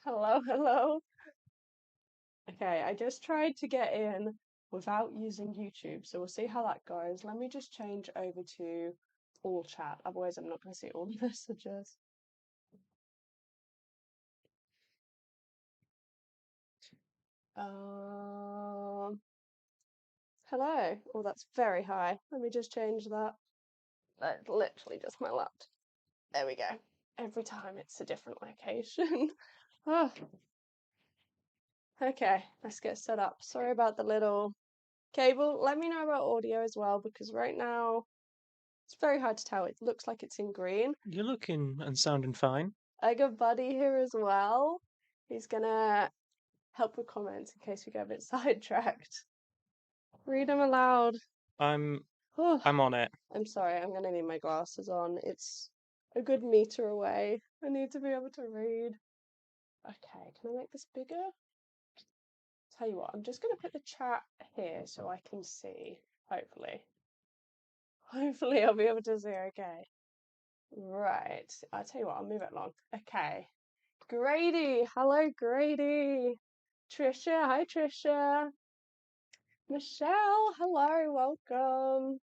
Hello, hello. Okay, I just tried to get in without using YouTube, so we'll see how that goes. Let me just change over to all chat, otherwise I'm not going to see all the messages. Um, Hello. Oh, that's very high. Let me just change that. That's literally just my laptop. There we go. Every time it's a different location. Oh, okay, let's get set up. Sorry about the little cable. Let me know about audio as well, because right now it's very hard to tell. It looks like it's in green. You're looking and sounding fine. I got Buddy here as well. He's gonna help with comments in case we get a bit sidetracked. Read them aloud. I'm Oh, I'm on it. I'm sorry, I'm gonna need my glasses on. It's a good meter away. I need to be able to read. Okay, can I make this bigger? Tell you what, I'm just gonna put the chat here so I can see. Hopefully. Hopefully I'll be able to see okay. Right. I'll tell you what, I'll move it along. Okay. Grady. Hello, Grady. Trisha. Hi, Trisha. Michelle. Hello. Welcome.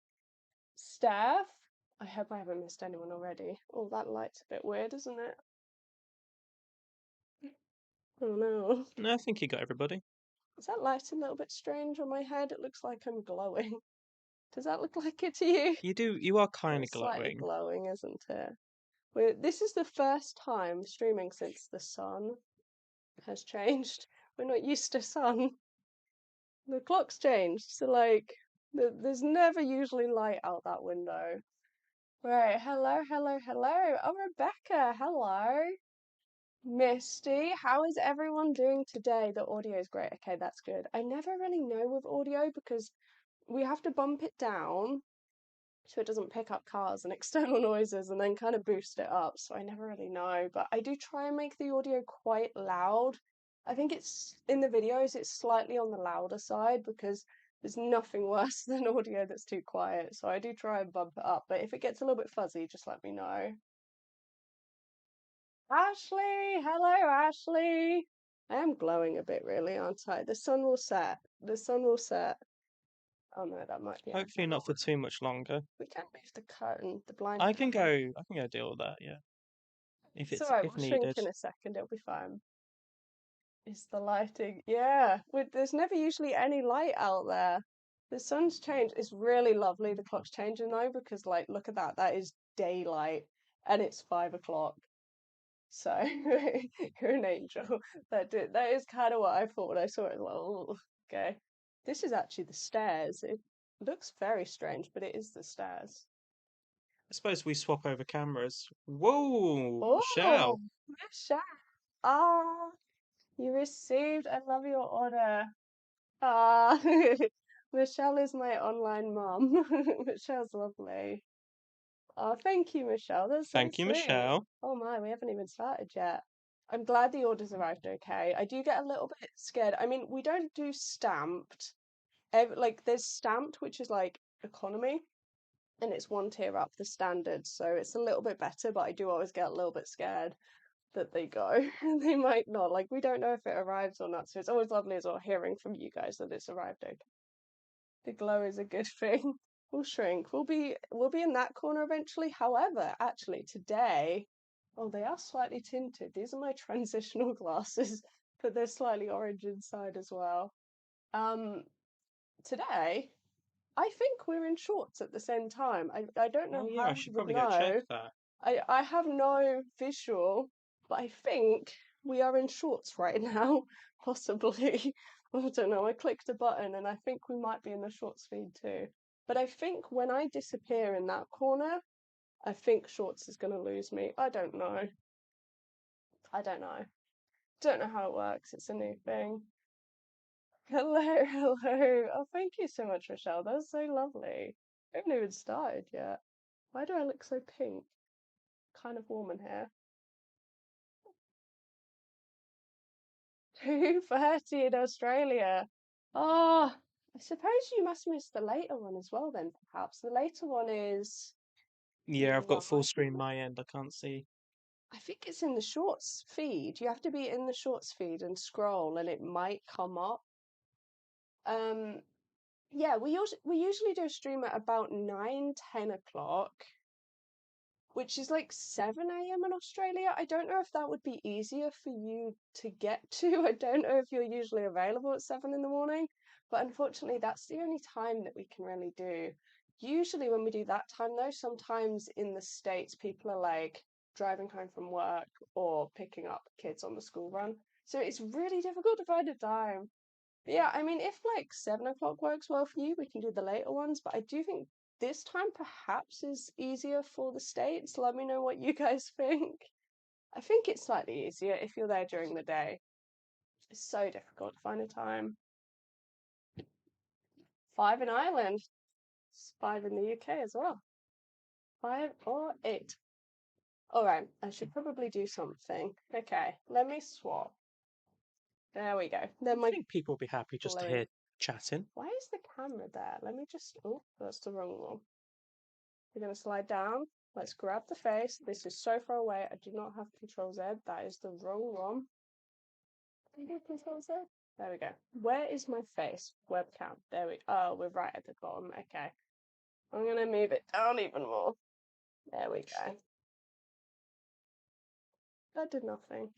Steph. I hope I haven't missed anyone already. Oh, that light's a bit weird, isn't it? Oh no. No, I think you got everybody. Is that light a little bit strange on my head? It looks like I'm glowing. Does that look like it to you? You are kind of It's slightly glowing. glowing, isn't it? This is the first time streaming since the sun has changed. We're not used to sun. The clock's changed, so like there's never usually light out that window. Right, hello, hello, hello. Oh, Rebecca, hello. Misty, how is everyone doing today? The audio is great. Okay, that's good. I never really know with audio because we have to bump it down so it doesn't pick up cars and external noises and then kind of boost it up. So I never really know, but I do try and make the audio quite loud. I think it's in the videos, it's slightly on the louder side because there's nothing worse than audio that's too quiet. So I do try and bump it up, but if it gets a little bit fuzzy, just let me know. Ashley, hello, Ashley. I am glowing a bit, really, aren't I? The sun will set. The sun will set. Oh no, that might be Hopefully Abby. not for too much longer. We can move the curtain, the blind I can curtain. go. I can go deal with that. Yeah, It's alright, if we'll shrink needed. in a second, it'll be fine. Is the lighting? Yeah, there's never usually any light out there. The sun's changed. It's really lovely. The clock's changing though, because like, look at that. That is daylight, and it's 5 o'clock. So you're an angel. That is kind of what I thought when I saw it. Like, oh, okay. This is actually the stairs. It looks very strange, but it is the stairs. I suppose we swap over cameras. Whoa, Oh, Michelle. Michelle. Ah, you received. I love your order. Ah, Michelle is my online mom. Michelle's lovely. Oh, thank you, Michelle. That's so Thank you, sweet. Michelle. Oh my, we haven't even started yet. I'm glad the orders arrived okay. I do get a little bit scared. I mean, we don't do stamped. Like, there's stamped, which is like economy, and it's one tier up the standard, so it's a little bit better, but I do always get a little bit scared that they go and they might not. Like, we don't know if it arrives or not, so it's always lovely as well hearing from you guys that it's arrived okay. The glow is a good thing. We'll shrink. We'll be in that corner eventually. However, actually today, oh, they are slightly tinted. These are my transitional glasses, but they're slightly orange inside as well. Um, Today, I think we're in shorts at the same time. I don't Oh know yeah, how I we should would probably go check know. that. I have no visual, but I think we are in shorts right now, possibly. I don't know. I clicked a button and I think we might be in the shorts feed too. But I think when I disappear in that corner, I think shorts is going to lose me. I don't know. I don't know. Don't know how it works. It's a new thing. Hello, hello. Oh, thank you so much, Michelle. That was so lovely. I haven't even started yet. Why do I look so pink? Kind of warm in here. 2:30 in Australia. Oh, I suppose you must miss the later one as well then, perhaps. The later one is Yeah, I've got full screen 9. my end. I can't see. I think it's in the shorts feed. You have to be in the shorts feed and scroll, and it might come up. Um, yeah, we usually do a stream at about 9, 10 o'clock, which is like 7 a.m. in Australia. I don't know if that would be easier for you to get to. I don't know if you're usually available at 7 in the morning, but unfortunately, that's the only time that we can really do. Usually, when we do that time, though, sometimes in the States, people are like driving home from work or picking up kids on the school run. So it's really difficult to find a time. But yeah, I mean, if like 7 o'clock works well for you, we can do the later ones. But I do think this time perhaps is easier for the States. Let me know what you guys think. I think it's slightly easier if you're there during the day. It's so difficult to find a time. 5 in Ireland, it's 5 in the UK as well. 5 or 8. All right, I should probably do something. Okay, let me swap. There we go. Then I my think people will be happy just to blue. hear chatting. Why is the camera there? Let me just. Oh, that's the wrong one. We're going to slide down. Let's grab the face. This is so far away. I do not have Control Z. That is the wrong one. Can you do Control Z? There we go. Where is my face? Webcam. There we. Oh, we're right at the bottom. Okay. I'm going to move it down even more. There we go. That did nothing.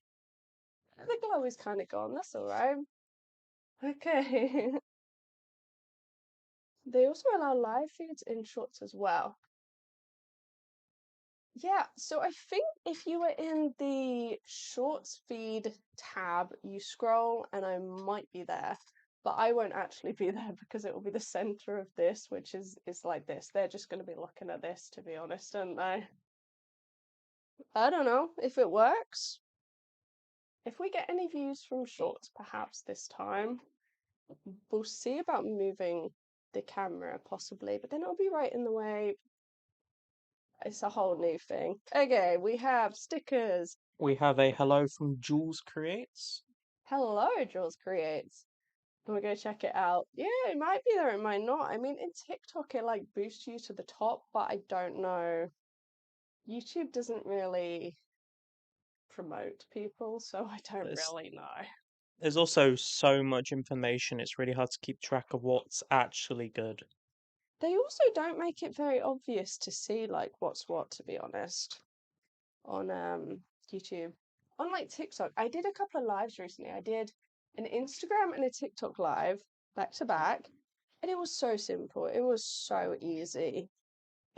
The glow is kind of gone. That's all right. Okay. They also allow live feeds in shorts as well. Yeah, so I think if you were in the shorts feed tab, you scroll and I might be there, but I won't actually be there because it will be the center of this, which is like this. They're just going to be looking at this, to be honest, aren't they? I don't know if it works. If we get any views from shorts, perhaps this time, we'll see about moving the camera possibly, but then it'll be right in the way. It's a whole new thing. Okay, we have stickers. We have a hello from Jules Creates. Hello, Jules Creates. I'm gonna go check it out. Yeah, it might be there, it might not. I mean, in TikTok, it like boosts you to the top, but I don't know. YouTube doesn't really promote people, so I don't There's, really know. there's also so much information, it's really hard to keep track of what's actually good. They also don't make it very obvious to see like what's what, to be honest, on YouTube. On like TikTok, I did a couple of lives recently. I did an Instagram and a TikTok live back to back, and it was so simple. It was so easy.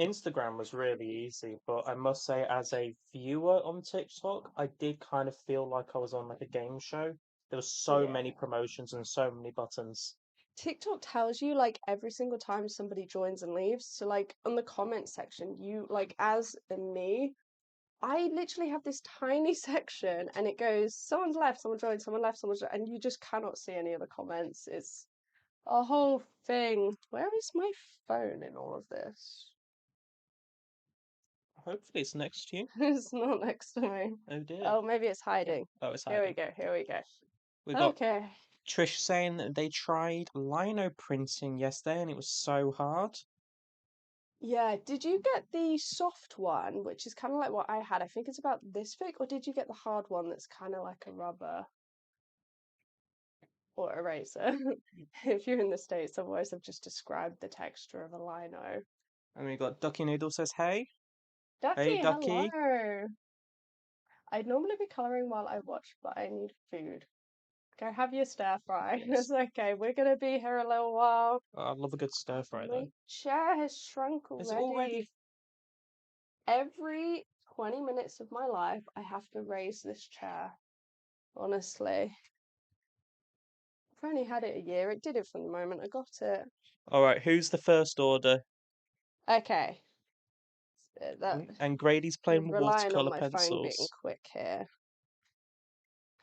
Instagram was really easy, but I must say, as a viewer on TikTok, I did kind of feel like I was on like a game show. There was so Yeah. many promotions and so many buttons. TikTok tells you like every single time somebody joins and leaves. So like on the comment section, you like as in me, I literally have this tiny section and it goes, someone's left, someone joined, someone left, and you just cannot see any of the comments. It's a whole thing. Where is my phone in all of this? Hopefully, it's next to you. It's not next to me. Oh dear. Oh, maybe it's hiding. Oh, it's Here we hiding. go, here we go. We got Okay. Trish saying that they tried lino printing yesterday and it was so hard. Yeah, did you get the soft one, which is kind of like what I had? I think it's about this thick, or did you get the hard one that's kind of like a rubber or eraser? If you're in the States, otherwise I've just described the texture of a lino. And we got Ducky Noodle says, hey. Hey, Ducky, Ducky. hello. I'd normally be coloring while I watch, but I need food. Go have your stir fry. Yes. It's okay. We're gonna be here a little while. I love a good stir fry My though. chair has shrunk Is it already? already. Every 20 minutes of my life, I have to raise this chair. Honestly. I've only had it a year. It did it from the moment I got it. Alright, who's the first order? Okay. That And Grady's you're playing with relying on watercolor my phone being pencils. quick here.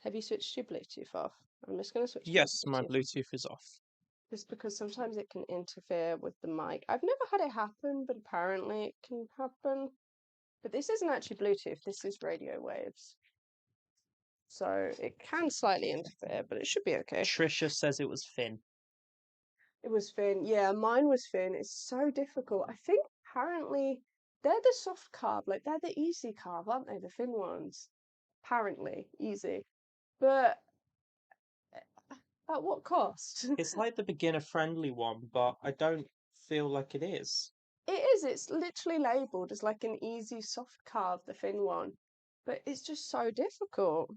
Have you switched your Bluetooth off? I'm just going to switch my Yes, my Bluetooth. Bluetooth is off. Just because sometimes it can interfere with the mic. I've never had it happen, but apparently it can happen. But this isn't actually Bluetooth, this is radio waves. So it can slightly interfere, but it should be okay. Trisha says it was Finn. It was thin. Yeah, mine was thin. It's so difficult. I think apparently They're the soft carve, like they're the easy carve, aren't they? The thin ones. Apparently easy. But at what cost? It's like the beginner-friendly one, but I don't feel like it is. It is, it's literally labelled as like an easy soft carve, the thin one. But it's just so difficult.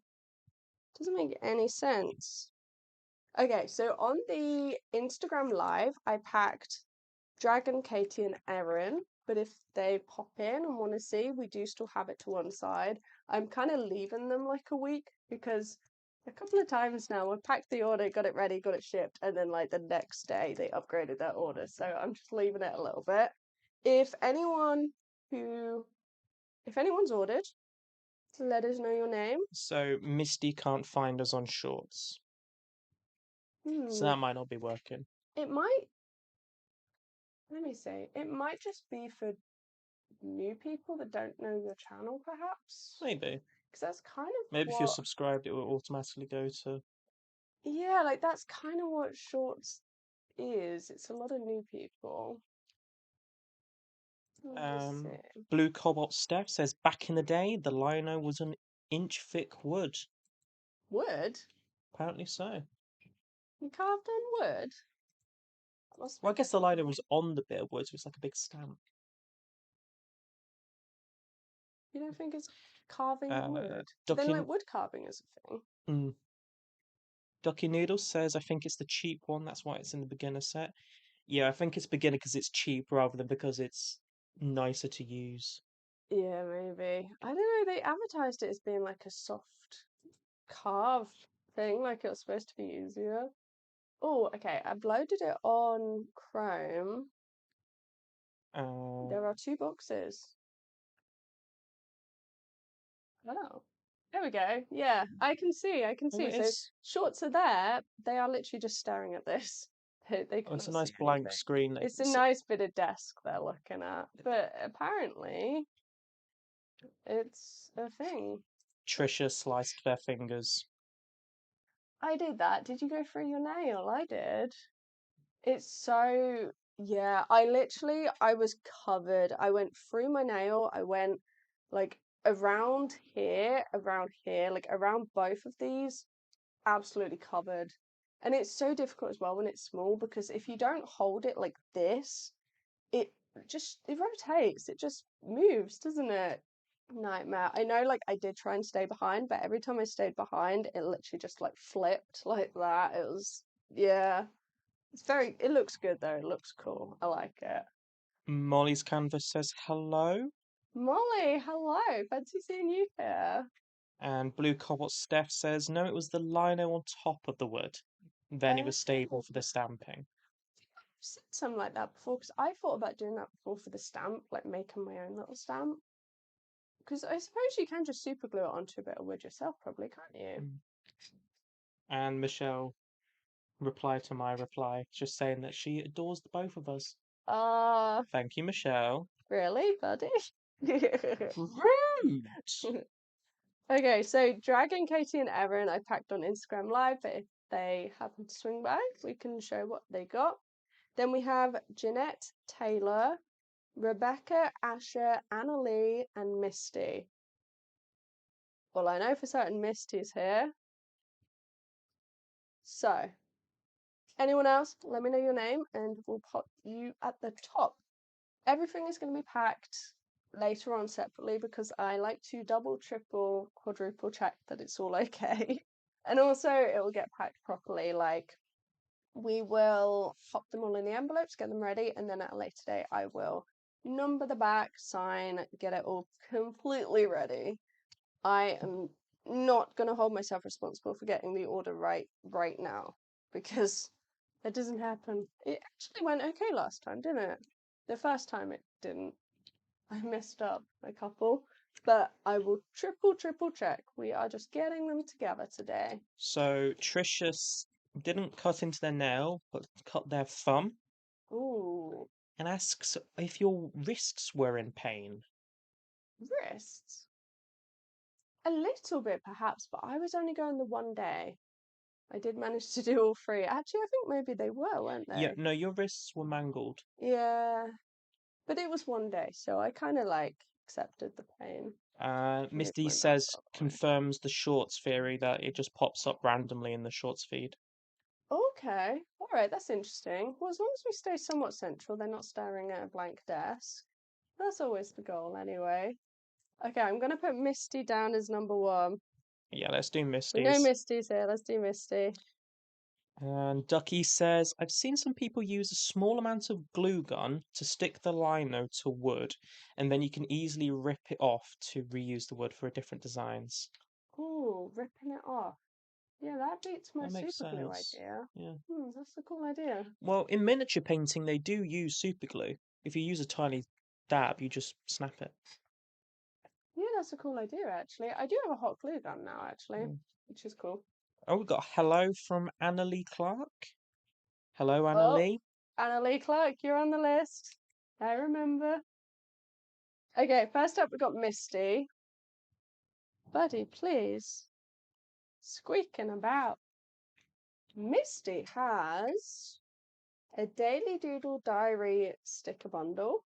Doesn't make any sense. Okay, so on the Instagram live, I packed Dragon, Katie, and Erin. But if they pop in and want to see, we do still have it to one side. I'm kind of leaving them like a week because a couple of times now I packed the order, got it ready, got it shipped, and then like the next day they upgraded their order. So I'm just leaving it a little bit. If anyone who, if anyone's ordered, let us know your name. So Misty can't find us on Shorts, so Hmm, that might not be working. it might, let me see, it might just be for new people that don't know your channel, perhaps. Maybe. Because that's kind of Maybe if you're what, subscribed, it will automatically go to. yeah, like that's kind of what Shorts is. It's a lot of new people. Let me Um, see. Blue Cobalt Steph says back in the day, the lino was an inch thick wood. Wood? Apparently so. You carved on wood? That must Well, be I guess the lino was difficult. on the bit of wood, so it's like a big stamp. You don't think it's carving Uh, wood? But then, Ducky, like, wood carving is a thing. mm, Ducky Noodles says I think it's the cheap one. That's why it's in the beginner set. Yeah, I think it's beginner because it's cheap rather than because it's nicer to use. Yeah, maybe. I don't know. They advertised it as being like a soft carve thing, like it was supposed to be easier. Oh, okay. I've loaded it on Chrome. Uh, There are two boxes. Oh, there we go. Yeah, I can see. I can oh, see. it So is. shorts are there. They are literally just staring at this. They Oh, it's a cannot nice see blank anything. screen. It's a nice bit of desk they're looking at, but apparently it's a thing. Trisha sliced their fingers. I did that. Did you go through your nail? I did. It's so, yeah, I was covered. I went through my nail. I went like around here, like around both of these, absolutely covered. And it's so difficult as well when it's small because if you don't hold it like this, it it rotates. It just moves, doesn't it? Nightmare. I know like I did try and stay behind, but every time I stayed behind, it literally just like flipped like that. It was, yeah. It looks good though. It looks cool. I like it. Molly's canvas says hello. Molly, hello. Fancy seeing you here. And Blue Cobalt Steph says no, it was the lino on top of the wood. Then it was Okay. stable for the stamping. I've seen something like that before because I thought about doing that before for the stamp, like making my own little stamp. Because I suppose you can just super glue it onto a bit of wood yourself, probably, can't you? Mm. And Michelle replied to my reply, just saying that she adores the both of us. Uh, Thank you, Michelle. really, buddy? Rude! Okay, so Dragon, Katie, and Erin I packed on Instagram Live, but if they happen to swing by, we can show what they got. Then we have Jeanette, Taylor, Rebecca, Asher, Annalie, and Misty. Well, I know for certain Misty's here. So, anyone else, let me know your name and we'll put you at the top. Everything is going to be packed later on separately because I like to double, triple, quadruple check that it's all okay. And also, it will get packed properly. Like, we will pop them all in the envelopes, get them ready, and then at a later date, I will number the back, sign, get it all completely ready. I am not going to hold myself responsible for getting the order right now because that doesn't happen. It actually went okay last time, didn't it? The first time it didn't. I messed up a couple, but I will triple check. We are just getting them together today. So Trisha didn't cut into their nail, but cut their thumb, Ooh, and asks if your wrists were in pain. wrists. A little bit perhaps, but I was only going the one day. I did manage to do all three. Actually, I think maybe they were, weren't Yeah, they? no, your wrists were mangled. Yeah. But it was one day, so I kind of like accepted the pain. Moved Misty my mouse says out of the way. confirms the shorts theory that it just pops up randomly in the shorts feed. Okay, all right, that's interesting. Well, as long as we stay somewhat central, they're not staring at a blank desk. That's always the goal, anyway. Okay, I'm gonna put Misty down as number one. Yeah, let's do We know Misty's. Misty's here. Let's do Misty. And Ducky says, I've seen some people use a small amount of glue gun to stick the lino to wood, and then you can easily rip it off to reuse the wood for different designs. Ooh, ripping it off. Yeah, that beats my That makes super glue sense. idea. Yeah. That's a cool idea. Well, in miniature painting, they do use super glue. If you use a tiny dab, you just snap it. Yeah, that's a cool idea, actually. I do have a hot glue gun now, actually, Mm. which is cool. Oh, we got a hello from Annalie Clark. Hello, Oh, Annalie. Annalie Clark, you're on the list. I remember. Okay, first up we got Misty. Buddy, please. Squeaking about. Misty has a Daily Doodle Diary sticker bundle,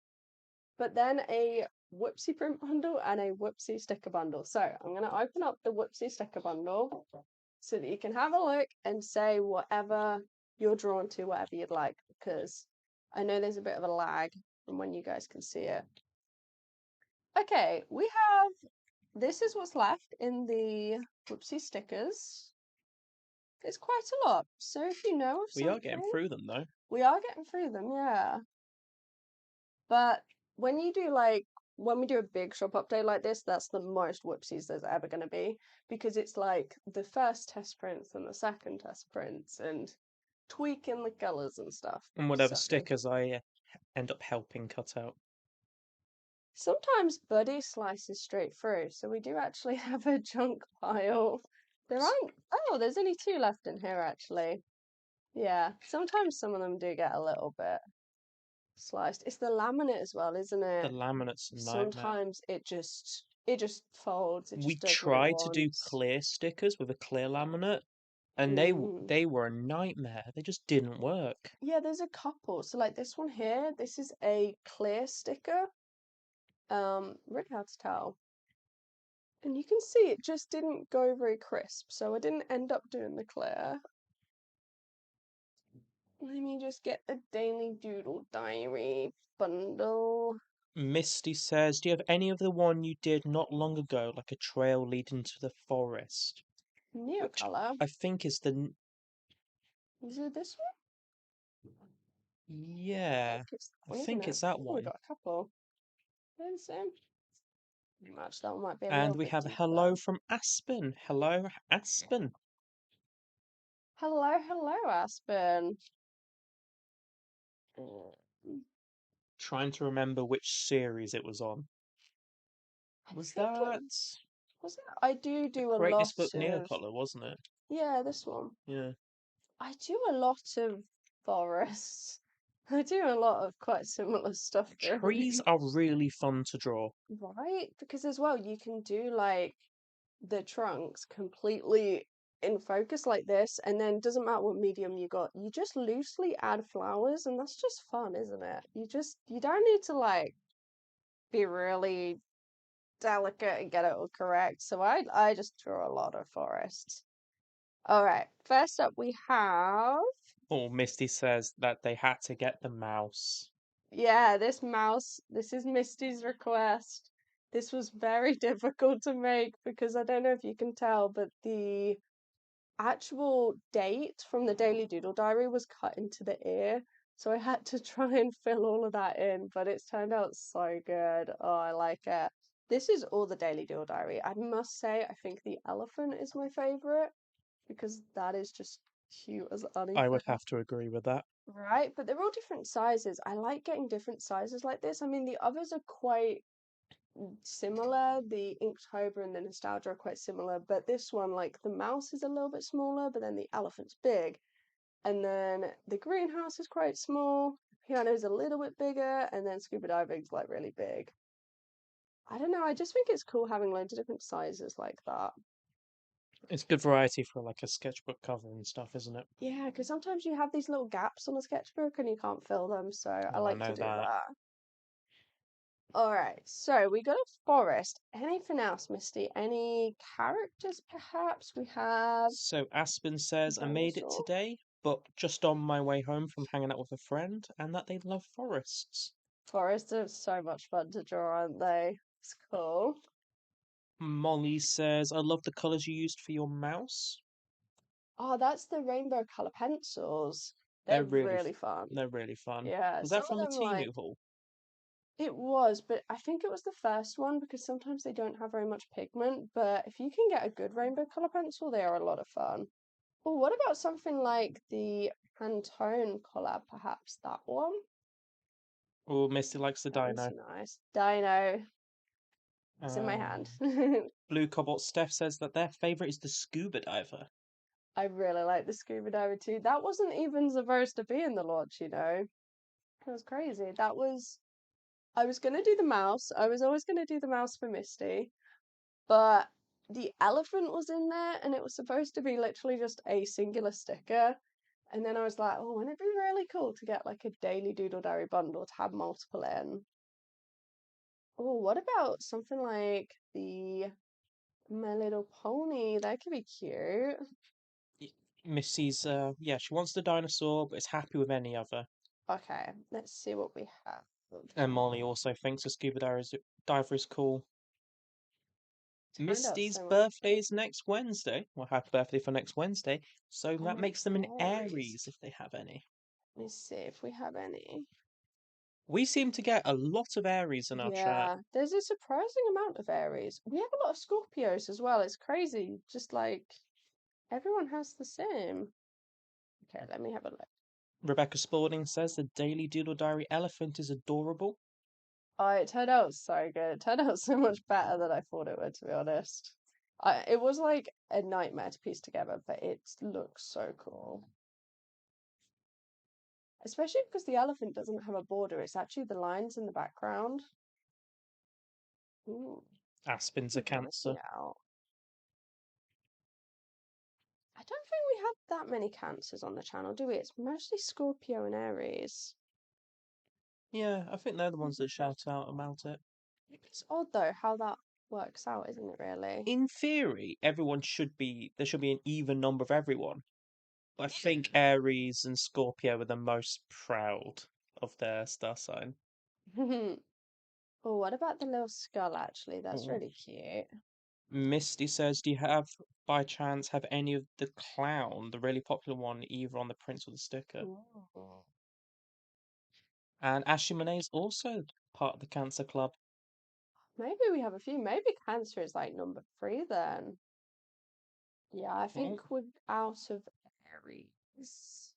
but then a Whoopsie print bundle and a Whoopsie sticker bundle. So I'm going to open up the Whoopsie sticker bundle so that you can have a look and say whatever you're drawn to, whatever you'd like, because I know there's a bit of a lag from when you guys can see it. Okay, we have, this is what's left in the Whoopsie stickers. It's quite a lot. So if you know of We are getting something, through them though. we are getting through them, yeah. But when you do like when we do a big shop update like this, that's the most whoopsies there's ever going to be because it's like the first test prints and the second test prints and tweaking the colors and stuff. And whatever So stickers I end up helping cut out. sometimes Buddy slices straight through, so we do actually have a junk pile. There aren't. Oh, there's only two left in here actually. Yeah, sometimes some of them do get a little bit sliced. It's the laminate as well, isn't The it? laminate's a nightmare. Sometimes it just folds. It We just does what it tried to do wants. clear stickers with a clear laminate, and Mm. they were a nightmare. They just didn't work. Yeah, there's a couple. So like this one here, this is a clear sticker. Really hard to tell. And you can see it just didn't go very crisp, so I didn't end up doing the clear. Let me just get the Daily Doodle Diary bundle. Misty says, "Do you have any of the one you did not long ago, like a trail leading to the forest?" Which Neocolor. I think is the Is it this one? I yeah, think it's that I one, isn't think it? it's that Oh, we one. got a couple. They're the same. Match that one might be a And little we bit have a deeper. hello from Aspen. Hello, Aspen. Hello, hello, Aspen. Mm, Trying to remember which series it was on. I Was think it that was it. I do the do a Create This lot Book of Neocolor, wasn't it? yeah, this one. Yeah. I do a lot of forests. I do a lot of quite similar stuff, Trees really. are really fun to draw. Right? Because as well, you can do like the trunks completely in focus like this, and then doesn't matter what medium you got, you just loosely add flowers, and that's just fun, isn't it? You don't need to like be really delicate and get it all correct. So I just draw a lot of forests. All right, first up we have Or Misty says that they had to get the mouse. yeah, this mouse. This is Misty's request. This was very difficult to make because I don't know if you can tell, but the actual date from the Daily Doodle Diary was cut into the ear. So I had to try and fill all of that in, but it's turned out so good. Oh, I like it. This is all the Daily Doodle Diary. I must say, I think the elephant is my favorite because that is just cute as I would anything. have to agree with that. Right, but they're all different sizes. I like getting different sizes like this. I mean, the others are quite similar. The Inktober and the Nostalgia are quite similar, but this one, like the mouse is a little bit smaller, but then the elephant's big, and then the greenhouse is quite small. The piano is a little bit bigger, and then scuba diving's like really big. I don't know. I just think it's cool having loads of different sizes like that. It's good variety for like a sketchbook cover and stuff, isn't it? Yeah, because sometimes you have these little gaps on a sketchbook and you can't fill them, so I Oh, I like to know do that. that. All right, so we got a forest. Anything else, Misty? Any characters, perhaps? We have So Aspen says, I made it dinosaur. today, but just on my way home from hanging out with a friend, and that they love forests. Forests are so much fun to draw, aren't they? It's cool. Molly says, I love the colours you used for your mouse. Oh, that's the rainbow color pencils. They're They're really, really fun. they're really fun. Yeah, Was that some of from the them like Temu haul? it was, but I think it was the first one because sometimes they don't have very much pigment. But if you can get a good rainbow color pencil, they are a lot of fun. Oh, what about something like the Pantone collab, perhaps that one? Oh, Misty likes the That one's dino. nice. Dino, it's in my Um, hand. Blue Cobalt Steph says that their favourite is the scuba diver. I really like the scuba diver too. That wasn't even supposed to be in the launch, you know. It was crazy. I was gonna do the mouse. I was always gonna do the mouse for Misty, but the elephant was in there and it was supposed to be literally just a singular sticker. And then I was like, oh, wouldn't it be really cool to get like a daily Doodle Diary bundle to have multiple in? Oh, what about something like the My Little Pony? That could be cute. Missy's, yeah, she wants the dinosaur, but is happy with any other. Okay, let's see what we have. And Molly also thinks a diver is cool. Turned out Misty's so much. birthday is next Wednesday. Well, happy birthday for next Wednesday. So that Oh, makes it's them an Aries. Aries if they have any. Let me see if we have any. We seem to get a lot of Aries in our chat. Yeah, there's a surprising amount of Aries. We have a lot of Scorpios as well. It's crazy. Just like everyone has the same. Okay, let me have a look. Rebecca Spalding says the Daily Doodle Diary elephant is adorable. Oh, it turned out so good. It turned out so much better than I thought it would, to be honest. It was like a nightmare to piece together, but it looks so cool. Especially because the elephant doesn't have a border, it's actually the lines in the background. Ooh, Aspen's a keep working Cancer. out. I don't think we have that many cancers on the channel, do we? It's mostly Scorpio and Aries. Yeah, I think they're the ones that shout out about it. It's odd though how that works out, isn't it really? In theory, there should be an even number of everyone. But I think Aries and Scorpio are the most proud of their star sign. Oh, what about the little skull actually? That's Oh. really cute. Misty says, do you have, by chance, have any of the clown, the really popular one, either on the prints or the sticker? Ooh. And Ashley Monet is also part of the Cancer Club. Maybe we have a few. Maybe Cancer is like number 3 then. Yeah, I Oh. think we're out of Aries.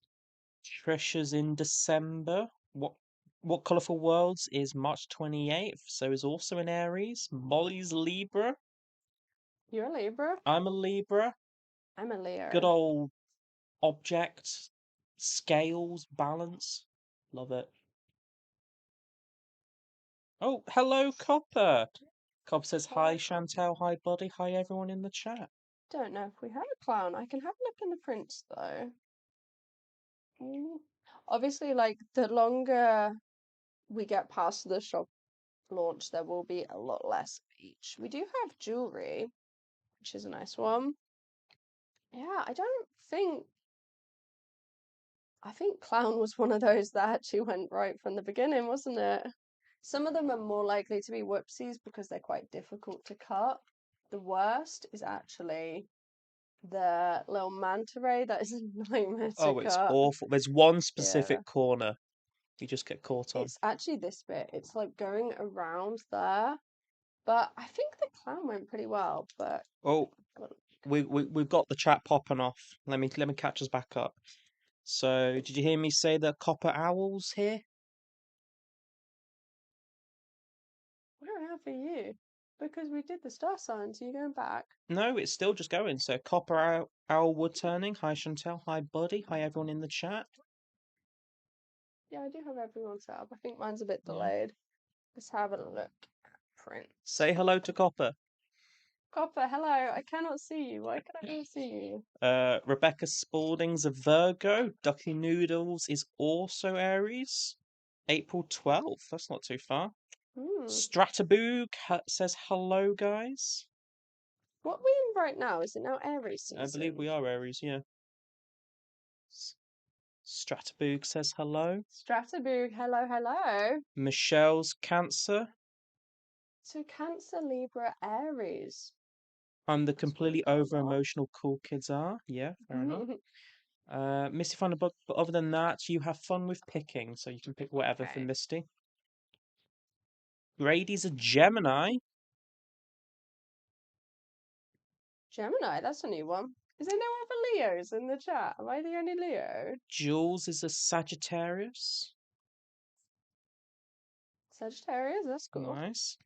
Trisha's in December. What Colourful Worlds is March 28th, so is also in Aries. Molly's Libra. You're a Libra? I'm a Libra. I'm a Good Leo. old object, scales, balance. Love it. Oh, hello, Copper. Copper says, hi, Hello, Chantel. Hi, buddy. Hi, everyone in the chat. don't know if we have a clown. I can have a look in the prints though. Mm. Obviously, like the longer we get past the shop launch, there will be a lot less of each. We do have jewelry, which is a nice one. Yeah, I think clown was one of those that actually went right from the beginning, wasn't it? Some of them are more likely to be whoopsies because they're quite difficult to cut. The worst is actually the little manta ray that is a nightmare to Oh, it's cut. awful. There's one Yeah. specific corner you just get caught on. It's actually this bit. It's like going around there. But I think the clown went pretty well, but Oh, well, we've got the chat popping off. Let me catch us back up. So, did you hear me say the Copper Owl's here? where are you? Because we did the star signs, are you going back? No, it's still just going. So, Owl Wood Turning. Hi, Chantel. Hi, buddy. Hi, everyone in the chat. Yeah, I do have everyone set up. I think mine's a bit Yeah. delayed. Let's have a look at prints. Say hello to Copper. Copper, hello. I cannot see you. Why can I not see you? Rebecca Spalding's a Virgo. Ducky Noodles is also Aries. April 12th. That's not too far. Hmm. Strataboog says hello, guys. What are we in right now? Is it now Aries I believe season? we are Aries, yeah. Strataboog says hello. Strataboog, hello, hello. Michelle's Cancer. So Cancer, Libra, Aries. I'm the That's what we completely got over a lot. emotional cool kids are. Yeah, fair enough. Misty found a book, but other than that, you have fun with picking, so you can pick whatever for Okay. Misty. Grady's a Gemini. Gemini, that's a new one. Is there no other Leos in the chat? Am I the only Leo? Jules is a Sagittarius. Sagittarius, that's cool. Nice.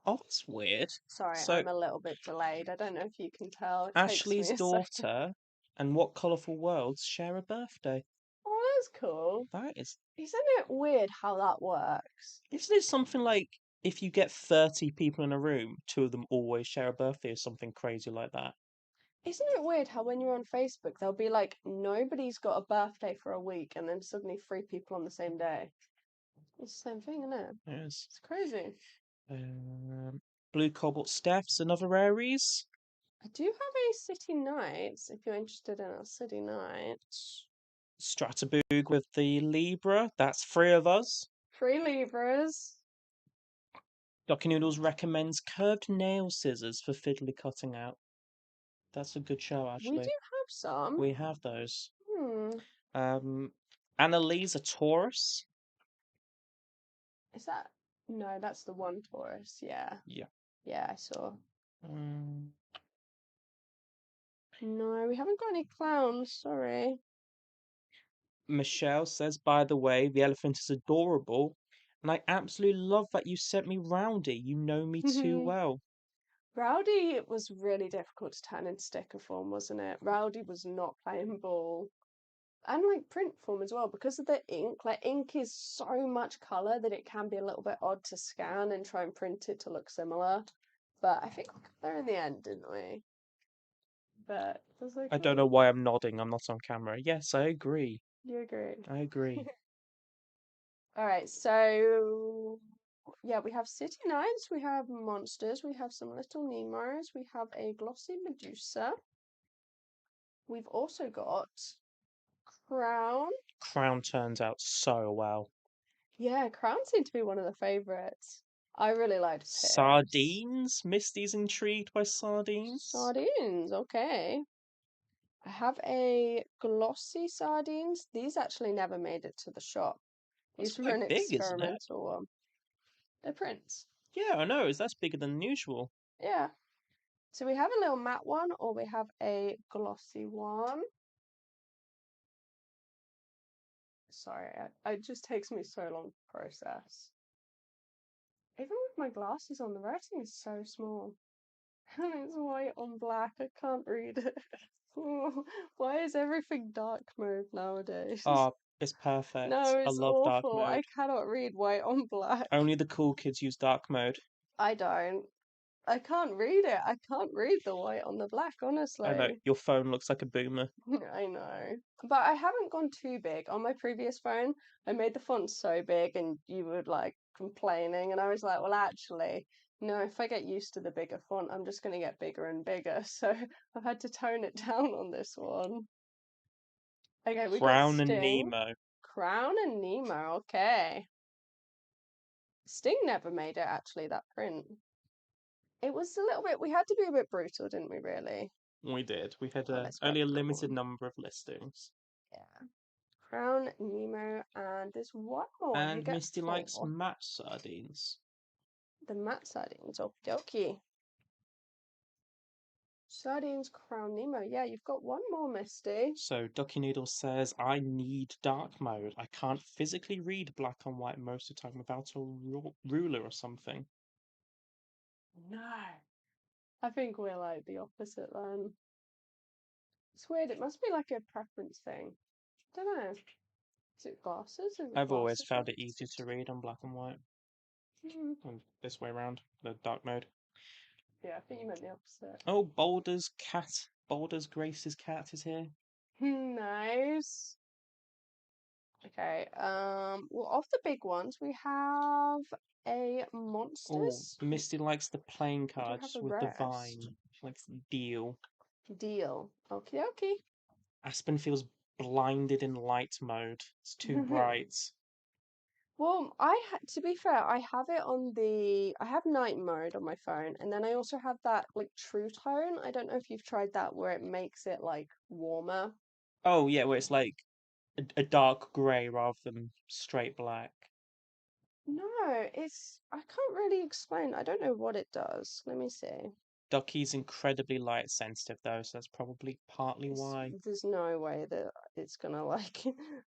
Oh, that's weird. Sorry, So, I'm a little bit delayed. I don't know if you can tell. It takes me Ashley's a second. daughter and What Colourful Worlds share a birthday. Oh, that's cool. That is. Isn't it weird how that works? Isn't it something like if you get 30 people in a room, two of them always share a birthday or something crazy like that? Isn't it weird how when you're on Facebook, they'll be like, nobody's got a birthday for a week, and then suddenly three people on the same day? It's the same thing, isn't it? Yes. It's crazy. Blue Cobalt Steph's another Aries. I do have a City Nights, if you're interested in a City Nights. Strataboog with the Libra. That's three of us. 3 Libras. Docky Noodles recommends curved nail scissors for fiddly cutting out. That's a good show, We do actually. have some. We have those. Hmm. Annalise, a Taurus. Is that? No, that's the one Taurus. Yeah. Yeah. Yeah, I saw. Um, No, we haven't got any clowns. Sorry. Michelle says, by the way, the elephant is adorable. And I absolutely love that you sent me Roundy. You know me too well. Rowdy was really difficult to turn into sticker form, wasn't it? Rowdy was not playing ball. And like print form as well, because of the ink. Like ink is so much colour that it can be a little bit odd to scan and try and print it to look similar. But I think we got there in the end, didn't we? But it was I don't know okay. why I'm nodding. I'm not on camera. Yes, I agree. You agreed. I agree. All right, so yeah, we have City Knights, we have monsters, we have some little Nemos, we have a glossy Medusa. We've also got Crown. Crown turns out so well. Yeah, Crown seemed to be one of the favourites. I really liked Pips. Sardines? Misty's intrigued by sardines? Sardines, okay. I have a glossy sardines. These actually never made it to the shop. That's These were an quite big, isn't it? experimental one. They're prints. Yeah, I know. That's bigger than usual. Yeah. So we have a little matte one or we have a glossy one. Sorry, it just takes me so long to process. Even with my glasses on, the writing is so small. It's white on black, I can't read it. Why is everything dark mode nowadays? Ah, it's perfect. No, I it's love dark awful. I mode. cannot read white on black. Only the cool kids use dark mode. I don't. I can't read it. I can't read the white on the black, I know, honestly. your phone looks like a boomer. I know. But I haven't gone too big. On my previous phone, I made the font so big and you were like complaining. And I was like, well, actually, no, if I get used to the bigger font, I'm just going to get bigger and bigger. So I've had to tone it down on this one. Okay, we got Crown and Sting, Nemo. Crown, and Nemo. Okay. Sting never made it, actually, that print. It was a little bit, we had to be a bit brutal, didn't we, really? We did. We had Oh, let's grab only a the good limited one. number of listings. Yeah. Crown, Nemo, and there's one more. You And get Misty likes four. matte sardines. The matte sardines. Okie dokie. Sardines, Crown, Nemo. Yeah, you've got one more, Misty. So Ducky Noodle says, I need dark mode. I can't physically read black and white most of the time without a ruler or something. No. I think we're like the opposite then. It's weird. It must be like a preference thing. Don't know. Is it glasses? Is it I've always glasses found it easier related? to read on black and white. Mm. And this way around, the dark mode. Yeah, I think you meant the opposite. Oh, Boulder's Grace's cat is here. Nice. Okay. Well, of the big ones, we have a Oh, monsters. Misty likes the plain We do have cards a with the rest. vine. She likes the deal. Deal. Okie dokie. Aspen feels blinded in light mode. It's too bright. Well, to be fair, I have it on I have night mode on my phone, and then I also have that like true tone. I don't know if you've tried that where it makes it like warmer. Oh yeah, where it's like a dark grey rather than straight black. No, I can't really explain. I don't know what it does. Let me see. Ducky's incredibly light sensitive though, so that's probably partly why. There's no way that it's gonna like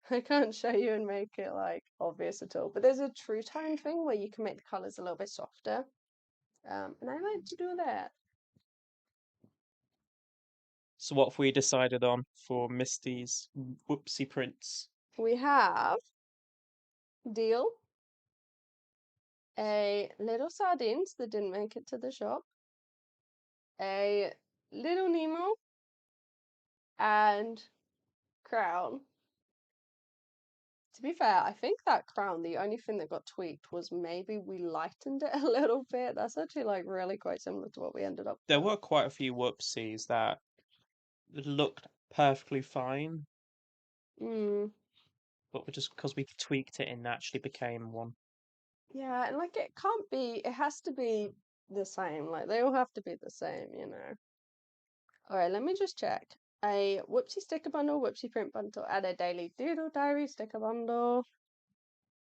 I can't show you and make it like obvious at all. But there's a true tone thing where you can make the colors a little bit softer. And I like to do that. So what have we decided on for Misty's whoopsie prints? We have deal, a little sardines that didn't make it to the shop, a little Nemo, and crown. To be fair, I think that crown, the only thing that got tweaked was maybe we lightened it a little bit. That's actually like really quite similar to what we ended up There with. were quite a few whoopsies that looked perfectly fine, Mm, but just because we tweaked it, it naturally became one. yeah, and like it can't be, it has to be the same. Like they all have to be the same, you know. All right, let me just check. A whoopsie sticker bundle, whoopsie print bundle, and a daily doodle diary sticker bundle.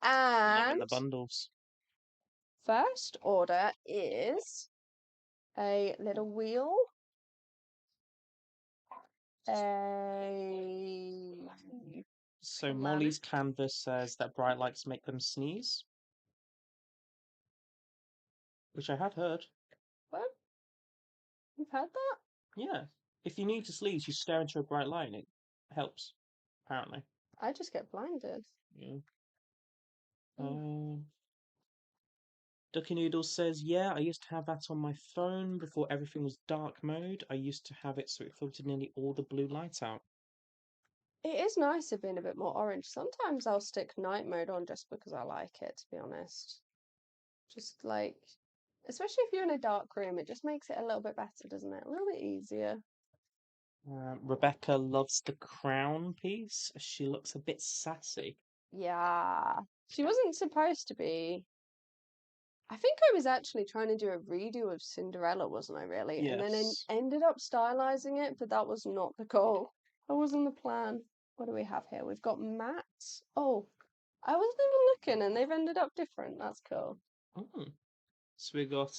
Loving And the bundles. first order is a little wheel, a So planet. Molly's canvas says that bright lights make them sneeze, which I had heard. What? You've had that? Yeah. If you need to sneeze, you stare into a bright light and it helps, apparently. I just get blinded. Yeah. Mm. Ducky Noodles says, yeah, I used to have that on my phone before everything was dark mode. I used to have it so it filtered nearly all the blue light out. It is nicer being a bit more orange. Sometimes I'll stick night mode on just because I like it, to be honest. Just like, especially if you're in a dark room, it just makes it a little bit better, doesn't it? A little bit easier. Rebecca loves the crown piece. She looks a bit sassy. Yeah. She wasn't supposed to be. I think I was actually trying to do a redo of Cinderella, wasn't I, really? And then Yes. ended up stylizing it, but that was not the goal. That wasn't the plan. What do we have here? We've got mats. Oh, I wasn't even looking and they've ended up different. That's cool. Mm. So we got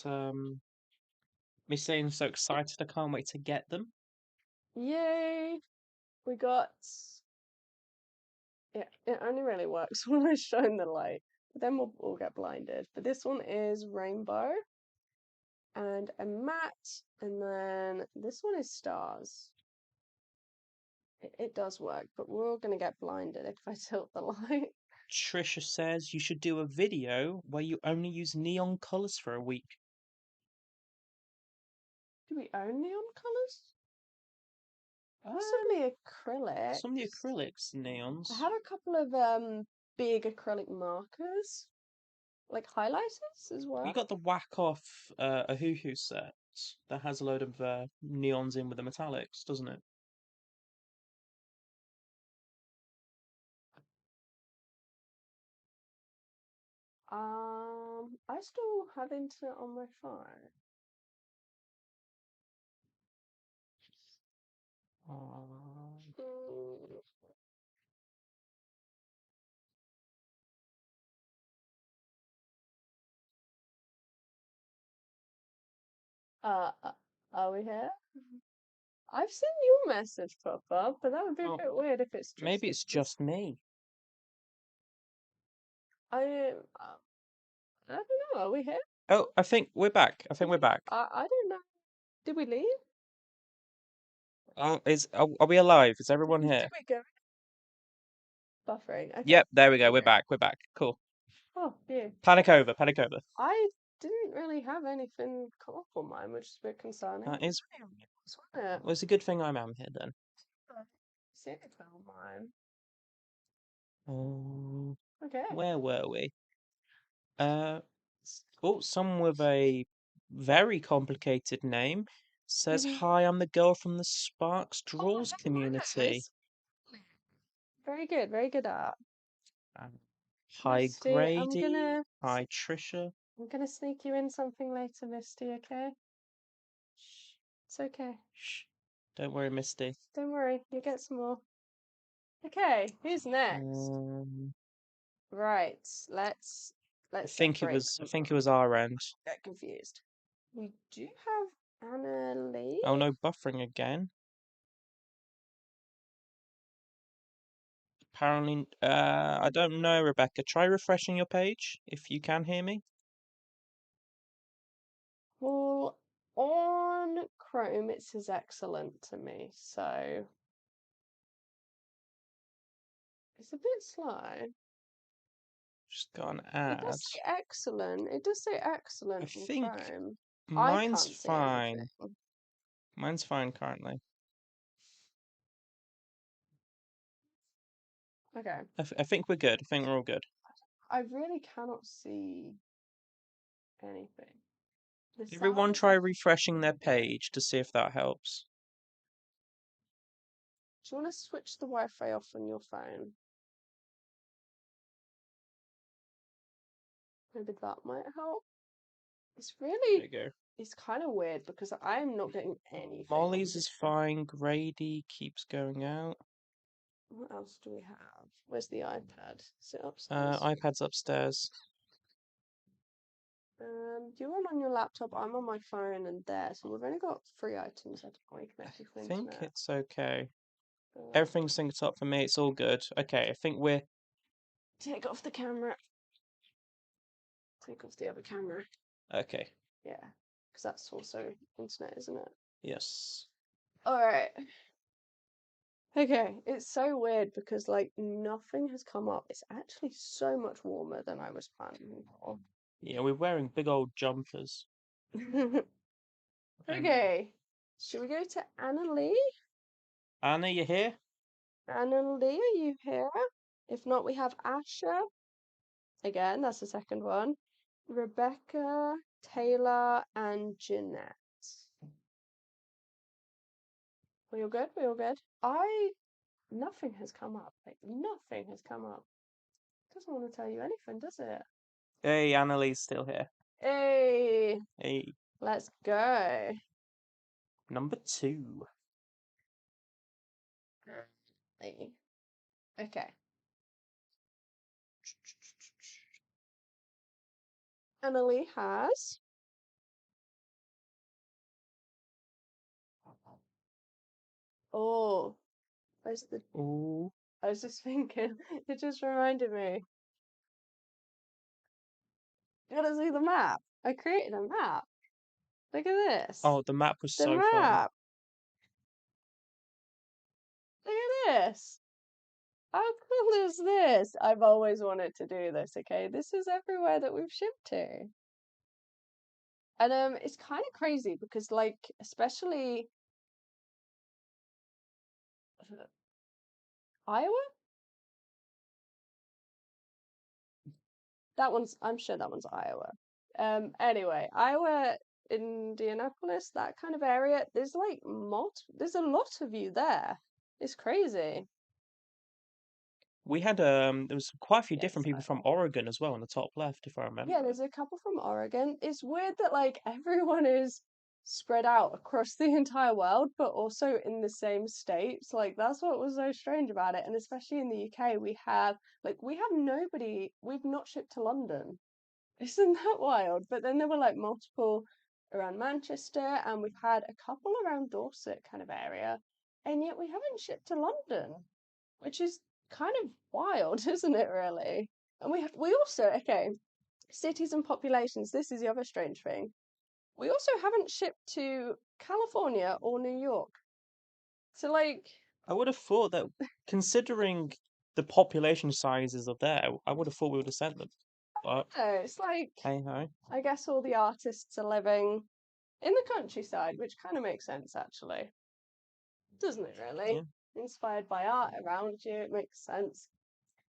Miss saying so excited I can't wait to get them. Yay! We got. It only really works when I shine the light. But then we'll get blinded. But this one is rainbow and a matte, and then this one is stars. It does work, but we're all gonna get blinded if I tilt the light. Trisha says you should do a video where you only use neon colours for a week. Do we own neon colours? Um, Possibly acrylics. some of the acrylics I neons. have a couple of big acrylic markers, like highlighters as You well. got the whack off a hoo hoo set that has a load of neons in with the metallics, doesn't it? I still have internet on my phone. Mm, are we here? I've seen your message pop up, but that would be a Oh, bit weird if it's just maybe it's this. just me. I don't know. Are we here? Oh, I think we're back. I think we're back. I don't know. Did we leave? Oh, are we alive? Is everyone Did here? we go? Buffering. Okay. Yep, there we go. We're Okay. back. We're back. Cool. Oh, yeah. Panic over. Panic over. I didn't really have anything come up on mine, which is a bit concerning. That is. Wasn't it? Well, it's a good thing I'm here then. See anything on mine. Okay. Where were we? Someone with a very complicated name says, "Hi, I'm the girl from the Sparks Oh, Draws I didn't know community." those. Very good, very good art. Um, Hi, Misty, Grady. Hi, Trisha. I'm gonna sneak you in something later, Misty, okay? Shh. It's okay. Shh. Don't worry, Misty. Don't worry, you get some more. Okay, who's next? Um, Right, let's I think it separate was. I them. think it was our end. Get confused. We do have Anna Lee. Oh no, buffering again. Apparently, I don't know, Rebecca. Try refreshing your page if you can hear me. Well, on Chrome it says excellent to me, so it's a bit slow. Just got an It does ad. say excellent. It does say I excellent on think Chrome. I mine's can't see fine. anything. Mine's fine currently. Okay. I think we're good. I think we're all good. I really cannot see anything. The Everyone sound. try refreshing their page to see if that helps. Do you want to switch the Wi-Fi off on your phone? Maybe that might help. It's There really, you go. it's kind of weird because I'm not getting anything on Molly's here. is fine. Grady keeps going out. What else do we have? Where's the iPad? Is it upstairs? iPad's upstairs. You're on your laptop, I'm on my phone and there, so we've only got 3 items that are I connected to the think internet. it's okay. Uh, Everything's synced up for me. It's all good. Okay, I think we're. Take off the camera. Take off the other camera. Okay. Yeah, because that's also internet, isn't it? Yes. Alright. Okay, it's so weird because like nothing has come up. It's actually so much warmer than I was planning for. Yeah, we're wearing big old jumpers. Okay, should we go to Anna Lee? Anna, you here? Anna Lee, are you here? If not, we have Asha. Again, that's the second one. Rebecca, Taylor, and Jeanette. We all good? We all good? Nothing has come up. Like, nothing has come up. Doesn't want to tell you anything, does it? Hey, Annalie's still here. Hey, Hey, let's go. number 2. Hey. Okay. Annalie has. Oh, where's the. Ooh. I was just thinking, it just reminded me. You gotta see the map. I created a map. Look at this. Oh, the map was The so fun. map. Look at this. How cool is this? I've always wanted to do this, okay? This is everywhere that we've shipped to. And it's kind of crazy because like especially Iowa? I'm sure that one's Iowa. Anyway, Iowa, Indianapolis, that kind of area, there's a lot of you there. It's crazy. We had there was quite a few Yeah, different it's people from Iowa. Oregon as well on the top left, if I remember. Yeah, there's a couple from Oregon. It's weird that like everyone is spread out across the entire world, but also in the same states. Like that's what was so strange about it. And especially in the UK, we have nobody. We've not shipped to London. Isn't that wild? But then there were like multiple around Manchester, and we've had a couple around Dorset kind of area, and yet we haven't shipped to London, which is kind of wild, isn't it? Really. And we also okay, cities and populations. This is the other strange thing. We also haven't shipped to California or New York. So like, I would have thought that, considering the population sizes of there, I would have thought we would have sent them. But it's like hey ho. I guess all the artists are living in the countryside, which kind of makes sense actually. Doesn't it really? Yeah. Inspired by art around you, it makes sense.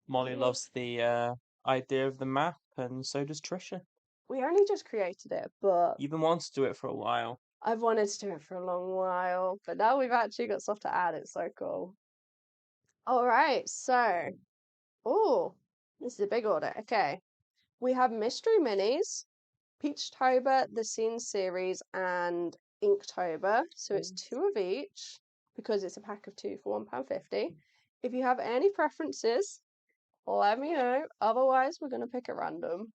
Molly loves the idea of the map, and so does Trisha. We only just created it, but You've been wanting to do it for a while. I've wanted to do it for a long while. But now we've actually got stuff to add. It's so cool. All right, so, oh, this is a big order. Okay, we have mystery minis, peachtober, the scene series, and inktober. So it's 2 of each because it's a pack of 2 for £1.50. If you have any preferences, let me know. Otherwise, we're gonna pick at random.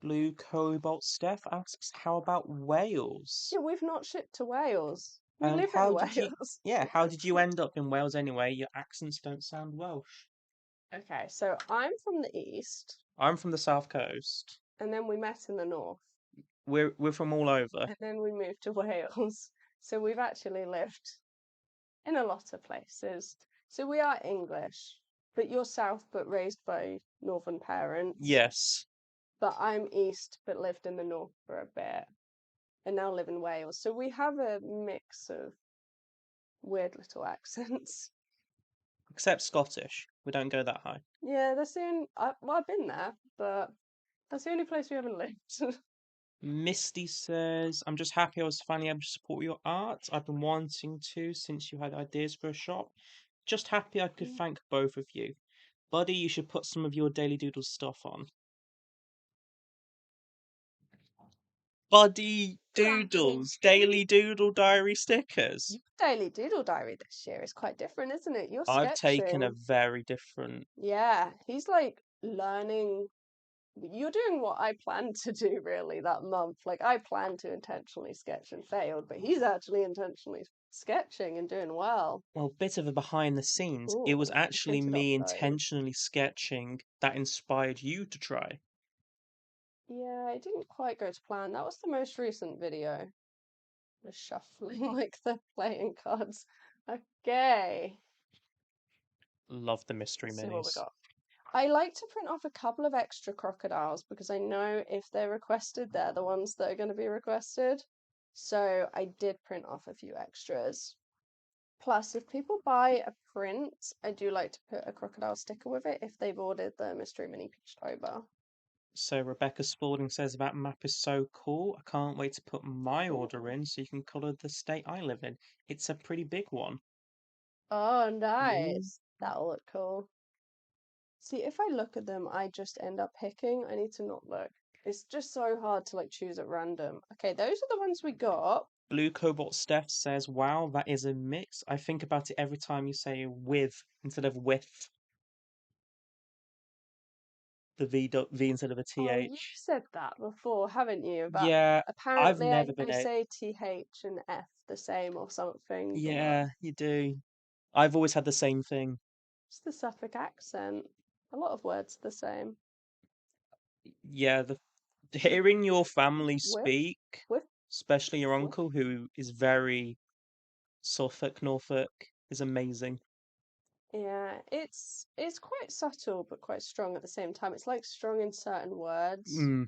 Blue Cobalt Steph asks, how about Wales? Yeah, we've not shipped to Wales. We And live in how did you, Wales. yeah, how did you end up in Wales anyway? Your accents don't sound Welsh. Okay, so I'm from the east, I'm from the South Coast. and then we met in the north, We're from all over. and then we moved to Wales. So we've actually lived in a lot of places. So we are English, but you're South, but raised by Northern parents. Yes. But I'm East, but lived in the North for a bit, and now live in Wales. So we have a mix of weird little accents. Except Scottish. We don't go that high. Yeah, that's the only. Well, I've been there, but that's the only place we haven't lived. Misty says, I'm just happy I was finally able to support your art. I've been wanting to since you had ideas for a shop. Just happy I could thank both of you. Buddy, you should put some of your Daily Doodle stuff on. Buddy Doodles, Daily Doodle diary stickers. Your daily doodle diary this year is quite different, isn't it? You're I've taken a sketching. very different. Yeah, he's like learning. You're doing what I planned to do really that month. Like I planned to intentionally sketch and failed, but he's actually intentionally sketching and doing well. Well, bit of a behind the scenes. It was Ooh, he actually printed off me those. intentionally sketching that inspired you to try. Yeah, it didn't quite go to plan. That was the most recent video. The shuffling like the playing cards. Okay, Love the mystery let's see what we minis. got. I like to print off a couple of extra crocodiles because I know if they're requested, they're the ones that are going to be requested. So I did print off a few extras. Plus, if people buy a print, I do like to put a crocodile sticker with it if they've ordered the Mystery Mini Peachtober. So Rebecca Spalding says that map is so cool. I can't wait to put my order Ooh. in so you can colour the state I live in. It's a pretty big one. Oh, Ooh. nice. That'll look cool. See, if I look at them, I just end up picking. I need to not look. It's just so hard to like choose at random. Okay, those are the ones we got. Blue Cobalt Steph says, wow, that is a mix. I think about it every time you say with instead of with. The V instead of a Oh, you've TH. said that before, haven't you? About Yeah, I've apparently never I been a. say TH and F the same or something, but Yeah, you do. I've always had the same thing. it's the Suffolk accent. A lot of words are the same. Yeah, hearing your family With, speak, with, especially your with. uncle, who is very Suffolk, Norfolk, is amazing. Yeah, it's quite subtle but quite strong at the same time. It's like strong in certain words. Mm.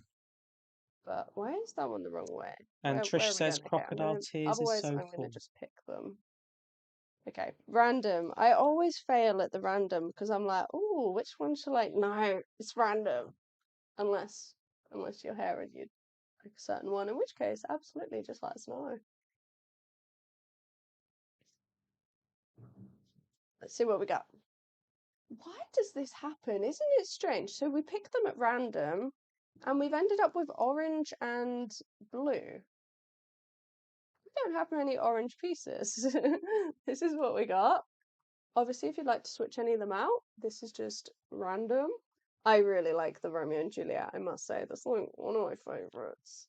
But why is that one the wrong way? And Where Trish are we says going? Okay, crocodile tears is so I'm gonna cool. just pick them. Okay, random. I always fail at the random because I'm like, oh, which one should I? No, it's random. Unless you're here and you pick a certain one, in which case, absolutely, just let us know. Let's see what we got. Why does this happen? Isn't it strange? So we pick them at random, and we've ended up with orange and blue. We don't have many orange pieces. This is what we got. Obviously, if you'd like to switch any of them out, this is just random. I really like the Romeo and Juliet, I must say. That's like one of my favourites.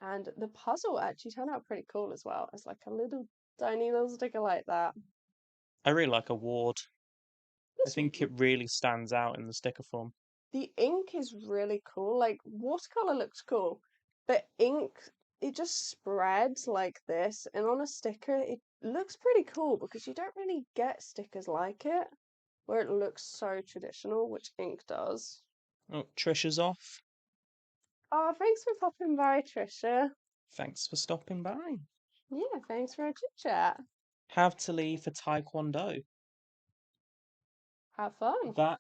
And the puzzle actually turned out pretty cool as well. It's like a little tiny little sticker like that. I really like a ward. I This think it really stands out in the sticker form. the ink is really cool. Like watercolor looks cool, but ink it just spreads like this, and on a sticker it looks pretty cool because you don't really get stickers like it where it looks so traditional, which ink does. Oh, Trisha's off. Oh, thanks for popping by, Trisha. Thanks for stopping by. Yeah, thanks for a chit chat. Have to leave for Taekwondo. Have fun. That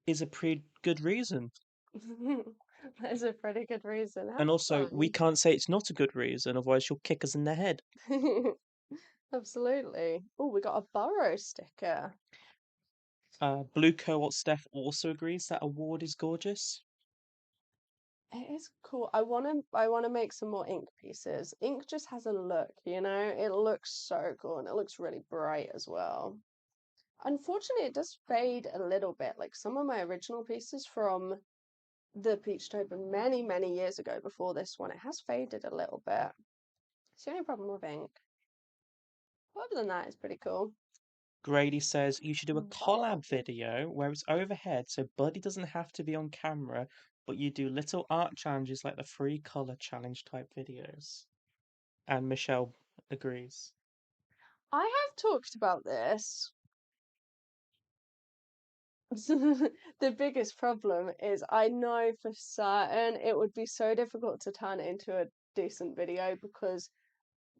is a pretty good reason. That's a pretty good reason. Have And also, we fun. can't say it's not a good reason, otherwise she'll kick us in the head. Absolutely. Oh, we got a burrow sticker. Blue Co-op Steph also agrees that award is gorgeous. It is cool. I wanna make some more ink pieces. Ink just has a look, you know? It looks so cool and it looks really bright as well. Unfortunately, it does fade a little bit. Like some of my original pieces from the peachtober many, many years ago before this one, it has faded a little bit. It's the only problem with ink. But other than that, it's pretty cool. Grady says you should do a Burrow. collab video where it's overhead so Buddy doesn't have to be on camera, but you do little art challenges like the free color challenge type videos. And Michelle agrees. I have talked about this. The biggest problem is I know for certain it would be so difficult to turn it into a decent video because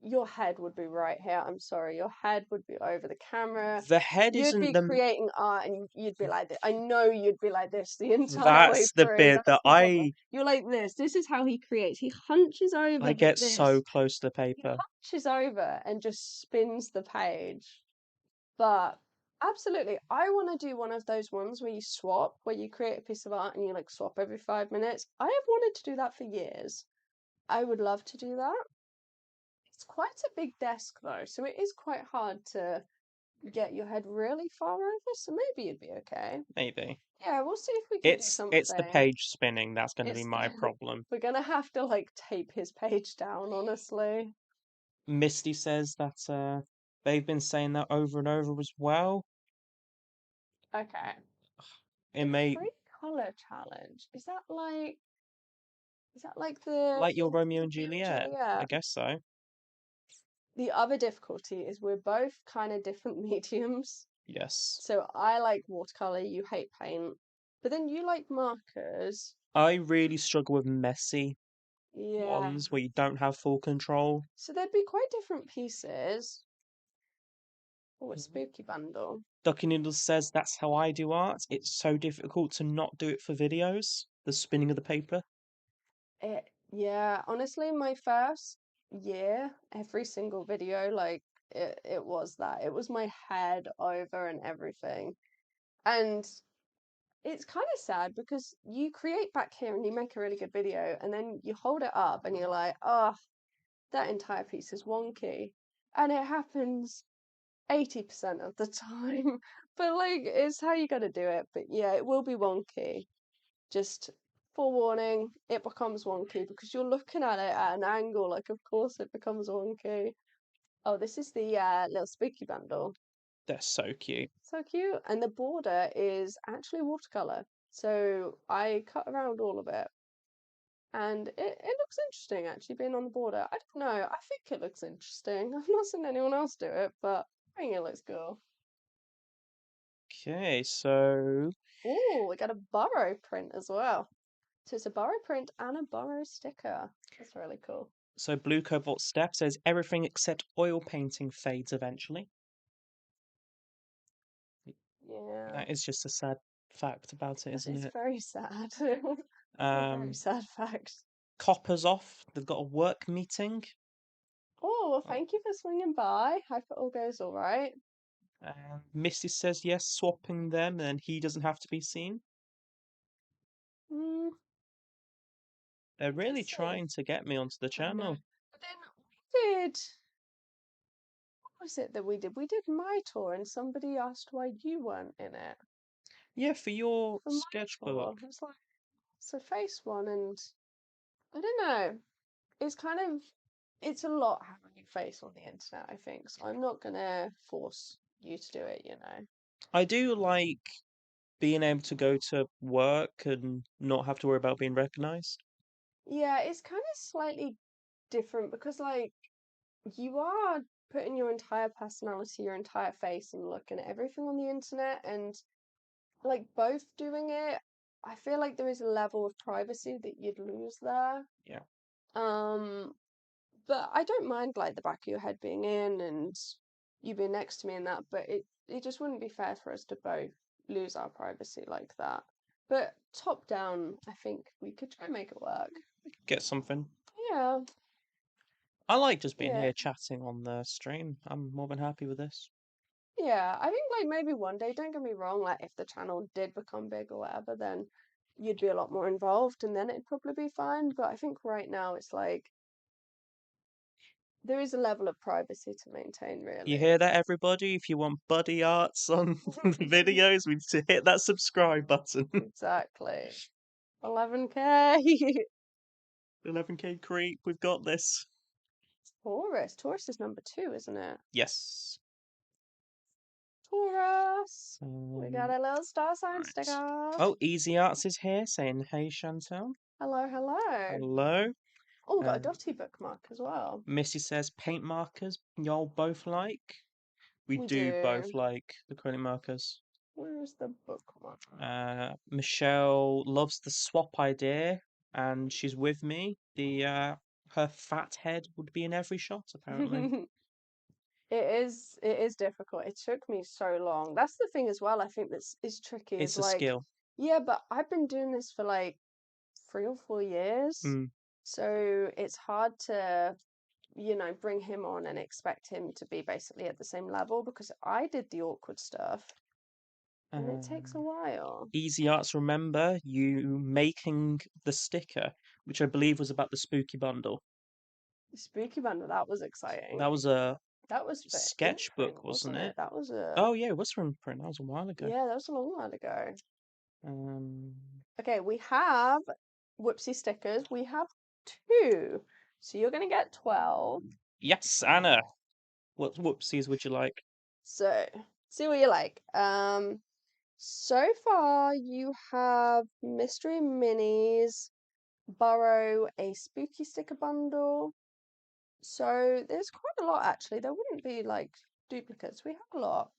your head would be right here. I'm sorry, your head would be over the camera. The head You'd isn't be the creating art and you'd be like this. I know you'd be like this the entire way that's the through. bit That's that the problem. You're like this. This is how he creates. He hunches over I like get so this. close to the He paper. hunches over and just spins the page. But absolutely, I want to do one of those ones where you swap, where you create a piece of art and you like swap every 5 minutes. I have wanted to do that for years. I would love to do that. It's quite a big desk though, so it is quite hard to get your head really far over, so maybe you'd be okay. Maybe. Yeah, we'll see if we can do It's the something. page spinning that's going to be It's my problem. we're gonna have to like tape his page down, honestly. Misty says that they've been saying that over and over as well. Okay. It The may free color challenge. Is that like the like your Romeo and Romeo and Juliet. I Juliet? guess so. The other difficulty is we're both kind of different mediums. Yes. So I like watercolor, you hate paint, but then you like markers. I really struggle with messy Yeah. ones where you don't have full control. So they'd be quite different pieces. Oh, a spooky bundle. Ducky Noodles says that's how I do art. It's so difficult to not do it for videos. The spinning of the paper. Yeah, honestly, my first year, every single video, like it was that. It was my head over and everything. And it's kind of sad because you create back here and you make a really good video and then you hold it up and you're like, oh, that entire piece is wonky. And it happens 80% of the time. But like it's how you gotta do it. But yeah, it will be wonky. Just forewarning, it becomes wonky because you're looking at it at an angle, like of course it becomes wonky. Oh, this is the little spooky bundle. They're so cute. So cute. And the border is actually watercolor. So I cut around all of it. And it looks interesting actually being on the border. I don't know. I think it looks interesting. I've not seen anyone else do it, but I think it looks cool. Okay, so Oh, we got a burrow print as well. So it's a burrow print and a burrow sticker. That's really cool. Blue Cobalt Step says everything except oil painting fades eventually. Yeah, That is just a sad fact about it, that isn't is it? very sad. A very Um, sad fact. Copper's off. They've got a work meeting. Oh, well, Oh, thank you for swinging by. Hope it all goes all right. and Misty says yes, swapping them, and he doesn't have to be seen. Mm, They're we'll really see. trying to get me onto the I know. channel. But then we did. What was it that we did? We did my tour, and somebody asked why you weren't in it Yeah, for your for my tour. sketchbook. It was like it's a face one, and I don't know. It's kind of it's a lot having your face on the internet, I think. So I'm not gonna force you to do it, you know. I do like being able to go to work and not have to worry about being recognized. Yeah, it's kind of slightly different because like you are putting your entire personality, your entire face and look and everything on the internet and like both doing it, I feel like there is a level of privacy that you'd lose there. Yeah. Um, but I don't mind like the back of your head being in and you being next to me and that, but it just wouldn't be fair for us to both lose our privacy like that. But top down, I think we could try and make it work. Get something. Yeah, I like just being yeah, here chatting on the stream. I'm more than happy with this. yeah. I think like maybe one day, don't get me wrong, like if the channel did become big or whatever, then you'd be a lot more involved and then it'd probably be fine. But I think right now it's like there is a level of privacy to maintain, You really. hear that, everybody? If you want buddy arts on the videos, we need to hit that subscribe button. Exactly. 11K. 11K creep, we've got this. Taurus. Taurus is number 2, isn't it? Yes. Taurus. We got a little star sign Right. sticker. Oh, Easy Arts is here saying, hey, Chantelle. Hello, hello. Hello. Oh, we got a dotty bookmark as well. Missy says, paint markers, y'all both like? We We do both do. like acrylic markers. Where's the bookmark? Michelle loves the swap idea, and she's with me. Her fat head would be in every shot, apparently. It is difficult. It took me so long. That's the thing as well, I think that's is tricky is It's a like, skill. yeah, but I've been doing this for like 3 or 4 years. Mm. So it's hard to, bring him on and expect him to be basically at the same level because I did the awkward stuff and it takes a while. Easy Arts, remember you making the sticker, which I believe was about the spooky bundle. The Spooky Bundle, that was exciting. That was a That was for sketchbook, imprint, wasn't wasn't it? it? That was Oh yeah, it was from print. That was a while ago. yeah, that was a long while ago. Um, Okay, we have whoopsie stickers. We have 2. So you're gonna get 12. yes, Anna. What whoopsies would you like? So see what you like. So far you have mystery minis, borrow a spooky sticker bundle. So there's quite a lot actually. There wouldn't be like duplicates. We have a lot.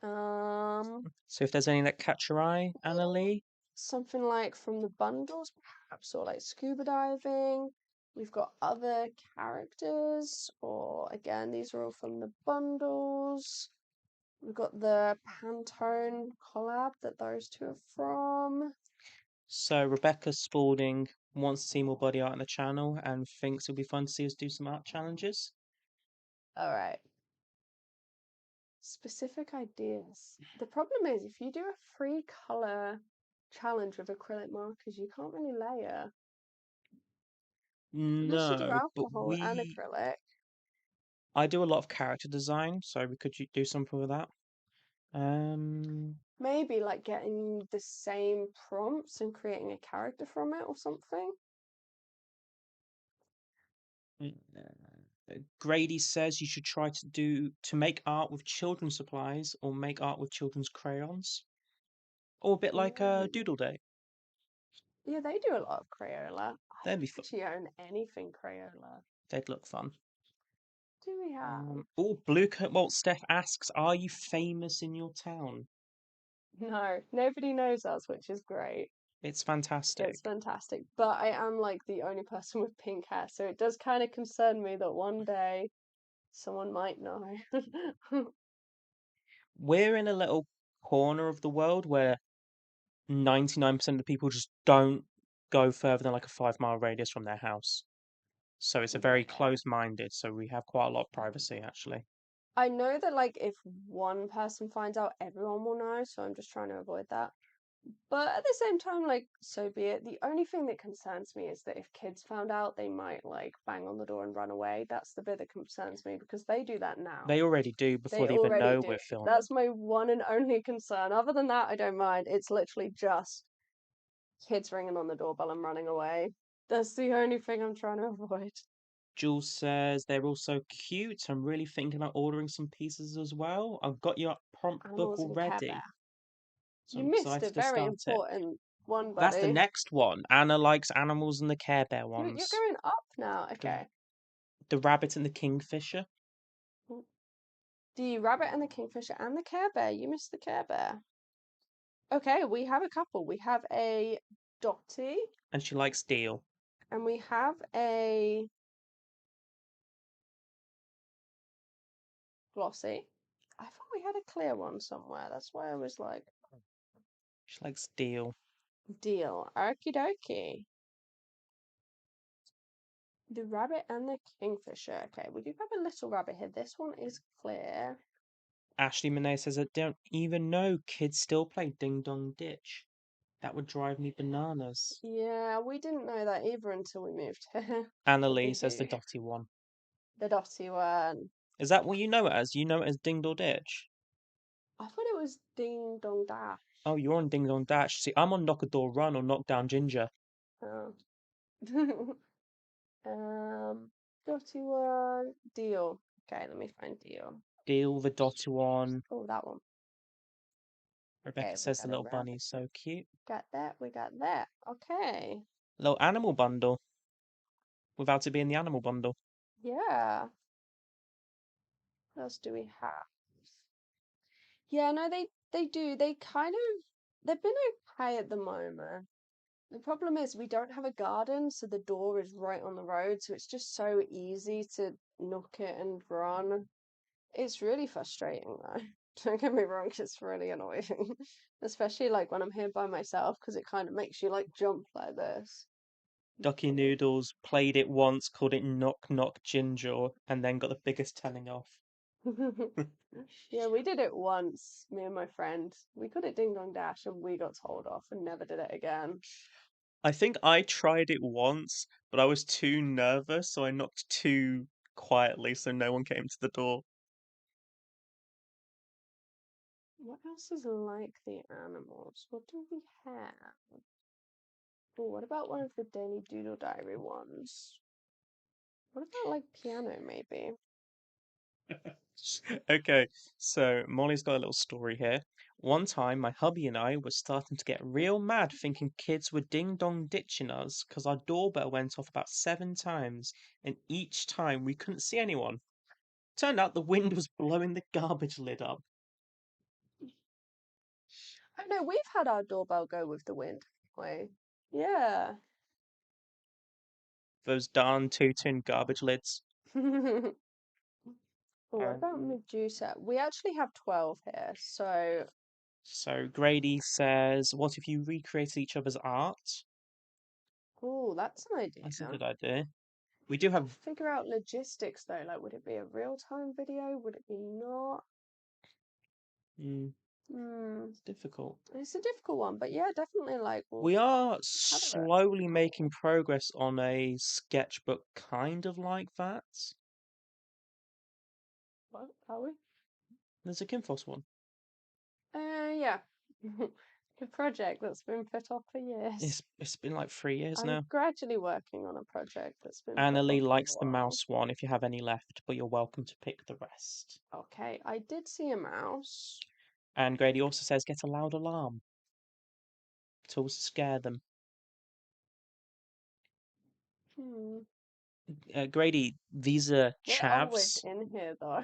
Um, So if there's any that catch your eye, Anna Lee. something like from the bundles, perhaps, or like scuba diving. We've got other characters, or again, these are all from the bundles. We've got the Pantone collab that those two are from. So Rebecca Spalding wants to see more body art on the channel and thinks it'll be fun to see us do some art challenges. All right. Specific ideas. The problem is if you do a free color challenge with acrylic markers, you can't really layer. Unless you do No, but alcohol and acrylic. I do a lot of character design, so we could do something with that. Maybe like getting the same prompts and creating a character from it or something. Grady says you should try to make art with children's supplies or make art with children's crayons, or a bit like a Mm. doodle day. Yeah, they do a lot of Crayola. I That'd don't be fun. actually own anything Crayola. They'd look fun. Do we have? Oh, Blue Coat Well, Steph asks, are you famous in your town? No, nobody knows us, which is great. It's It's fantastic. fantastic. But I am like the only person with pink hair, so it does kind of concern me that one day someone might know. We're in a little corner of the world where 99% of the people just don't go further than like a 5 mile radius from their house. So it's a very Yeah. close-minded, so we have quite a lot of privacy actually. I know that like if one person finds out, everyone will know, so I'm just trying to avoid that. But at the same time, like, so be it. The only thing that concerns me is that if kids found out, they might like bang on the door and run away. That's the bit that concerns me because they do that now. They already do before They they even already know do. we're filming. That's my one and only concern. Other than that, I don't mind. It's literally just kids ringing on the doorbell and running away. That's the only thing I'm trying to avoid. Jules says they're all so cute. I'm really thinking about ordering some pieces as well. I've got your prompt book Animals and Care Bear. already, so You I'm missed a excited to very start it. important one, That's the buddy. next one. Anna likes animals and the Care Bear You're ones. going up now. The, Okay. the rabbit and the kingfisher. The rabbit and the kingfisher and the Care Bear. You missed the Care Bear. Okay, we have a couple. We have a Dottie And she likes deal. and we have a Glossy. I thought we had a clear one somewhere. That's why I was like, She likes deal. deal. Okie dokie. The rabbit and the kingfisher. Okay, we do have a little rabbit here. This one is clear. Ashley Monet says, I don't even know kids still play Ding Dong Ditch. That would drive me bananas. Yeah, we didn't know that either until we moved here. Anna But they Lee says the do. dotty one. The dotty one. Is that what you know it as? You know it as Ding Dong Ditch? I thought it was Ding Dong Dash. Oh, you're on Ding Dong Dash. See, I'm on Knock a Door Run or Knock Down Ginger. Oh. um, dotty one. Deal. Okay, let me find deal. Deal the dotty one. Oh, that one. Rebecca Okay, we says the got a little rabbit. bunny's so cute. Got that. We got that. Okay. Little animal bundle. Without it being the animal bundle. Yeah. What else do we have? Yeah, no, they do. They kind of they've been okay at the moment. The problem is we don't have a garden, so the door is right on the road, so it's just so easy to knock it and run. It's really frustrating though. Don't get me wrong, it's really annoying. Especially like when I'm here by myself, because it kind of makes you like jump like this. Ducky Noodles played it once, called it Knock Knock Ginger, and then got the biggest telling off. Yeah, we did it once, me and my friend. We called it Ding Dong Dash and we got told off and never did it again. I think I tried it once, but I was too nervous, so I knocked too quietly so no one came to the door. What else is like the animals? What do we have? Oh, what about one of the Daily Doodle Diary ones? What about like piano, maybe? Okay, so Molly's got a little story here. One time, my hubby and I were starting to get real mad thinking kids were ding dong ditching us because our doorbell went off about 7 times, and each time we couldn't see anyone. Turned out the wind was blowing the garbage lid up. Oh no, we've had our doorbell go with the wind. Wait. Yeah. Those darn two-tin garbage lids. Oh, what about Um, Medusa? We actually have 12 here, so so Grady says, "What if you recreated each other's art?" oh, that's an That's a idea. good idea. We do have. Figure out logistics though, like would it be a real-time video? Would it be not? Mm, Hmm, it's difficult. it's a difficult one, but yeah, definitely like we'll We are have a look. slowly making progress on a sketchbook kind of like that. What are we? There's a Kinfoss one. Yeah. A project that's been put off for years. It's been like 3 years I'm now. gradually working on a project that's been put Annalie off for a likes the while. mouse one if you have any left, but you're welcome to pick the rest. Okay, I did see a mouse. And Grady also says get a loud alarm. To scare them. Hmm. Grady, these are They're always chavs, in here though.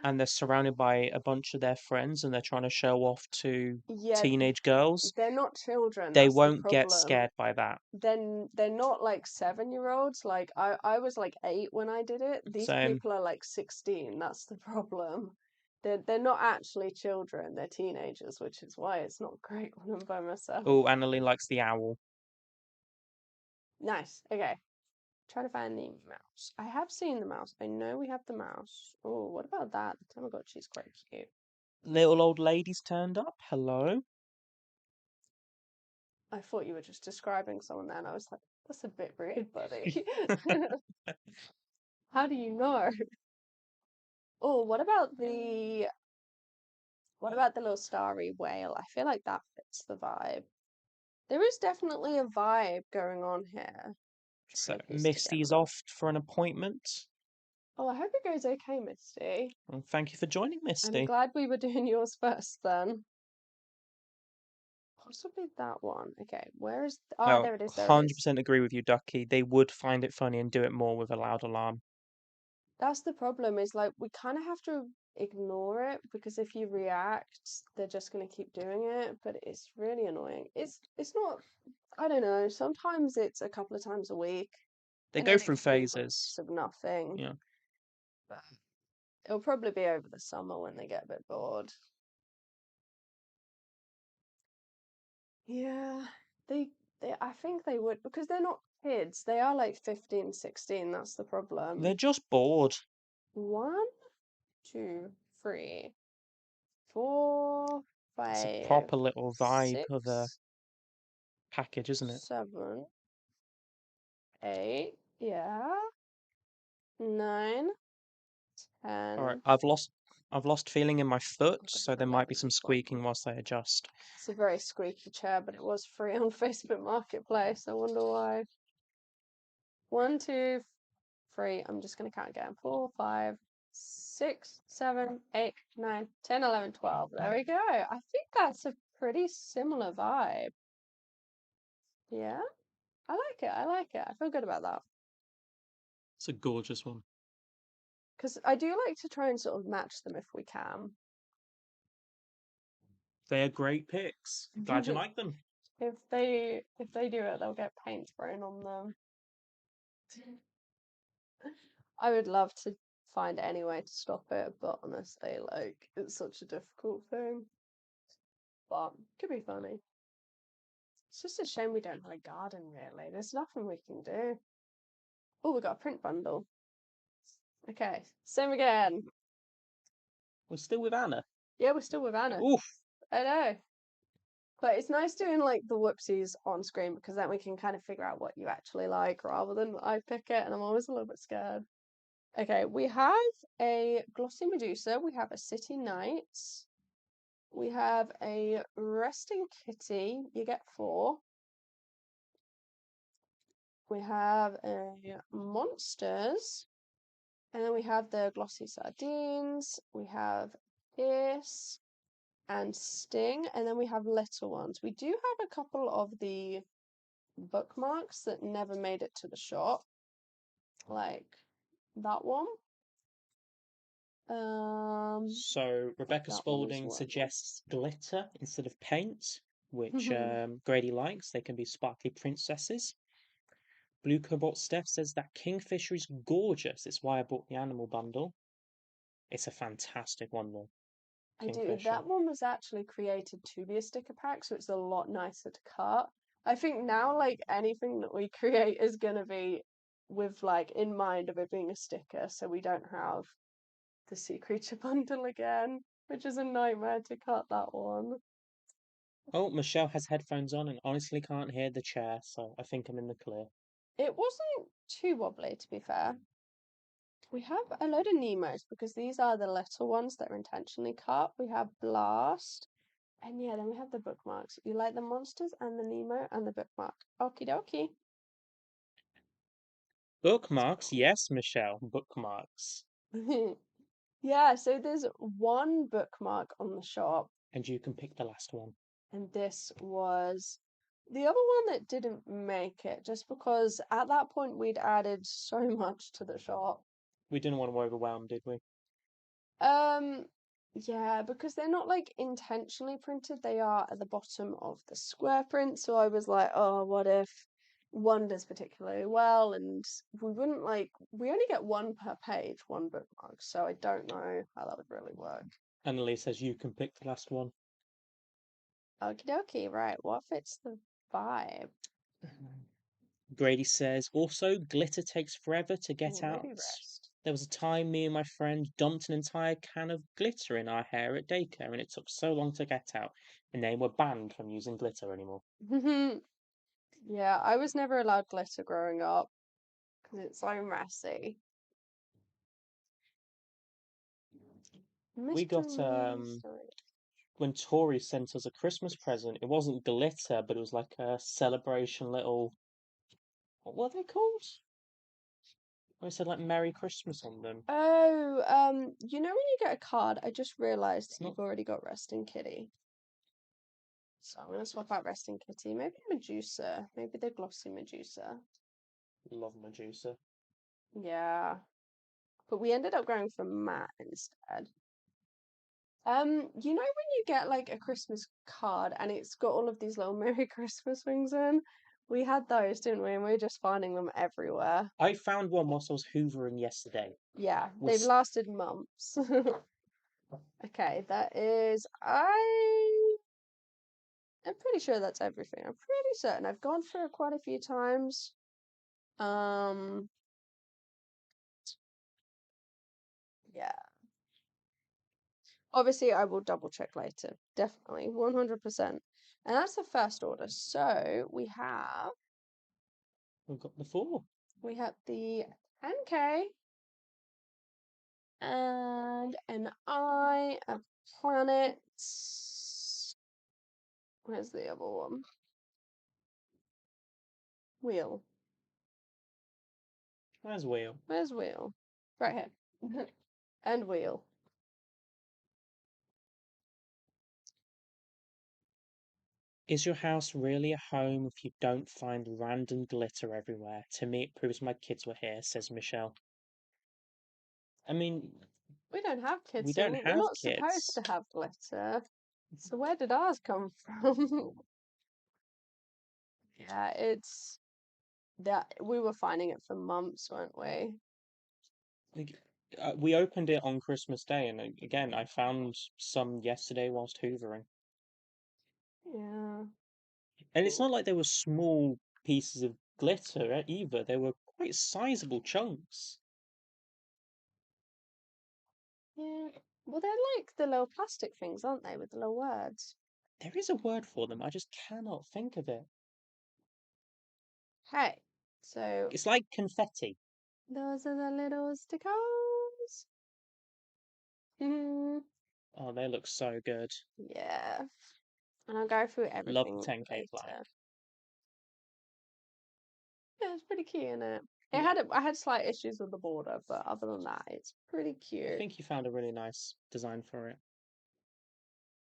and they're surrounded by a bunch of their friends, and they're trying to show off to Yeah, teenage girls. they're not children, They that's the won't get problem. scared by that. Then they're not like 7-year-olds. Like I was like 8 when I did it. These Same. people are like 16. That's the problem. They're not actually children. They're teenagers, which is why it's not great when I'm by myself. Oh, Annalie likes the owl. Nice. Okay. Try to find the mouse. I have seen the mouse. I know we have the mouse. Oh, what about that? The Tamagotchi's quite cute. Little old lady's turned up. Hello. I thought you were just describing someone there, and I was like, that's a bit rude, buddy. How do you know? Oh, what about the little starry whale? I feel like that fits the vibe. There is definitely a vibe going on here. So, Trying to piece Misty's together. off for an appointment. Oh, I hope it goes okay, Misty. Well, thank you for joining, I'm Misty. glad we were doing yours first then. Possibly that one. Okay, where is... Ah, Oh, there it is, there it is. 100% agree with you, Ducky. They would find it funny and do it more with a loud alarm. That's the problem, is like we kind of have to ignore it because if you react, they're just going to keep doing it, but it's really annoying. It's not, I don't know, sometimes it's a couple of times a week They and go then through it feels like phases. it's of nothing. Yeah. It'll probably be over the summer when they get a bit bored. Yeah, they I think they would because they're not kids. They are like 15, 16. That's the They're problem. just bored. 1, 2, 3, 4, It's a 5, proper little vibe of a 6, package, isn't it? 7, 8, yeah, 9, All right, 10. I've lost feeling in my foot, I've got so there might be 11, some 12. squeaking whilst I adjust. It's a very squeaky chair, but it was free on Facebook Marketplace. I wonder why. 1, 2, 3. I'm just going to count again. 4, 5, 6, 7, 8, 9, 10, 11, 12. There we go. I think that's a pretty similar vibe. Yeah, I like it. I like it. I feel good about that. It's a gorgeous one. Because I do like to try and sort of match them if we can. They are great picks. Glad you like them. If they do it, they'll get paint thrown on them. I would love to find any way to stop it, but honestly, like it's such a difficult thing. But could be funny. It's just a shame we don't have a garden, really. There's nothing we can do. Oh, we got a print bundle. Okay, same again. We're still with Anna. Yeah, we're still with Anna. Oof. I know. But it's nice doing like the whoopsies on screen because then we can kind of figure out what you actually like rather than I pick it and I'm always a little bit scared. Okay, we have a glossy Medusa, we have a city knights, we have a resting kitty, you get 4. We have a monsters, and then we have the glossy sardines, we have Pierce and Sting, and then we have little ones. We do have a couple of the bookmarks that never made it to the shop, like that one. So Rebecca That one as Spalding well. suggests glitter instead of paint, which Grady likes. They can be sparkly princesses. Blue Cobalt Steph says that Kingfisher is gorgeous. It's why I bought the animal bundle. It's a fantastic one, though. I do. Kingfisher. That one was actually created to be a sticker pack, so it's a lot nicer to cut. I think now, like anything that we create is gonna be with like in mind of it being a sticker, so we don't have the sea creature bundle again, which is a nightmare to cut that one. Oh, Michelle has headphones on and honestly can't hear the chair, so I think I'm in the clear. It wasn't too wobbly, to be fair. We have a load of Nemos because these are the little ones that are intentionally cut. We have Blast, and yeah, then we have the bookmarks. You like the monsters and the Nemo and the bookmark. Okie dokie. Bookmarks? Yes, Michelle, bookmarks. Yeah, so there's one bookmark on the shop, And you can pick the last one. and this was the other one that didn't make it just because at that point we'd added so much to the shop. We didn't want to overwhelm, did we? Um, yeah, because they're not like intentionally printed, they are at the bottom of the square print. So I was like, oh, what if one does particularly well and we only get one per page, one bookmark, so I don't know how that would really work. Annalise says you can pick the last one. Okie dokie, right, what fits the vibe? Grady says, also, glitter takes forever to get Ooh, out. maybe rest. There was a time me and my friend dumped an entire can of glitter in our hair at daycare, and it took so long to get out, and they were banned from using glitter anymore. Yeah, I was never allowed glitter growing up because it's so messy. We Mr. got Sorry. when Tori sent us a Christmas present. It wasn't glitter, but it was like a celebration little. What were they called? It said like Merry Christmas on them. Oh, you know when you get a card, I just realised It's that not. you've already got Resting Kitty. So I'm gonna swap out Resting Kitty. Maybe Medusa. Maybe the glossy Medusa. Love Medusa. Yeah. But we ended up going for matte instead. You know when you get like a Christmas card and it's got all of these little Merry Christmas things in? We had those, didn't we? And we were just finding them everywhere. I found one whilst I was hoovering yesterday. Yeah, We're they've lasted months. Okay, that is I'm pretty sure that's everything. I'm pretty certain. I've gone through it quite a few times. Um, yeah. Obviously, I will double check later. Definitely, 100%. And that's the first order. So we've got the 4. we have the 10K and an eye, a planet. Where's the other one? Wheel. Where's Wheel? Where's wheel? Right here. And wheel. Is your house really a home if you don't find random glitter everywhere? To me, it proves my kids were here, says Michelle. I mean, We don't have we kids don't here. We're have not supposed kids. to have glitter. So where did ours come from? Yeah, it's that we were finding it for months, weren't we? Like, we opened it on Christmas Day, and again, I found some yesterday whilst hoovering. Yeah. And it's not like they were small pieces of glitter either. They were quite sizable chunks. Yeah. Well, they're like the little plastic things, aren't they, with the little words? There is a word for them, I just cannot think of it. Hey, so It's like confetti. those are the little stickers. Hmm. Oh, they look so good. Yeah. And I'll go through Love the everything 10K plaque. later. Yeah, it's pretty cute, isn't it? Yeah, I had slight issues with the border, but other than that, it's pretty I cute. think you found a really nice design for it.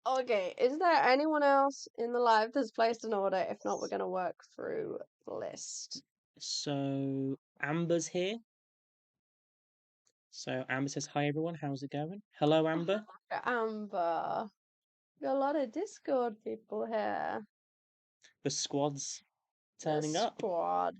Okay, is there anyone else in the live that's placed an order? If not, we're gonna work through the list. So, Amber's here. So, Amber says, hi everyone, how's it going? Hello, Amber. Amber, got a lot of Discord people here. The squad's The turning up. squad.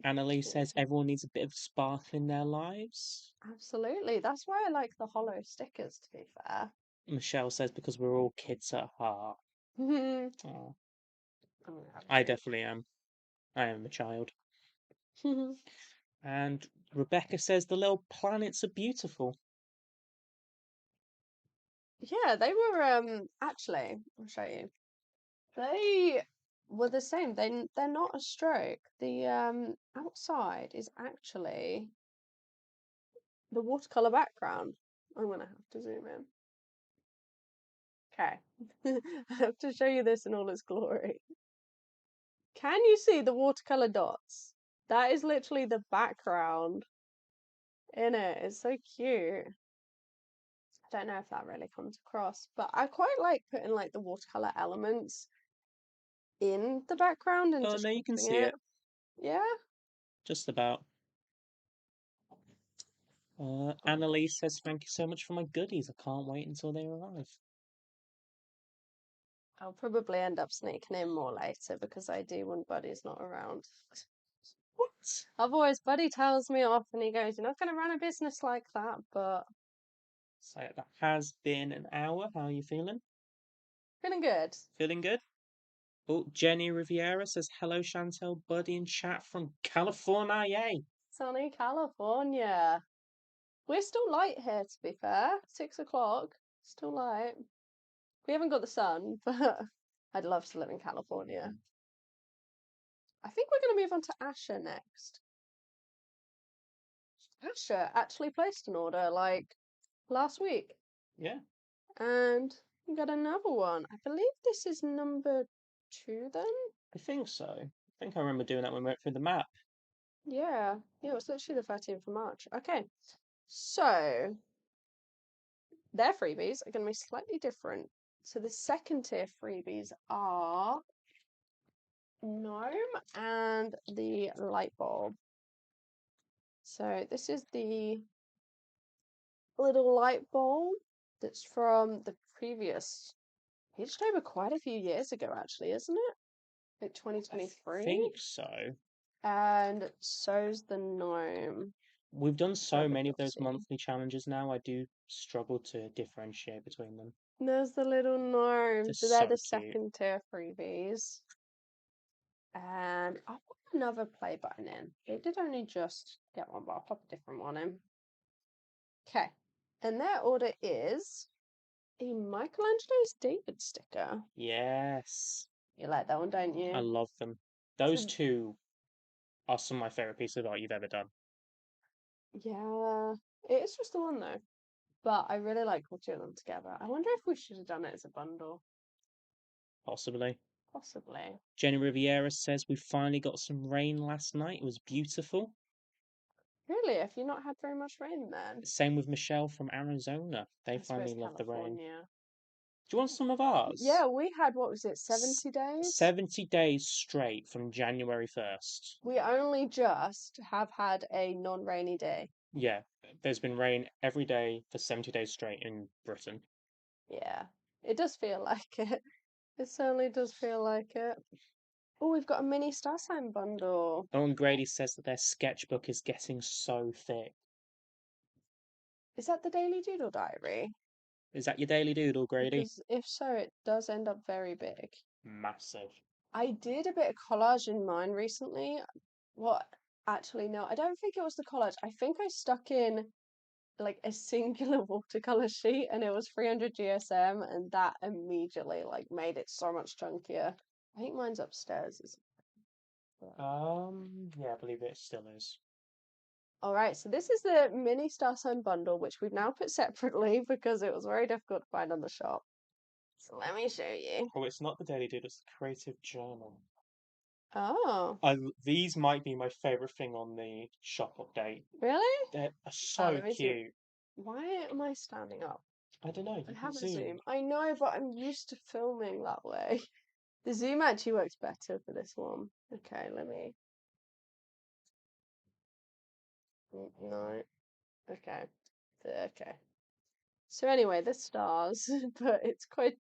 Annalise says, everyone needs a bit of sparkle in their lives. Absolutely. That's why I like the hollow stickers, to be fair. Michelle says, because we're all kids at heart. I'm Oh, gonna have I to. definitely am. I am a child. And Rebecca says, the little planets are beautiful. Yeah, they were actually, I'll show you. They were the same. They're not a stroke. The outside is actually the watercolor background. I'm gonna have to zoom in. Okay. I have to show you this in all its glory. Can you see the watercolor dots? That is literally the background in it. It's so cute. I don't know if that really comes across, but I quite like putting like the watercolor elements in the background and Oh, just no, you can cropping see it. it. Yeah. Just about. Annalise says, thank you so much for my goodies. I can't wait until they arrive. I'll probably end up sneaking in more later because I do when Buddy's not around. What? Otherwise, Buddy tells me off and he goes, "You're not going to run a business like that," but So that has been an hour. How are you feeling? feeling good. Feeling good? Oh, Jenny Riviera says, hello, Chantel, Buddy, in chat from California. Yay. Sunny California. We're still light here, to be fair. 6 o'clock. Still light. We haven't got the sun, but I'd love to live in California. I think we're going to move on to Asher next. Asher actually placed an order like last week. Yeah, And we got another one. I believe this is number 2 then? I think so. I think I remember doing that when we went through the map. Yeah. Yeah, it was literally the 13th of March. Okay. So their freebies are going to be slightly different. So the second tier freebies are gnome and the light bulb. So this is the little light bulb that's from the previous peachtober quite a few years ago, actually, isn't it? Like I 2023. think so. And so's the gnome. We've done so many of those Flabbergasty. monthly challenges now, I do struggle to differentiate between them. There's the little They're gnomes. So they're so the cute. second tier freebies. And I'll put another play button in. They did only just get one, but I'll pop a different one in. Okay. And their order is a Michelangelo's David sticker. Yes. You like that one, don't I you? love them. Those two are some of my favourite pieces of art you've ever done. Yeah, it is just the one though. But I really like all two of them together. I wonder if we should have done it as a bundle. Possibly. Possibly. Jenny Riviera says we finally got some rain last night. It was beautiful. Really? Have you not had very much rain then? Same with Michelle from Arizona. They I suppose finally loved the rain. California. Do you want some of ours? Yeah, we had, what was it, 70 days? 70 days straight from January 1st. We only just have had a non-rainy day. Yeah, there's been rain every day for 70 days straight in Britain. Yeah, it does feel like it. It certainly does feel like it. Oh, we've got a mini star sign bundle. Owen Grady says that their sketchbook is getting so thick. Is that the Daily Doodle Diary? Is that your daily doodle, Grady? Because if so, it does end up very big. Massive. I did a bit of collage in mine recently. What? Actually, no, I don't think it was the collage. I think I stuck in like a singular watercolor sheet and it was 300 GSM and that immediately like made it so much chunkier. I think mine's upstairs. Yeah, I believe it still is. All right, so this is the mini star sign bundle, which we've now put separately because it was very difficult to find on the shop. So let me show you. Oh, it's not the daily doodle, it's the creative journal. Oh, These might be my favourite thing on the shop update. really? They're Oh, so let me zoom. cute. Why am I standing up? I don't know, I you can have a zoom. zoom. I know, but I'm used to filming that way. The zoom actually works better for this one. Okay, let me. No. Okay. Okay. So anyway, the stars, but it's quite.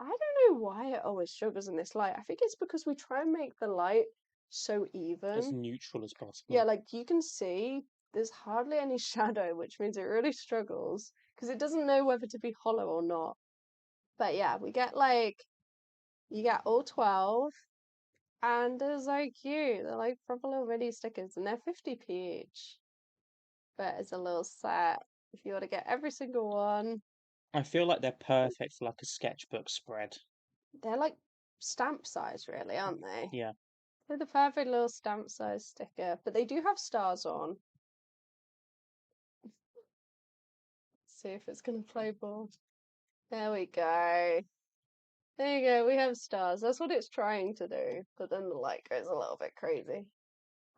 I don't know why it always struggles in this light. I think it's because we try and make the light so As even. neutral as possible. Yeah, like you can see there's hardly any shadow, which means it really struggles because it doesn't know whether to be hollow or not. But yeah, we get like you get all 12 and they're so cute. They're like proper little mini stickers and they're 50p each. But it's a little set if you want to get every single one. I feel like they're perfect for like a sketchbook spread. They're like stamp size, really, aren't they? Yeah. They're the perfect little stamp size sticker, but they do have stars on. Let's see if it's gonna play ball. There we go. There you go, we have stars. That's what it's trying to do, but then the light goes a little bit crazy.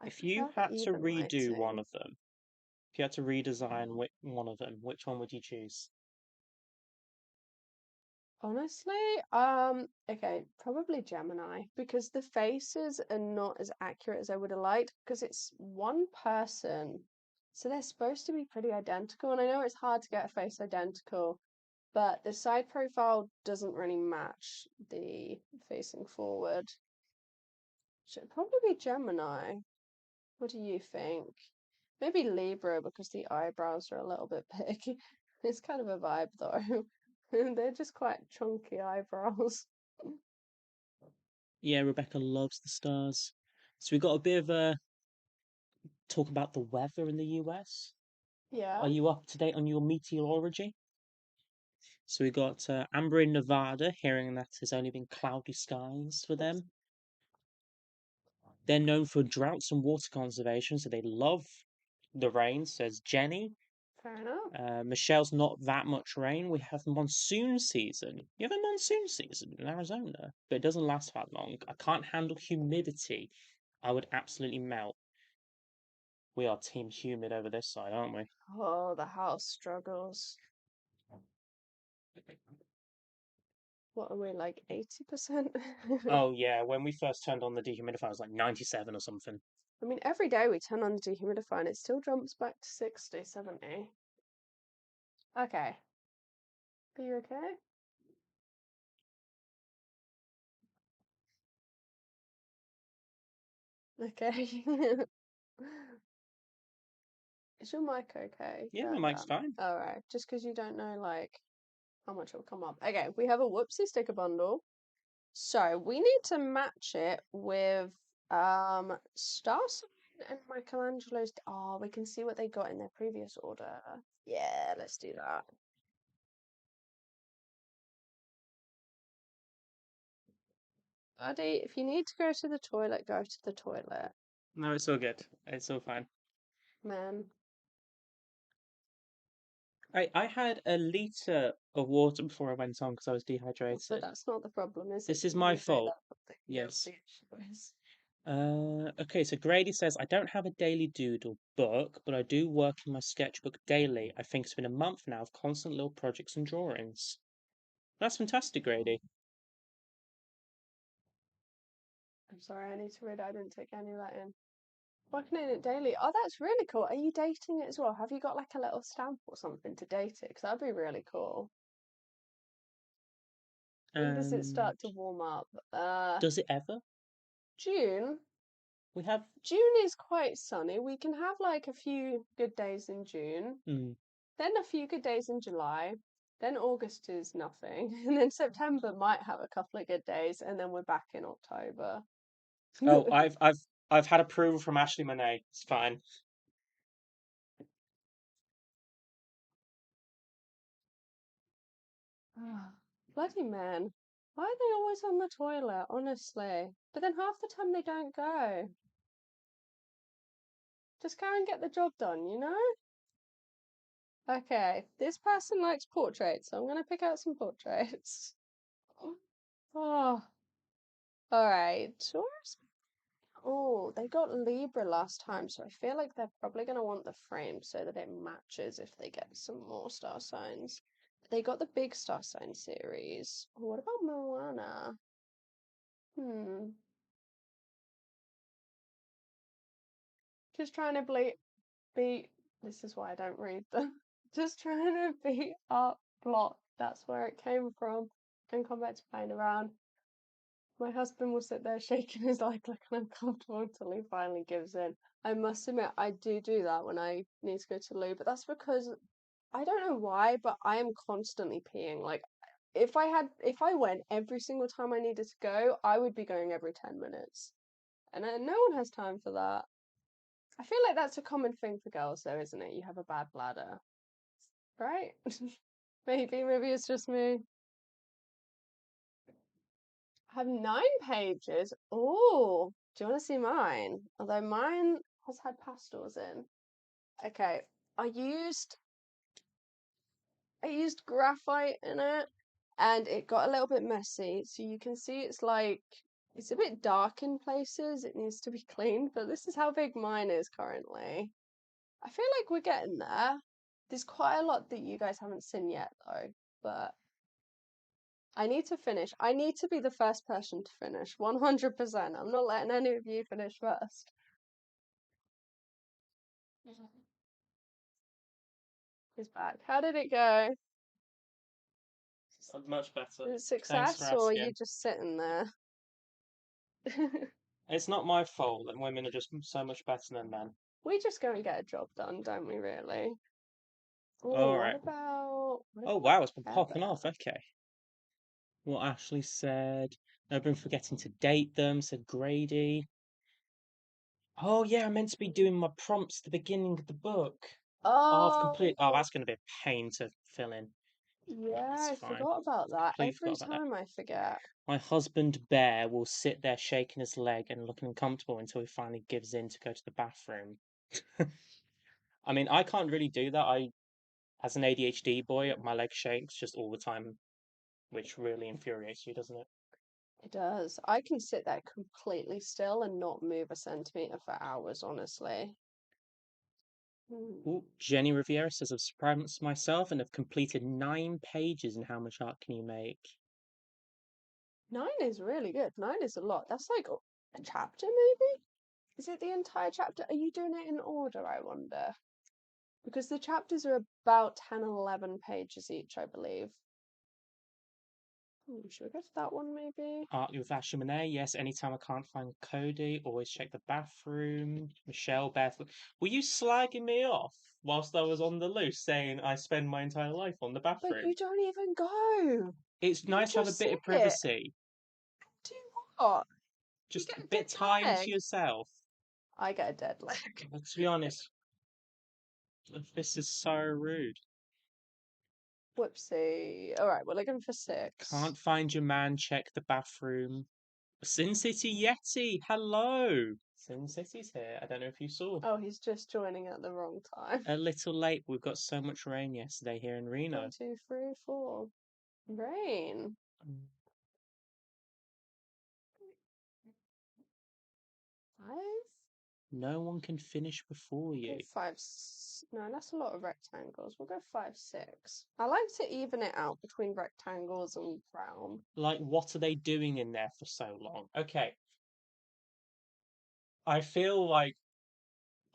I If you prefer the had to even redo one lighting. of them, if you had to redesign one of them, which one would you choose? Honestly, okay, probably Gemini because the faces are not as accurate as I would have liked because it's one person. So they're supposed to be pretty identical, and I know it's hard to get a face identical, but the side profile doesn't really match the facing forward. Should probably be Gemini. What do you think? Maybe Libra because the eyebrows are a little bit big. It's kind of a vibe though. They're just quite chunky eyebrows. Yeah, Rebecca loves the stars. So we got a bit of a talk about the weather in the US. Yeah, Are you up to date on your meteorology? So we got Amber in Nevada, hearing that there's only been cloudy skies for them. They're known for droughts and water conservation, so they love the rain, says Jenny. fair enough. Michelle's not that much rain. We have monsoon season. You have a monsoon season in Arizona, but it doesn't last that long. I can't handle humidity. I would absolutely melt. We are team humid over this side, aren't we? Oh, the house struggles. What are we like 80%? Oh yeah, when we first turned on the dehumidifier, it was like 97 or something. I mean, every day we turn on the dehumidifier and it still jumps back to 60, 70. Okay. Are you okay? Okay. Is your mic okay? Yeah, my mic's fine. Alright, just because you don't know, like, how much it'll come up. Okay, we have a whoopsie sticker bundle. So we need to match it with Star Sign and Michelangelo's. Oh, we can see what they got in their previous order. Yeah, let's do that. Buddy, if you need to go to the toilet, go to the toilet. No, it's all good. It's all fine. Man. I had a litre of water before I went on because I was But dehydrated. that's not the problem, is it? This is You my can say fault. that's what Yes. the issue is. Okay, so Grady says, I don't have a daily doodle book, but I do work in my sketchbook daily. I think it's been a month now of constant little projects and drawings. That's fantastic, Grady. I'm sorry, I need to read. I didn't take any of that in. Working in it daily. Oh, that's really cool. Are you dating it as well? Have you got like a little stamp or something to date it? Because that'd be really cool. When does it And start to warm up? does it ever? June. We have. June is quite sunny. We can have like a few good days in June, then a few good days in July, then August is nothing, and then September might have a couple of good days, and then we're back in October. Oh, I've had approval from Ashley Monet. It's fine. Bloody man. Why are they always on the toilet, honestly? But then half the time they don't go. Just go and get the job done, you know? Okay, this person likes portraits, so I'm gonna pick out some portraits. Oh, alright. Taurus. Oh, they got Libra last time, so I feel like they're probably gonna want the frame so that it matches if they get some more star signs. They got the big star sign series. What about Moana? Hmm. Just trying to beat. This is why I don't read them. Just trying to beat up plot. That's where it came from. And come back to playing around. My husband will sit there shaking his leg, looking uncomfortable until he finally gives in. I must admit, I do that when I need to go to the loo, but that's because I don't know why, but I am constantly peeing. Like, if I went every single time I needed to go, I would be going every 10 minutes. And no one has time for that. I feel like that's a common thing for girls, though, isn't it? You have a bad bladder, right? Maybe it's just me. I have 9 pages. Oh, do you want to see mine? Although mine has had pastels in. Okay, I used I used graphite in it, and it got a little bit messy. So you can see it's like it's a bit dark in places. It needs to be cleaned, but this is how big mine is currently. I feel like we're getting there. There's quite a lot that you guys haven't seen yet, though, but I need to finish. I need to be the first person to finish, 100%. I'm not letting any of you finish first. He's back. How did it go? Much better. Is it Thanks for success, or are you asking. just sitting there? It's not my fault that women are just so much better than men. We just go and get a job done, don't we, really? Oh, All what right. about Oh wow, it's been popping Heather? off. Okay. What Ashley said. I've been forgetting to date them, said Grady. Oh yeah, I meant to be doing my prompts at the beginning of the book. Oh, I've complete. Oh, Oh, that's going to be a pain to fill in. yeah, It's I fine. forgot about that. Completely Every forgot about that. time I forget. My husband Bear will sit there shaking his leg and looking uncomfortable until he finally gives in to go to the bathroom. I mean, I can't really do that. As an ADHD boy, my leg shakes just all the time, which really infuriates you, doesn't it? It does. I can sit there completely still and not move a centimeter for hours, honestly. Hmm. Ooh, Jenny Riviera says, I've surprised myself and have completed 9 pages. And how much art can you make? 9 is really good. 9 is a lot. That's like a chapter, maybe? Is it the entire chapter? Are you doing it in order, I wonder? Because the chapters are about 10 and 11 pages each, I believe. Should we go to that one maybe? Art with Ashimane, yes. Anytime I can't find Cody, always check the bathroom. Michelle, barefoot. Were you slagging me off whilst I was on the loose, saying I spend my entire life on the But bathroom? you don't even go. It's You nice to have a just bit of sit. privacy, Do what? You just get a a bit dead time to leg. yourself. I get a dead leg. But to be honest, this is so rude. Whoopsie. All right, we're looking for 6. Can't find your man, check the bathroom. Sin City Yeti, hello. Sin City's here. I don't know if you saw. Oh, he's just joining at the wrong time. A little late. We've got so much rain yesterday here in Reno. 1, 2, 3, 4. Rain. 5? No one can finish before you. Go 5. No, that's a lot of rectangles. We'll go 5, 6. I like to even it out between rectangles and brown. Like, what are they doing in there for so long? Okay. I feel like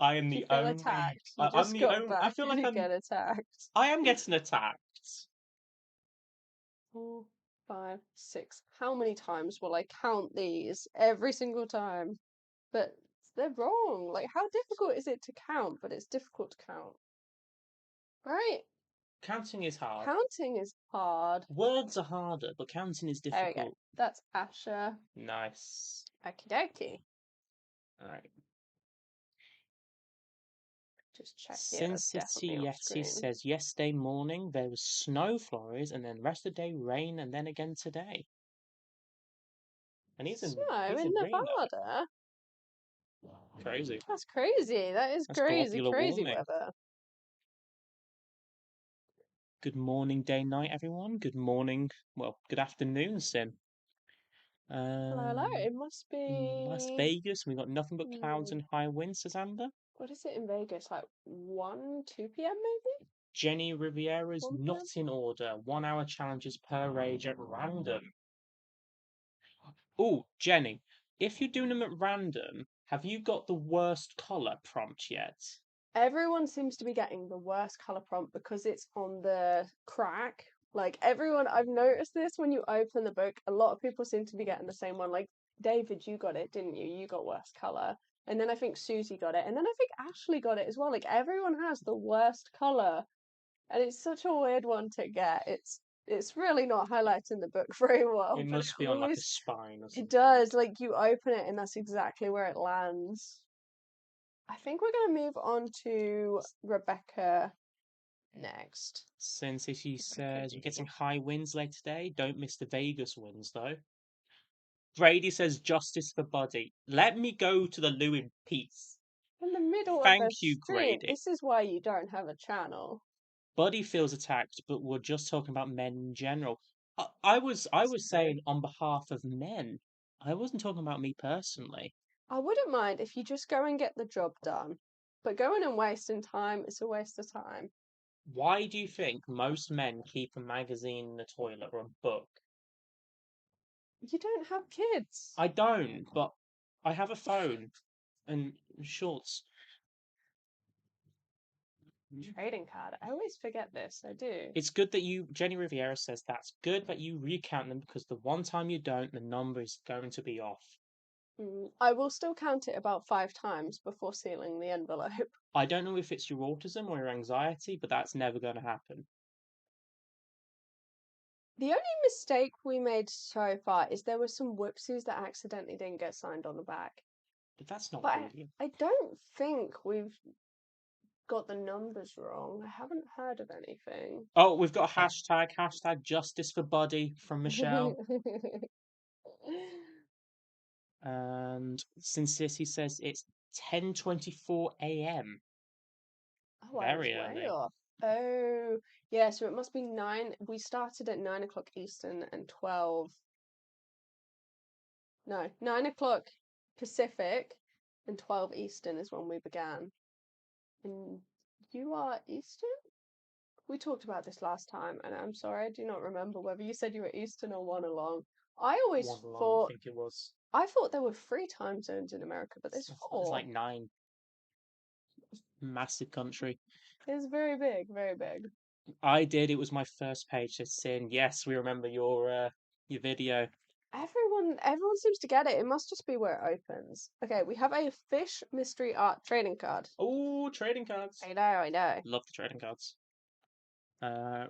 I am Do you the feel only. attacked? You I'm just the got only. I back feel and like you get attacked. I am getting attacked. 4, 5, 6. How many times will I count these? Every single time. But they're wrong. Like, how difficult is it to count? But it's difficult to count. Right? Counting is hard. Counting is hard. Words are harder, but counting is There we go. difficult. That's Asher. Nice. Okie dokie. All right. Just check. Yeah, Sin that's definitely City off Yeti screen. says yesterday morning there was snow flurries, and then rest of the day rain, and then again today. And he's in Snow in Reno. Nevada? Crazy. That's crazy. That is That's crazy, globular crazy warming. weather. Good morning, day, night, everyone. Good morning. Well, good afternoon, Sin. Hello, hello. It must Las be. Vegas. We got nothing but clouds and high winds, says Amber. What is it in Vegas? Like 1, 2 p.m. maybe? Jenny Riviera's 1 not p.m.? in order. 1 hour challenges per age at random. Oh, Jenny, if you're doing them at random, have you got the worst colour prompt yet? Everyone seems to be getting the worst color prompt because it's on the crack. Like everyone, I've noticed this when you open the book, a lot of people seem to be getting the same one. Like David, you got it, didn't you? You got worst color. And then I think Susie got it. And then I think Ashley got it as well. Like everyone has the worst color. And it's such a weird one to get. It's really not highlighting the book very well, It but it must be on like a always spine or it something. does. Like you open it and that's exactly where it lands. I think we're going to move on to Rebecca next. Since she Rebecca says we're D. getting high winds later today, don't miss the Vegas winds though. Brady says justice for Buddy. Let me go to the loo in peace. In the middle of a Thank you, stream. Grady. This is why you don't have a channel. Buddy feels attacked, but we're just talking about men in general. I was saying on behalf of men. I wasn't talking about me personally. I wouldn't mind if you just go and get the job done. But going and wasting time is a waste of time. Why do you think most men keep a magazine in the toilet or a book? You don't have kids. I don't, but I have a phone and shorts. Trading card. I always forget this. I do. It's good that you, Jenny Riviera says that's good that you recount them because the one time you don't, the number is going to be off. I will still count it about 5 times before sealing the envelope. I don't know if it's your autism or your anxiety, but that's never going to happen. The only mistake we made so far is there were some whoopsies that accidentally didn't get signed on the back. But that's not But really. I don't think we've got the numbers wrong. I haven't heard of anything. Oh, we've got a hashtag justice for Buddy from Michelle. And since Sissy says it's 10:24 a.m. Oh, I was Very way early. off. Oh, yeah, so it must be 9. We started at 9 o'clock Eastern and 12. No, 9 o'clock Pacific and 12 Eastern is when we began. And you are Eastern? We talked about this last time, and I'm sorry, I do not remember whether you said you were Eastern or one along. I always One along, I thought think it was. I thought there were 3 time zones in America, but there's It's 4. like 9. Massive country. It's very big, very big. I did. It was my first page to sin. Yes, we remember Your video. Everyone seems to get it. It must just be where it opens. Okay, we have a fish mystery art trading card. Oh, trading cards. I know. Love the trading cards.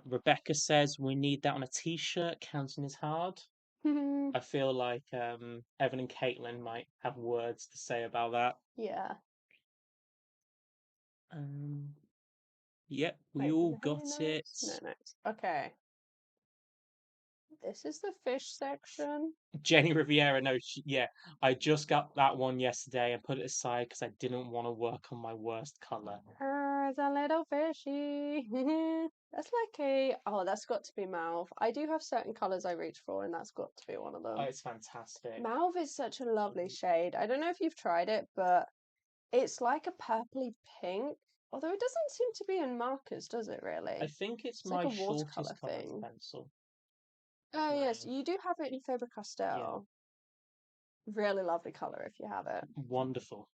Rebecca says we need that on a t-shirt. Counting is hard. I feel like Evan and Caitlin might have words to say about that. Yeah. Yep, we Wait, do all we have got any it. notes? No notes. Okay. This is the fish section. Jenny Riviera, no, yeah, I just got that one yesterday and put it aside because I didn't want to work on my worst colour. It's a little fishy. That's that's got to be mauve. I do have certain colours I reach for, and that's got to be one of them. Oh, it's fantastic. Mauve is such a lovely shade. I don't know if you've tried it, but it's like a purpley pink. Although it doesn't seem to be in markers, does it really? I think it's like my a watercolor shortest colour thing. pencil. Oh yes, Plain. you do have it in Faber Castell. Really lovely colour if you have it. Wonderful.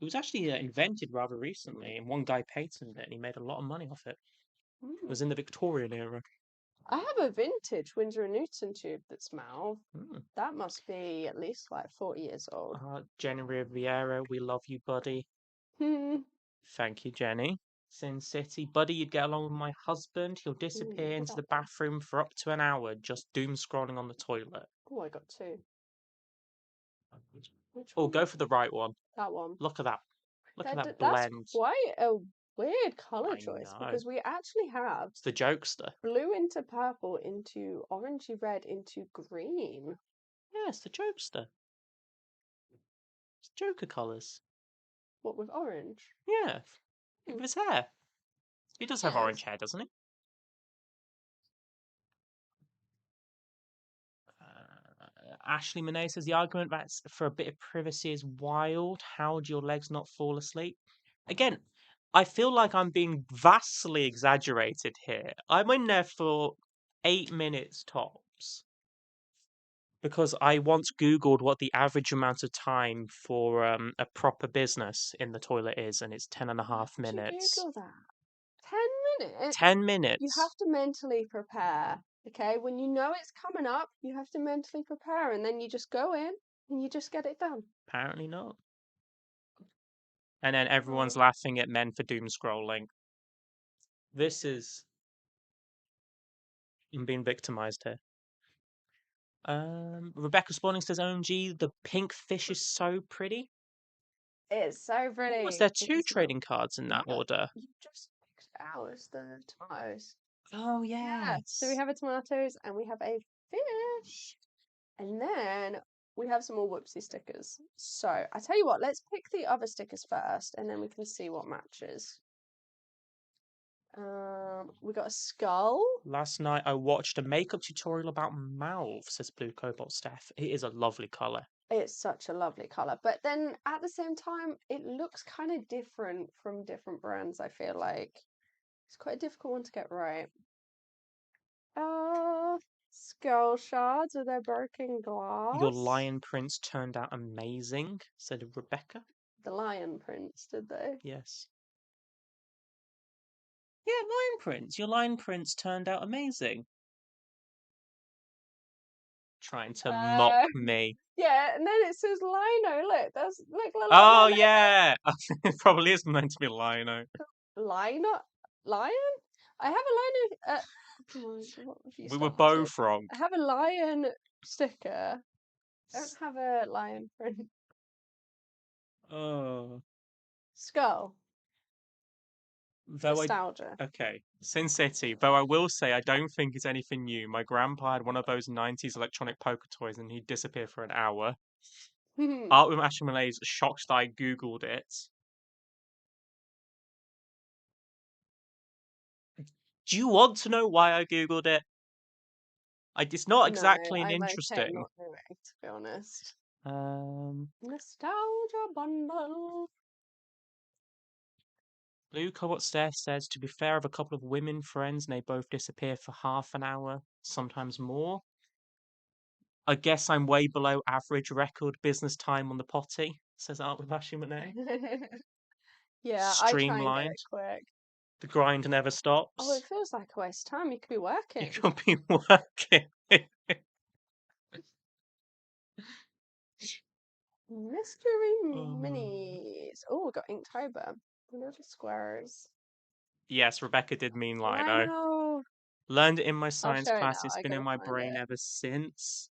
It was actually invented rather recently, and one guy patented it, and he made a lot of money off it. It was in the Victorian era. I have a vintage Winsor and Newton tube that's mauve. Mm. That must be at least like 40 years old. Jenny Riviera, we love you, buddy. Thank you, Jenny. Sin City, buddy, you'd get along with my husband. He'll disappear into the bathroom for up to an hour, just doom scrolling on the toilet. Oh, I got two. Which Oh, one? go for the right one. That one. Look at that. Look at that That's blend. quite a weird colour I choice know. because we actually have It's the jokester. blue into purple into orangey red into green. Yeah, it's the jokester. It's Joker colours. What with orange? Yeah. Look at his hair. He does have orange hair, doesn't he? Ashley Monet says the argument that's for a bit of privacy is wild. How do your legs not fall asleep? Again, I feel like I'm being vastly exaggerated here. I'm in there for 8 minutes tops because I once Googled what the average amount of time for a proper business in the toilet is, and it's 10.5 minutes. Did you Google that? 10 minutes? 10 minutes. You have to mentally prepare. Okay, when you know it's coming up, you have to mentally prepare, and then you just go in and you just get it done. Apparently not. And then everyone's laughing at men for doom scrolling. This is. I'm being victimized here. Rebecca Spawning says, OMG, the pink fish is so pretty. It's so pretty. Was there two trading cards in that order? You just picked it out as the tomatoes. Oh, yes. So we have a tomatoes and we have a fish. And then we have some more whoopsie stickers. So I tell you what, let's pick the other stickers first and then we can see what matches. We got a skull. Last night I watched a makeup tutorial about mauve, says Blue Cobalt Steph. It is a lovely colour. It's such a lovely colour. But then at the same time, it looks kind of different from different brands, I feel like. It's quite a difficult one to get right. Skull shards with their broken glass. Your lion prints turned out amazing, said Rebecca. The lion prints, did they? Yes. Yeah, lion prints. Your lion prints turned out amazing. Trying to mock me. Yeah, and then it says lino. Look, Oh, yeah. It probably is meant to be lino. Lino? Lion? I have a lino. We were both wrong. I have a lion sticker. I don't have a lion print. Oh. Skull. Though Nostalgia. Okay. Sin City. Though I will say I don't think it's anything new. My grandpa had one of those 90s electronic poker toys and he'd disappear for an hour. Art with Ashley Malay's shocked that I Googled it. Do you want to know why I Googled it? It's not exactly interesting. Okay not doing it, to be honest. Nostalgia bundle. Blue Cobalt Steph says, to be fair, I have a couple of women friends and they both disappear for half an hour, sometimes more. I guess I'm way below average record business time on the potty, says Art with Ashley Monet. Yeah, Streamlined. I try and get it quick. The grind never stops. Oh, it feels like a waste of time. You could be working. You could be working. Mystery Um, minis. Oh, we got inktober. Little squares. yes, Rebecca did mean I lino. know. Learned it in my I'll science show it class. now. It's I been in gotta my find brain it. ever since.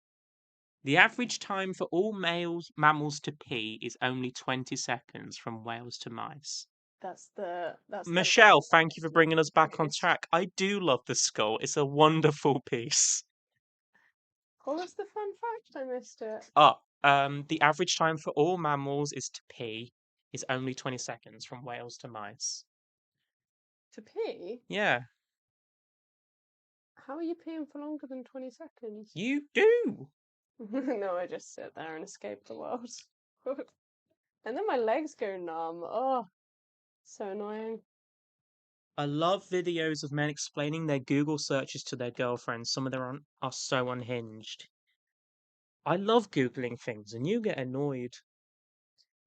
The average time for all mammals to pee is only 20 seconds from whales to mice. That's the Michelle, thank you for bringing us back on piece. track. I do love the skull. It's a wonderful piece. What was the fun fact? I missed it. The average time for all mammals is to pee is only 20 seconds from whales to mice. To pee? Yeah, How are you peeing for longer than 20 seconds? you do. No, I just sit there and escape the world. And then my legs go numb. Oh, so annoying. I love videos of men explaining their Google searches to their girlfriends. Some of them are so unhinged. I love Googling things, and you get annoyed.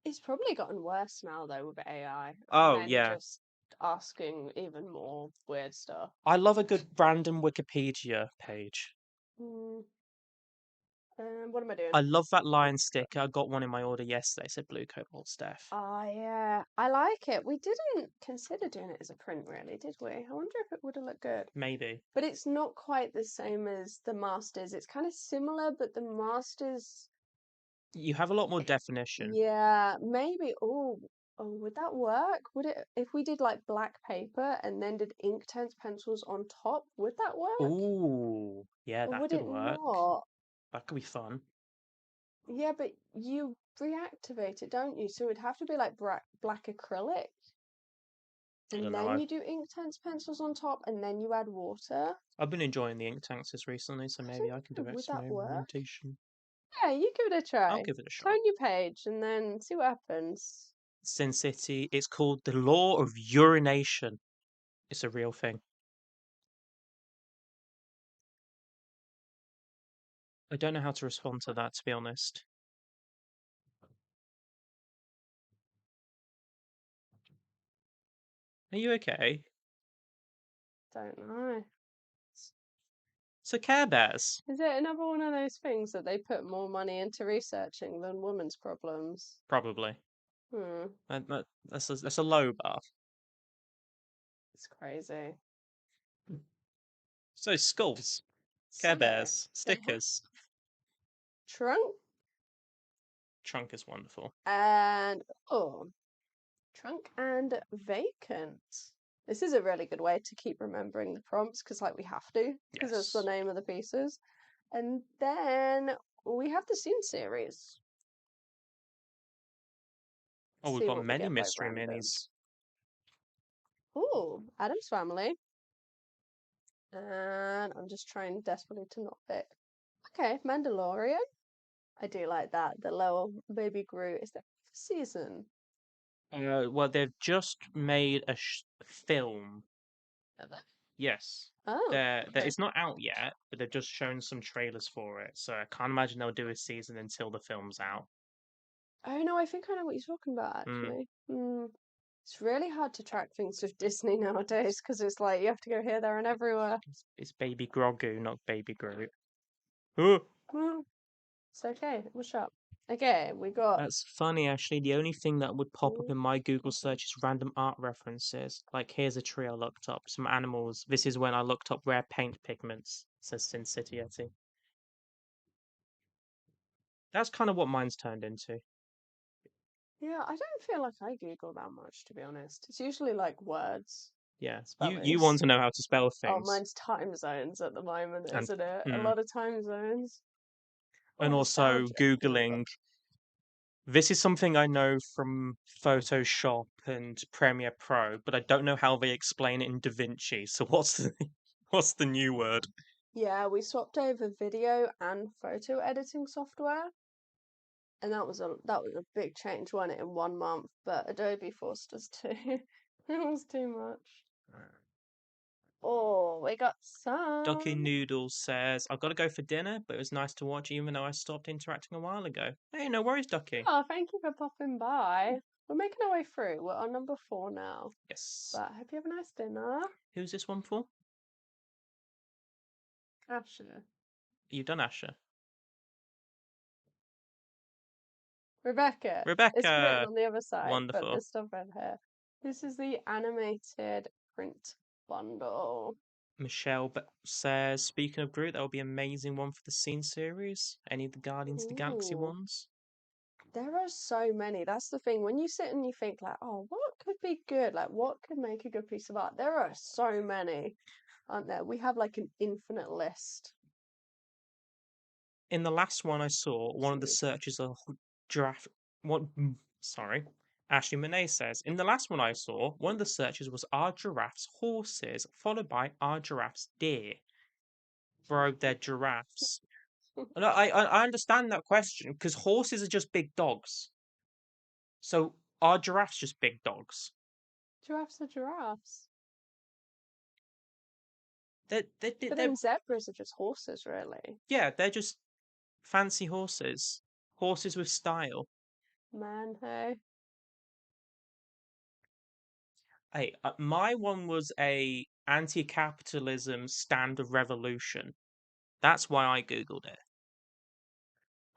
It's probably gotten worse now though with AI. Oh, Men yeah. just asking even more weird stuff. I love a good random Wikipedia page. Hmm. What am I doing? I love that lion sticker. I got one in my order yesterday. It said Blue Cobalt Steph. Ah, yeah, I like it. We didn't consider doing it as a print, really, did we? I wonder if it would have looked good. Maybe. But it's not quite the same as the Masters. It's kind of similar, but the Masters, You have a lot more definition. yeah, maybe. Oh, would that work? Would it if we did like black paper and then did ink tense pencils on top? Would that work? Ooh, yeah, Or that would could it work. not? That could be fun. Yeah, but you reactivate it, don't you? So it'd have to be like black acrylic, I and don't know. then you do ink tense pencils on top, and then you add water. I've been enjoying the ink tanks recently, so I maybe don't I can do know, would that work? experimentation. Yeah, you give it a I'll try. give it a shot. Clone your page and then see what happens. Sin City. It's called the law of urination. It's a real thing. I don't know how to respond to that, to be honest. Are you okay? Don't know. So Care Bears, Is it another one of those things that they put more money into researching than women's problems? probably. Hmm, That's a low bar. it's crazy. So skulls, Care So, Bears, they have stickers. trunk Trunk is wonderful. and oh, trunk and vacant. This is a really good way to keep remembering the prompts because, like, we have to because it's the Yes. name of the pieces. And then we have the scene series. Oh, we've See got what we many get by mystery random. minis. Oh, Adam's Family. And I'm just trying desperately to not pick. Okay, Mandalorian. I do like that. The little baby Groot. Is that season? Well, they've just made a film. Yes. Oh, okay. It's not out yet, but they've just shown some trailers for it. So I can't imagine they'll do a season until the film's out. Oh no, I think I know what you're talking about Mm. actually. Hmm. It's really hard to track things with Disney nowadays because it's like you have to go here, there, and everywhere. It's Baby Grogu, not Baby Groot. Oh, Hmm. It's okay. What's up? Okay, we got. that's funny, actually. The only thing that would pop up in my Google search is random art references. Like, here's a tree I looked up, some animals. This is when I looked up rare paint pigments, says Sin City Yeti. That's kind of what mine's turned into. Yeah, I don't feel like I Google that much to be honest. It's usually like words, Yeah, you spellings. want to know how to spell Oh, things, mine's time zones at the moment, and isn't it? A mm, lot of time zones. Oh, and also nostalgia. Here we go. Googling. This is something I know from Photoshop and Premiere Pro, but I don't know how they explain it in DaVinci. So what's the what's the new word? Yeah, we swapped over video and photo editing software, and that was a big change, wasn't it, in 1 month? But Adobe forced us to. It was too much. Oh, we got Ducky some. Noodles says, I've got to go for dinner, but it was nice to watch even though I stopped interacting a while ago. Hey, no worries, Ducky. Oh, thank you for popping by. We're making our way through. We're on number 4 now. Yes. But I hope you have a nice dinner. Who's this one for? Asher. You've done Asher. Rebecca. It's written Rebecca. on the other side, but Wonderful. there's stuff in here. This is the animated print bundle. Michelle says, speaking of Groot, that would be an amazing one for the scene series. Any of the Guardians of the Galaxy Ooh, ones? there are so many. That's the thing. When you sit and you think like, oh, what could be good? Like, what could make a good piece of art? There are so many, aren't there? We have like an infinite list. In the last one I saw, one of the See. searches of giraffe. What? Sorry. Ashley Monet says, in the last one I saw, one of the searches was are giraffes horses, followed by are giraffes deer? Bro, they're giraffes. And I understand that question because horses are just big dogs. So are giraffes just big dogs? Giraffes are giraffes. But They're then zebras are just horses, really. yeah, they're just fancy horses. Horses with style. Man, hey. Hey, my one was a anti-capitalism stand of revolution. That's why I googled it.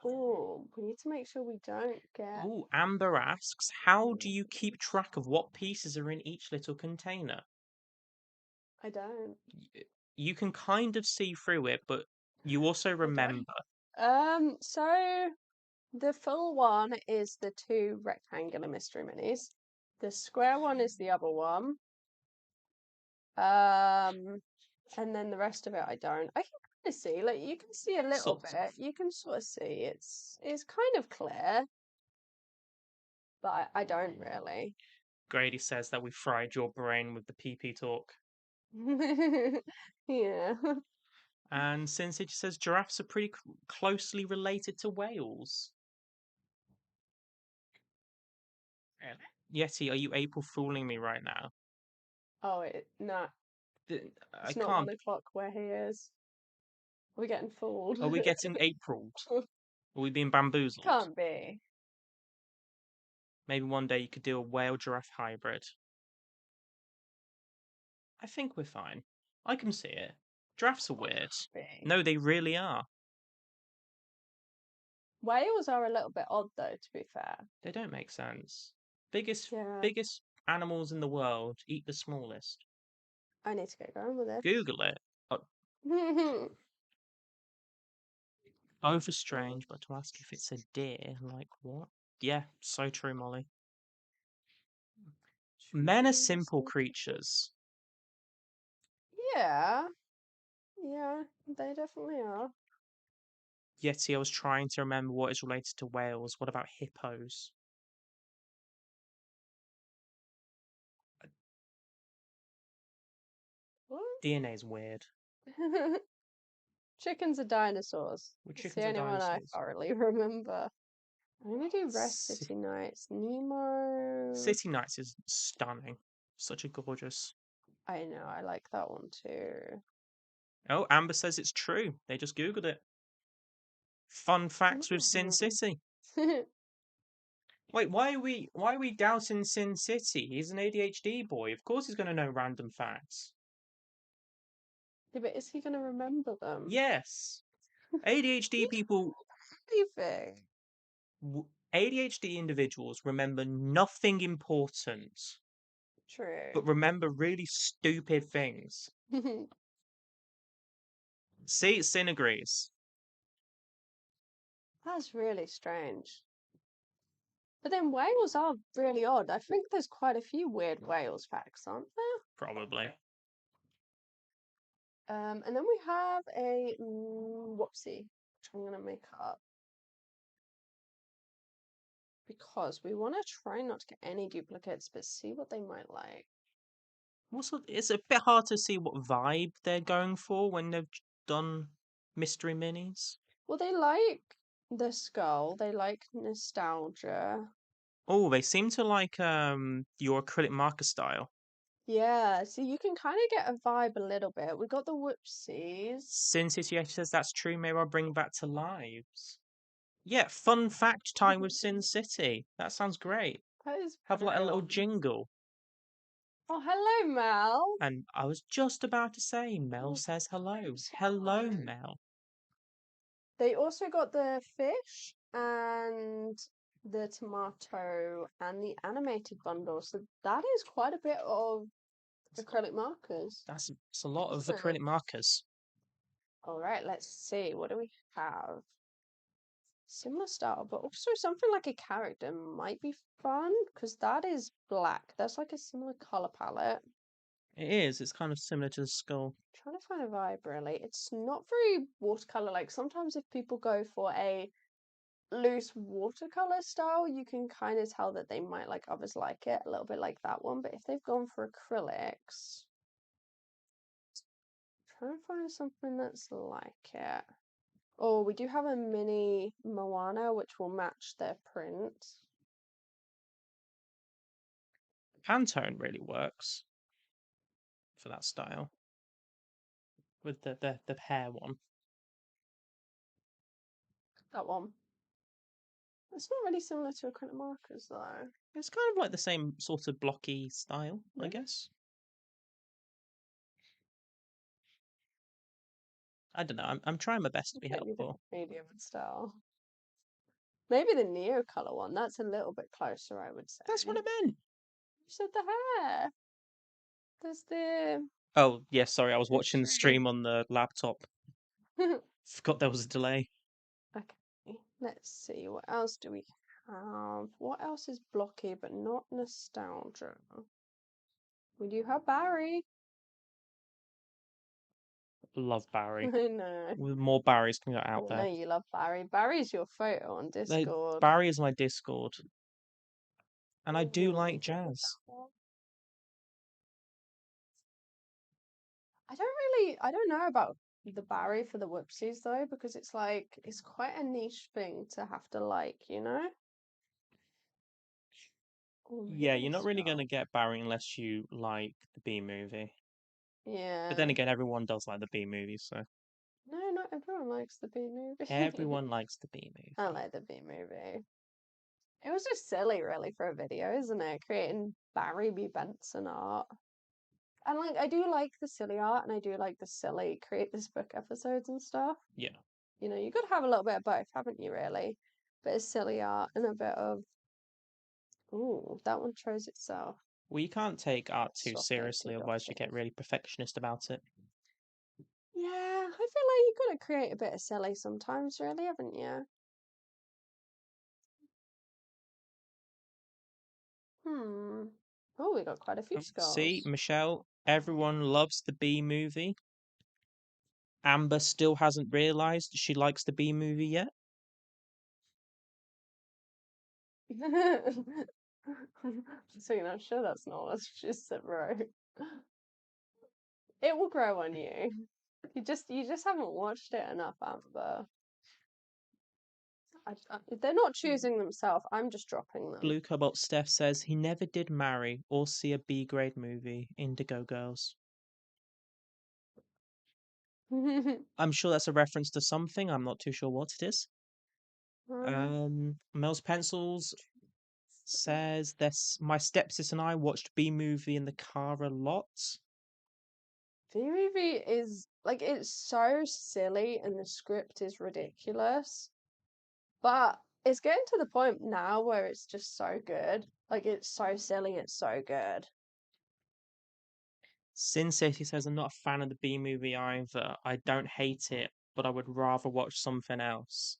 Oh, we need to make sure we don't get. Ooh, Amber asks, how do you keep track of what pieces are in each little container? I don't. You can kind of see through it, but you also I don't. remember. So the full one is the two rectangular mystery minis. The square one is the other one. And then the rest of it I don't. I can kind of see, like you can see a little Sort of. bit. You can sort of see it's kind of clear, but I don't really. Grady says that we fried your brain with the PP talk. Yeah. And since it says giraffes are pretty closely related to whales. Yeti, are you April fooling me right now? Oh, no, I it's not can't. 1 o'clock where he is. We're getting fooled. Are we getting April? Are we being bamboozled? Can't be. Maybe one day you could do a whale giraffe hybrid. I think we're fine. I can see it. Giraffes are weird. Be. No, they really are. Whales are a little bit odd though, to be fair. They don't make sense. Biggest Yeah. biggest animals in the world eat the smallest. I need to get going with this. Google it. Over strange, but to ask if it's a deer, like what? Yeah, so true, Molly. Men are simple creatures. Yeah. Yeah, they definitely are. Yeti, I was trying to remember what is related to whales. What about hippos? What? DNA is weird. Chickens are dinosaurs. Well, It's the chickens are only one I dinosaurs. thoroughly remember. I'm gonna do Rest C- City Nights. Nemo. City Nights is stunning. Such a gorgeous. I know, I like that one too. Oh, Amber says it's true. They just Googled it. Fun facts with Sin Mm. City. Wait, why are we doubting Sin City? He's an ADHD boy. Of course he's gonna know random facts. Yeah, but is he gonna remember them? Yes. ADHD people Anything. ADHD individuals remember nothing important, True. but remember really stupid things. See, Sin agrees. That's really strange. But then whales are really odd. I think there's quite a few weird whales facts, aren't there? Probably. And then we have a whoopsie, which I'm gonna make up because we want to try not to get any duplicates, but see what they might like. Also, it's a bit hard to see what vibe they're going for when they've done mystery minis. Well, they like the skull. They like nostalgia. Oh, they seem to like your acrylic marker style. Yeah, so you can kind of get a vibe a little bit. We got the whoopsies. Sin City actually says that's true. Maybe I'll bring back to lives. Yeah, fun fact time with Sin City. That sounds great. That is Have like a very little odd. jingle. Oh, hello, Mel. And I was just about to say, Mel Oh, says hello. say Hello, hello. Mel. They also got the fish and the tomato, and the animated bundle. So that is quite a bit of acrylic markers. That's a lot of isn't it? acrylic markers. All right, let's see. What do we have? Similar style, but also something like a character might be fun because that is black. That's like a similar color palette. It is. It's kind of similar to the skull. Trying to find a vibe really. It's not very watercolor. Like sometimes if people go for a loose watercolor style, you can kind of tell that they might like others like it a little bit like that one. But if they've gone for acrylics, trying to find something that's like it. Oh, we do have a mini Moana which will match their print. Pantone really works for that style with the hair one. That one. It's not really similar to acrylic markers though. It's kind of like the same sort of blocky style, I Yeah. guess. I don't know. I'm trying my best to be Maybe the helpful. medium style. Maybe the neocolor one. That's a little bit closer, I would say. That's what I meant. You said the hair. There's the Oh, yeah, sorry. I was watching the tree. stream on the laptop. Forgot there was a delay. Okay, let's see. What else do we have? What else is blocky but not nostalgia? We do have Barry. Love Barry. I know. With more Barrys can go I out know there. you love Barry. Barry's your photo on Discord. Barry is my Discord, and I do Ooh, like jazz. I don't know about the Barry for the whoopsies though, because it's like, it's quite a niche thing to have to like, you know? Or Yeah, maybe you're a not really going to skull. get Barry unless you like the B movie. But then Yeah. again, everyone does like the B movie, so No, not everyone likes the B movie. everyone likes the B I movie. like the B movie. It was just silly, really, for a video, isn't it? Creating Barry B. Benson art. And like, I do like the silly art, and I do like the silly create this book episodes and stuff. Yeah. You know, you got to have a little bit of both, haven't you? Really, bit of silly art and a bit of ooh, that one shows itself. Well, you can't take art too Socket seriously, did otherwise you get off. really perfectionist about it. Yeah, I feel like you got to create a bit of silly sometimes, really, haven't you? Hmm. Oh, we got quite a few See, skulls. Michelle, everyone loves the B movie. Amber still hasn't realised she likes the B movie yet. So you know, I'm sure that's not what she said, right? It will grow on you. You just haven't watched it enough, Amber. They're not choosing themselves. I'm just dropping them. Blue Cobalt Steph says he never did marry or see a B grade movie, Indigo Girls. I'm sure that's a reference to something. I'm not too sure what it is. Mel's Pencils says this. My stepsis and I watched B movie in the car a lot. The movie is like it's so silly and the script is ridiculous, but it's getting to the point now where it's just so good. Like it's so silly, it's so good. Sin City says I'm not a fan of the B movie either. I don't hate it, but I would rather watch something else.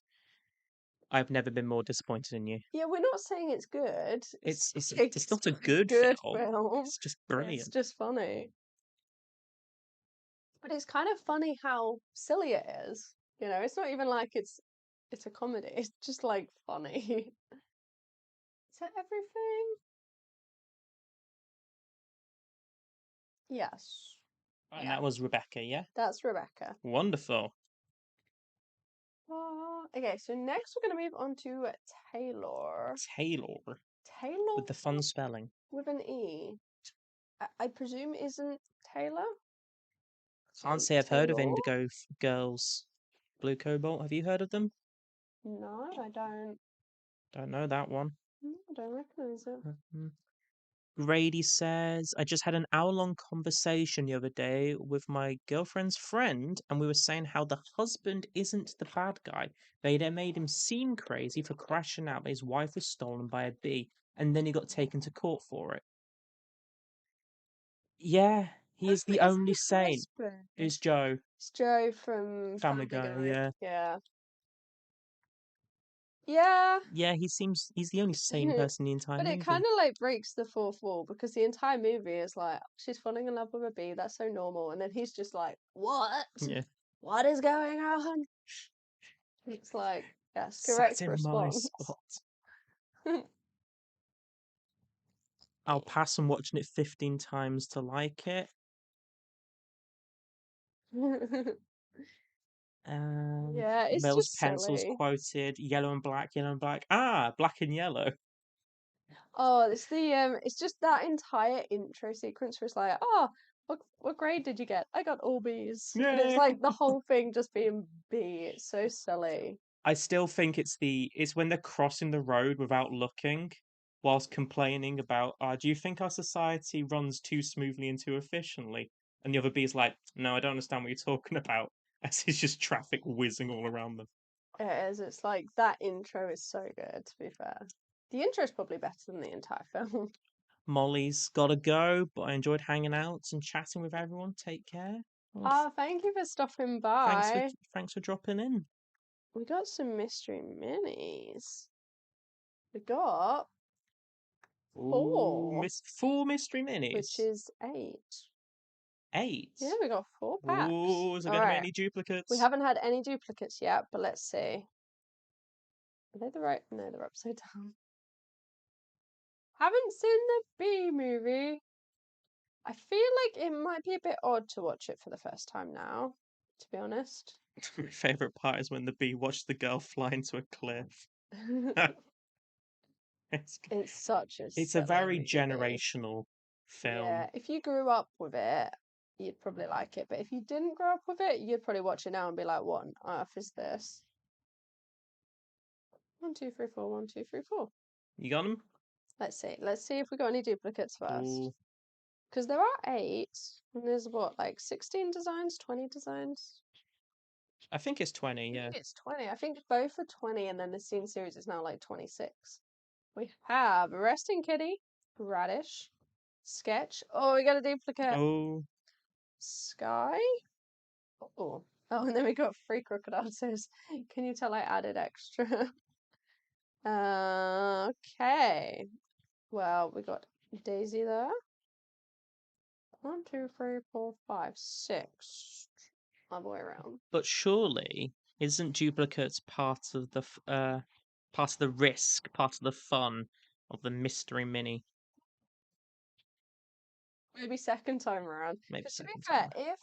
I've never been more disappointed in you. Yeah, we're not saying it's good. It's it's Saying it's not a good good film. film. It's just It's brilliant. just funny. But it's kind of funny how silly it is. You know, it's not even like it's a comedy. It's just like funny. Is that everything? Yes. And Yeah. that was Rebecca, yeah? That's Rebecca. Wonderful. Okay, so next we're gonna move on to Taylor. Taylor Taylor with the fun spelling. with an E. I presume isn't Taylor? Can't So say I've heard of Taylor? Indigo Girls. Blue Cobalt, have you heard of them? No, I don't. Don't know that one. No, I don't recognize it. Mhm. Grady says, I just had an hour-long conversation the other day with my girlfriend's friend, and we were saying how the husband isn't the bad guy. They made him seem crazy for crashing out that his wife was stolen by a bee, and then he got taken to court for it. Yeah, he is the It's only the saint. husband. Is Joe. It's Joe from Family Family Guy, Guy. yeah. Yeah. Yeah. Yeah, he's the only sane person in the entire But it movie. kind of like breaks the fourth wall because the entire movie is like, she's falling in love with a bee, that's so normal. And then he's just like, what? Yeah. What is going on? It's like, yes, Sat correct in my response. spot. I'll pass on watching it 15 times to like it. Yeah, it's Mill's just pencils silly. quoted yellow and black, yellow and black. Ah, black and yellow. Oh, it's just that entire intro sequence where it's like, oh, what grade did you get? I got all B's. And it's Yeah. like the whole thing just being B. It's so silly. I still think it's when they're crossing the road without looking, whilst complaining about, do you think our society runs too smoothly and too efficiently? And the other bee's like, no, I don't understand what you're talking about. As it's just traffic whizzing all around them. It is. It's like that intro is so good, to be fair. The intro is probably better than the entire film. Molly's gotta go, but I enjoyed hanging out and chatting with everyone. Take care. Oh, Oh, thank you for stopping thanks for by. thanks for dropping in. We got some mystery minis. We got Ooh, 4, four mystery which minis. is 8. 8. Yeah, we got 4 packs. Ooh, is it All gonna be right. any We duplicates? haven't had any duplicates yet, but let's see. Are they the right? No, they're upside down. Haven't seen the B movie. I feel like it might be a bit odd to watch it for the first time now, to be honest. My favorite part is when the bee watched the girl fly into a cliff. it's It's such a it's a silly very movie. generational film. Yeah, if you grew up with it, you'd probably like it. But if you didn't grow up with it, you'd probably watch it now and be like, "What on earth is this?" 1, 2, 3, 4. 1, 2, 3, 4. You got them? Let's see. Let's see if we got any duplicates first. Ooh, Because there are 8, and there's what, like 16 designs, 20 designs? I think it's 20. I Yeah. think it's 20. I think both are 20, and then the scene series is now like 26. We have Resting Kitty, Radish, Sketch. Oh, we got a duplicate. Oh, Sky. Oh, oh, and then we got free crocodile tears. Can you tell I added extra? Okay. Well, we got Daisy there. 1, 2, 3, 4, 5, 6. Other way around. but surely isn't duplicates part of the risk, part of the fun of the mystery mini? Maybe second time around. Maybe Because to be second fair, time. if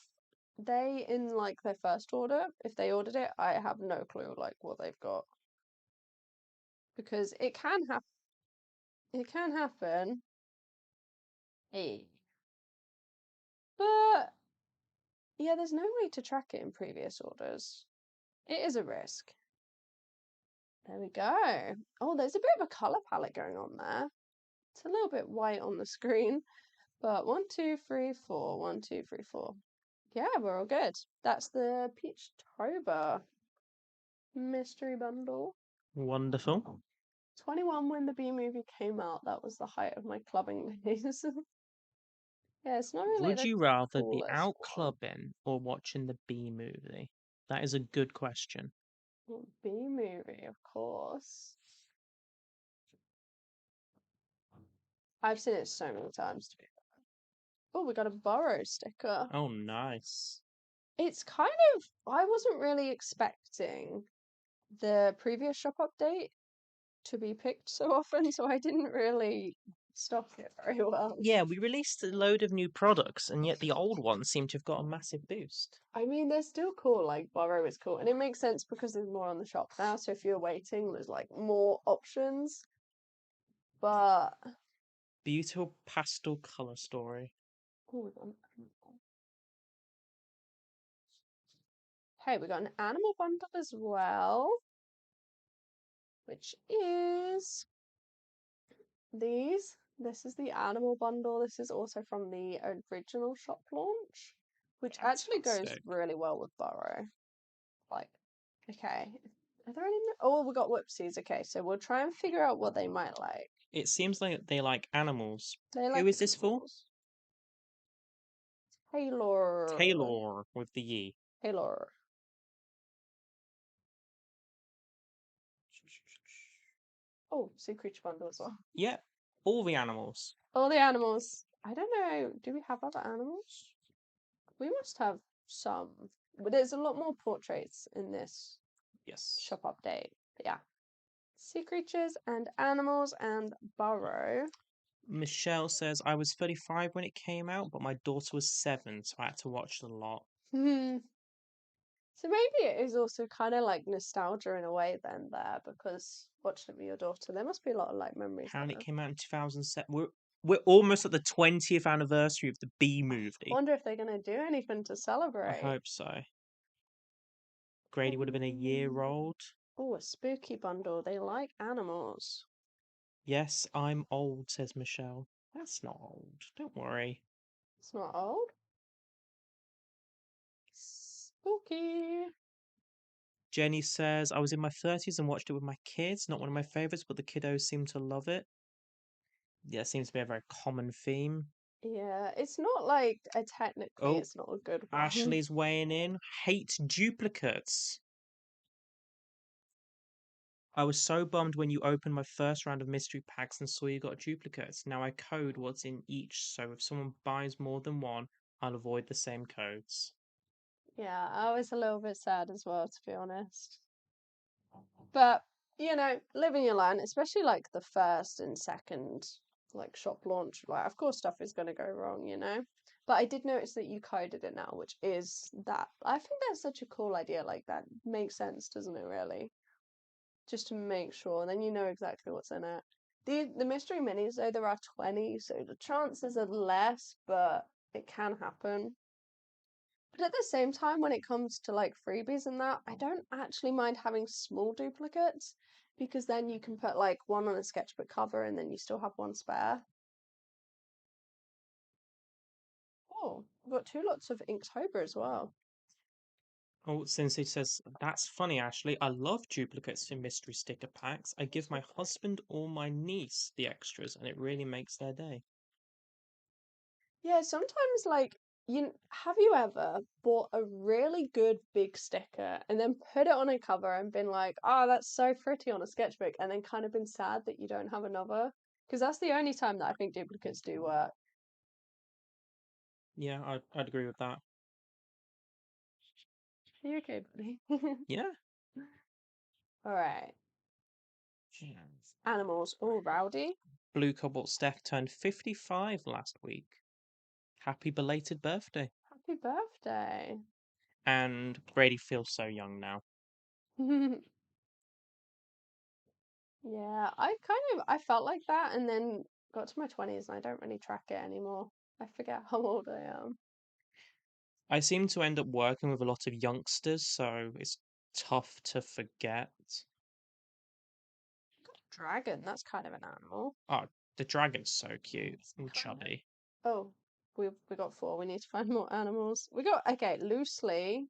they in like their first order, if they ordered it, I have no clue like what they've got. Because it can happen. It can happen. Hey. But yeah, there's no way to track it in previous orders. It is a risk. There we go. Oh, there's a bit of a colour palette going on there. It's a little bit white on the screen. But 1, 2, 3, 4. 1, 2, 3, 4. Yeah, we're all good. That's the Peachtober mystery bundle. Wonderful. 21 when the B movie came out. That was the height of my clubbing days. Yeah, it's not really Would the you rather be coolest out one. clubbing or watching the B movie? That is a good question. B movie, of course. I've seen it so many times. Oh, we got a Burrow sticker. Oh, nice. It's kind of, I wasn't really expecting the previous shop update to be picked so often, so I didn't really stock it very well. Yeah, we released a load of new products, and yet the old ones seem to have got a massive boost. I mean, they're still cool, like Burrow is cool, and it makes sense because there's more on the shop now, so if you're waiting, there's like more options. But, Beautiful pastel color story. oh, hey, we got an animal bundle as well, which is these. This is the animal bundle. This is also from the original shop launch, which actually goes Fantastic. really well with Burrow. Like, okay. Are there any? Oh, we got whoopsies. Okay, so we'll try and figure out what they might like. It seems like they like animals. They Who like is this for? animals. Taylor. Taylor with the E. Taylor. Oh, sea creature bundle as well. Yeah, all the animals. All the animals. I don't know. Do we have other animals? We must have some. But there's a lot more portraits in this Yes. shop update. But yeah. Sea creatures and animals and burrow. Michelle says, I was 35 when it came out, but my daughter was 7, so I had to watch it a lot. Hmm. So maybe it is also kind of like nostalgia in a way then there because watching it with your daughter, there must be a lot of like memories Apparently, it there. came out in 2007. We're almost at the 20th anniversary of the Bee I movie. wonder if they're gonna do anything to I celebrate. hope so. Grady would have been a year old. Oh, a spooky bundle. They like animals. Yes, I'm old, says Michelle. That's not old. Don't worry. It's not old. Spooky. Jenny says, I was in my 30s and watched it with my kids. Not one of my favourites, but the kiddos seem to love it. Yeah, it seems to be a very common theme. Yeah, it's not like technically Oh, it's not a good one. Ashley's weighing in. Hate duplicates. I was so bummed when you opened my first round of mystery packs and saw you got duplicates. Now I code what's in each, so if someone buys more than one, I'll avoid the same codes. Yeah, I was a little bit sad as well, to be honest. But, living your learn, especially like the first and second like shop launch, like of course stuff is gonna go wrong. But I did notice that you coded it now, which is that I think that's such a cool idea, like that makes sense, doesn't it really? Just to make sure, then you know exactly what's in it. The mystery minis though, there are 20, so the chances are less, but it can happen. But at the same time, when it comes to like freebies and that, I don't actually mind having small duplicates because then you can put like one on a sketchbook cover and then you still have one spare. Oh, we've got two lots of Inktober as well. Oh, since he says, that's funny, Ashley. I love duplicates in mystery sticker packs. I give my husband or my niece the extras, and it really makes their day. Yeah, sometimes like have you ever bought a really good big sticker and then put it on a cover and been like, oh, that's so pretty on a sketchbook, and then kind of been sad that you don't have another? Because that's the only time that I think duplicates do work. Yeah, I'd agree with that. Are you okay, buddy? Yeah. All right. Animals. Oh, rowdy. Blue Cobalt Steph turned 55 last week. Happy belated birthday. Happy birthday. And Brady feels so young now. Yeah, I felt like that and then got to my 20s and I don't really track it anymore. I forget how old I am. I seem to end up working with a lot of youngsters, so it's tough to forget. Dragon, that's kind of an animal. Oh, the dragon's so cute It's and kind of. chubby. Oh, we got four. We need to find more animals. We got okay, loosely.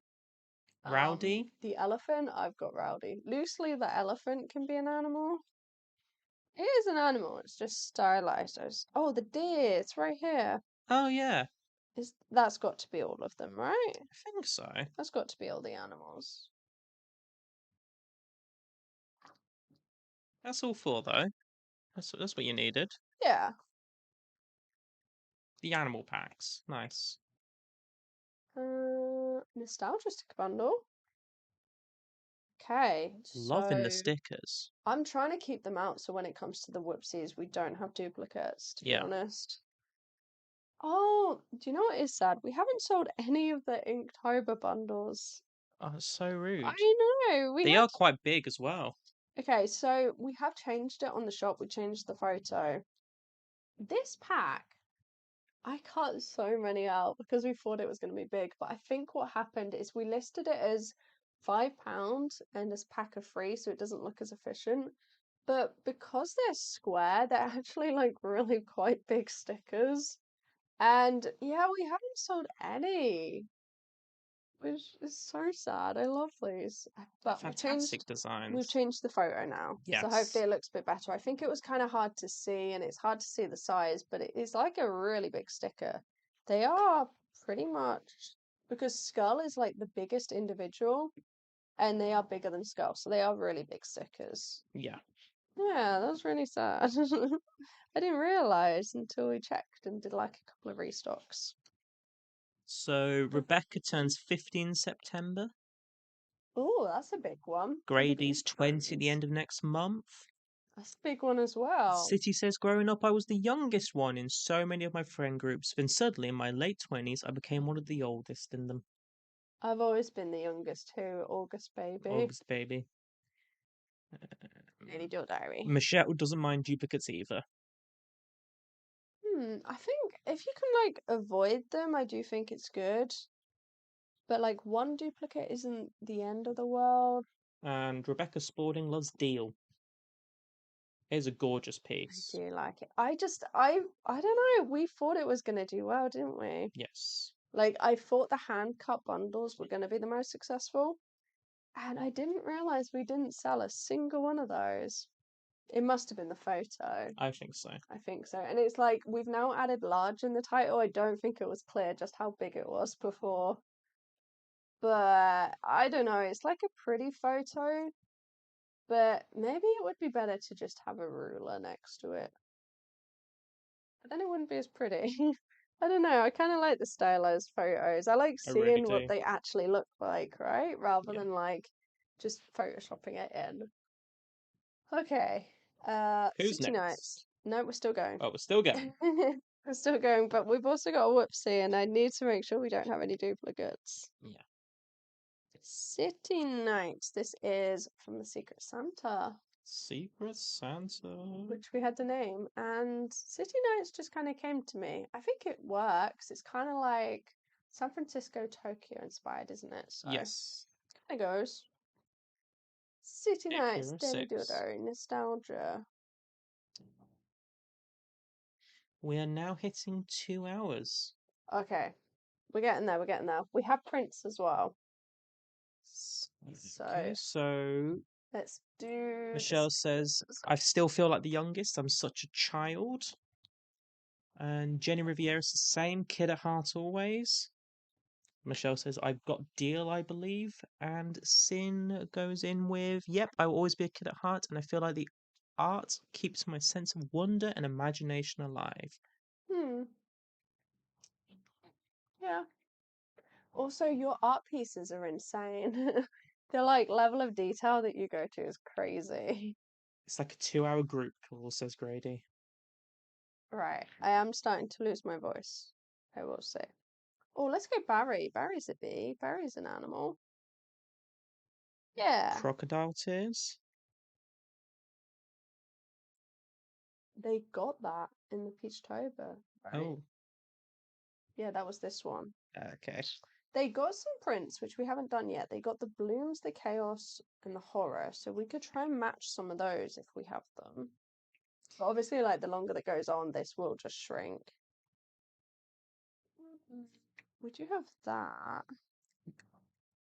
Rowdy? The elephant, I've got Rowdy. Loosely, the elephant can be an animal. It is an animal, it's just stylized as. Oh, the deer, it's right here. Oh, yeah, That's got to be all of them, right? I think so. That's got to be all the animals. That's all four, though. That's what you needed. Yeah. The animal packs. Nice. Nostalgia sticker bundle. Okay, Loving the so stickers. I'm trying to keep them out so when it comes to the whoopsies, we don't have duplicates, to be Yeah. honest. Oh, do you know what is sad? We haven't sold any of the Inktober bundles. Oh, it's so rude. I know, we They had. are quite big as well. Okay, so we have changed it on the shop. We changed the photo. This pack, I cut so many out because we thought it was going to be big. But I think what happened is we listed it as £5 and as pack of three, so it doesn't look as efficient. But because they're square, they're actually like really quite big stickers. And yeah, we haven't sold any, which is so sad. I love these. They're But fantastic we've designs. changed the photo now. So hopefully Yes. it looks a bit better. I think it was kind of hard to see and it's hard to see the size, but it is like a really big sticker. They are pretty much because skull is like the biggest individual and they are bigger than skull, so they are really big stickers. Yeah. Yeah, that was really sad. I didn't realize until we checked and did like a couple of restocks. So Rebecca turns 50 in September. Oh, that's a big one. Grady's 20 at the end of next month. That's a big one as well. City says, growing up, I was the youngest one in so many of my friend groups. Then suddenly, in my late 20s, I became one of the oldest in them. I've always been the youngest too, August baby. August baby. Really your diary. Michelle doesn't mind duplicates either. I think if you can like avoid them, I do think it's good. But like one duplicate isn't the end of the world. And Rebecca Spalding loves Deal. Here's a gorgeous I piece. do like it. I don't know. We thought it was gonna do well, didn't we? Yes. Like I thought the hand cut bundles were gonna be the most successful. And I didn't realize we didn't sell a single one of those. It must have been the photo. I think so. I think so. And it's like we've now added large in the title. I don't think it was clear just how big it was before. But I don't know. It's like a pretty photo, but maybe it would be better to just have a ruler next to it. But then it wouldn't be as pretty. I don't know. I kind of like the stylized photos. I like I really seeing what do. they actually look like, right? Rather Yeah. than like just photoshopping it in. Okay. Who's City next? Nights. No, we're still going. Oh, we're still going. We're still going, but we've also got a whoopsie, and I need to make sure we don't have any duplicates. Yeah. City Nights. This is from the Secret Santa, Secret Santa. which we had the name, and City Nights just kind of came to me. I think it works. It's kind of like San Francisco, Tokyo inspired, isn't it? So Yes. it goes. City Nights, Acura Daily 6. Dildo, Nostalgia. We are now hitting 2 hours. Okay, we're getting there. We're getting there. We have prints as well. So Okay, so let's do. Michelle says, I still feel like the youngest. I'm such a child. And Jenny Riviera's the same, kid at heart always. Michelle says, I've got Deal, I believe. And Sin goes in with, yep, I will always be a kid at heart. And I feel like the art keeps my sense of wonder and imagination alive. Hmm. Yeah. Also, your art pieces are insane. The like level of detail that you go to is crazy. It's like a 2 hour group call, says Grady. Right, I am starting to lose my voice, I will say. Oh, let's go Barry. Barry's a bee. Barry's an animal. Yeah, Crocodile tears. they got that in the peachtober, right? Oh, Yeah, that was this one. okay. They got some prints, which we haven't done yet. They got the blooms, the chaos, and the horror. So we could try and match some of those if we have them. But obviously, like the longer that goes on, this will just shrink. Would you have that?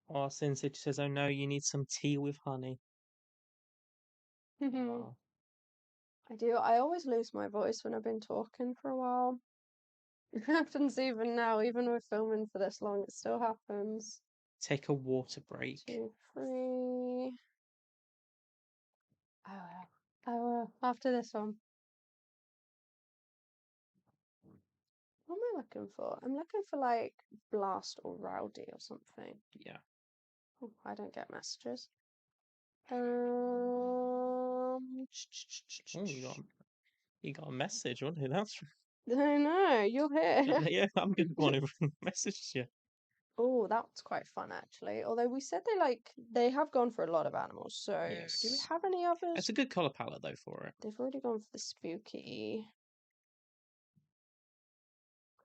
Oh, Sin City says, oh no, you need some tea with honey. Oh. I do. I always lose my voice when I've been talking for a while. It happens even now, even with filming for this long, it still happens. Take a water break. 2, 3. I will. I will. After this one. What am I looking for? I'm looking for like blast or rowdy or something. Yeah. Oh, I don't get messages. Oh, you got a message. I wonder who that's from. I know, you're here. Yeah, I'm gonna go on and message you. Oh, that's quite fun actually. Although we said they have gone for a lot of animals. So do we Yes. have any others? It's a good colour palette though for it. They've already gone for the spooky.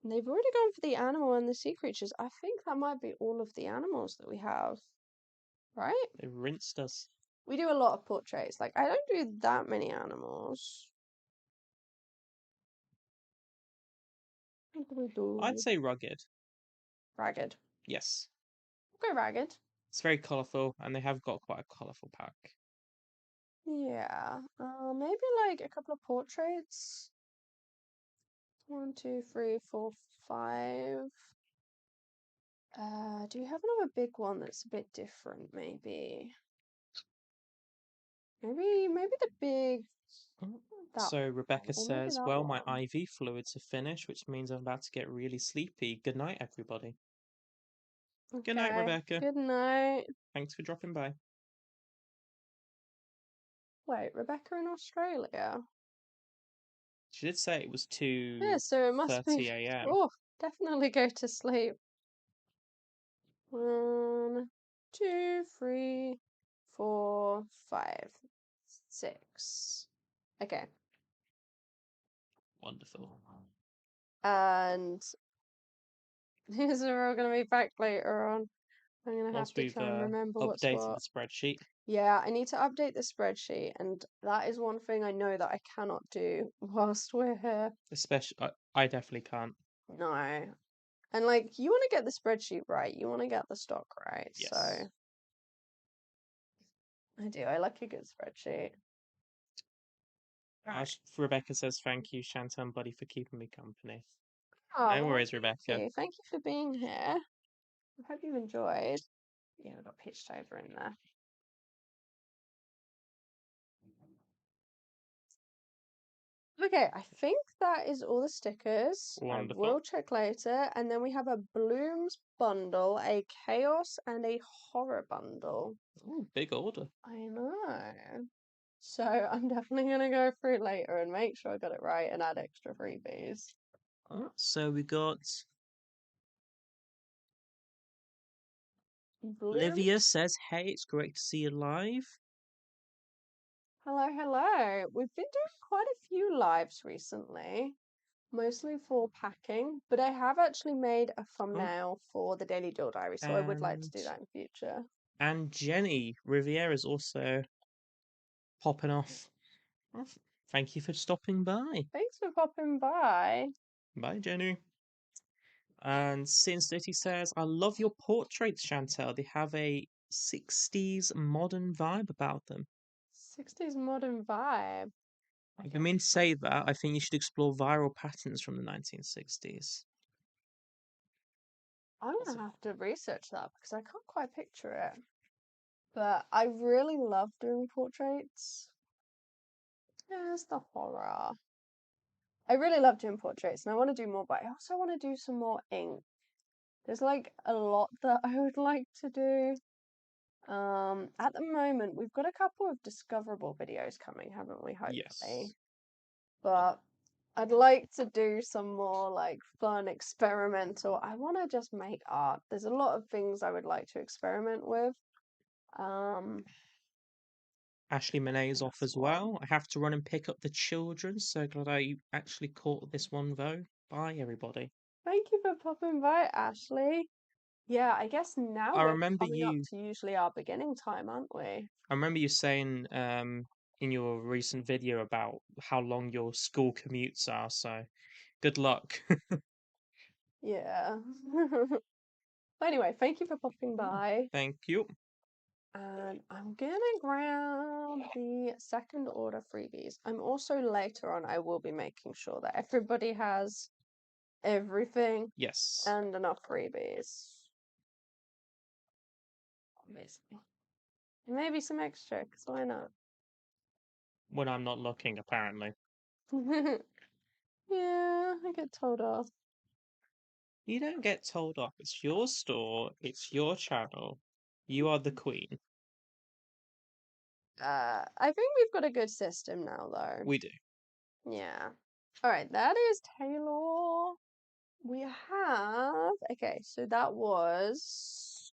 And they've already gone for the animal and the sea creatures. I think that might be all of the animals that we have. Right? They rinsed us. We do a lot of portraits. Like, I don't do that many animals. What do we do? I'd say rugged. Ragged. Yes. We'll go ragged. It's very colourful, and they have got quite a colourful pack. Yeah. Maybe like a couple of portraits. 1, 2, 3, 4, 5. Do you have another big one that's a bit different, maybe? Maybe the big that So Rebecca one, or maybe says, that well, my one. IV fluids are finished, which means I'm about to get really sleepy. Good night, everybody. Good night, Okay. Rebecca. Good night. Thanks for dropping by. Wait, Rebecca in Australia? She did say it was Yeah, so it must 2:30 be. a.m. Oh, definitely go to sleep. 1, 2, 3, 4, 5, 6. Okay. Wonderful. And these are all going to be back later on. I'm going to have Once to we've try and remember what's updated what. the spreadsheet, Yeah, I need to update the spreadsheet, and that is one thing I know that I cannot do whilst we're here. especially, I definitely can't. No. And like, you want to get the spreadsheet right, you want to get the stock right, so Yes. I do. I like a good spreadsheet. Right. Rebecca says, thank you, Shanta and Buddy, for keeping me company. Oh, No well, worries, thank Rebecca. you. Thank you for being here. I hope you enjoyed. Yeah, we've got peachtober in there. Okay, I think that is all the stickers. I will Wonderful. check later. And then we have a blooms bundle, a chaos, and a horror bundle. Oh, big order. I know. So I'm definitely going to go through later and make sure I got it right and add extra freebies. So we got Livia Blooms. says, hey, it's great to see you live. Hello, hello. We've been doing quite a few lives recently, mostly for packing, but I have actually made a Oh, thumbnail for the Daily Doodle Diary, so I would like to do that in future. and Jenny Riviera's also popping off. Thank you for stopping by. Thanks for popping by. Bye, Jenny. And Sin City says, I love your portraits, Chantelle. They have a 60s modern vibe about them. 60s modern vibe. If I mean to say that, I think you should explore viral patterns from the 1960s. I'm gonna have to research that because I can't quite picture it. But I really love doing portraits. There's the horror. I really love doing portraits and I want to do more, but I also want to do some more ink. There's like a lot that I would like to do. At the moment, we've got a couple of discoverable videos coming, haven't we? Hopefully. Yes. But I'd like to do some more like fun experimental. I want to just make art. There's a lot of things I would like to experiment with. Um, Ashley Monet is off that's as one. well. I have to run and pick up the children, so glad I actually caught this one though. Bye, everybody. Thank you for popping by, Ashley. Yeah, I guess now I we're remember coming up you to usually our beginning time, aren't we? I remember you saying in your recent video about how long your school commutes are, so good luck. Yeah. But anyway, thank you for popping by. Thank you. And I'm gonna grab the second order freebies. I'm also later on, I will be making sure that everybody has everything Yes. and enough freebies. Obviously. Maybe some extra, because why not? When I'm not looking, apparently. Yeah, I get told off. You don't get told off. It's your store, it's your channel. You are the queen. I think we've got a good system now, though. We do. Yeah. All right, that is Taylor. We have, okay, so that was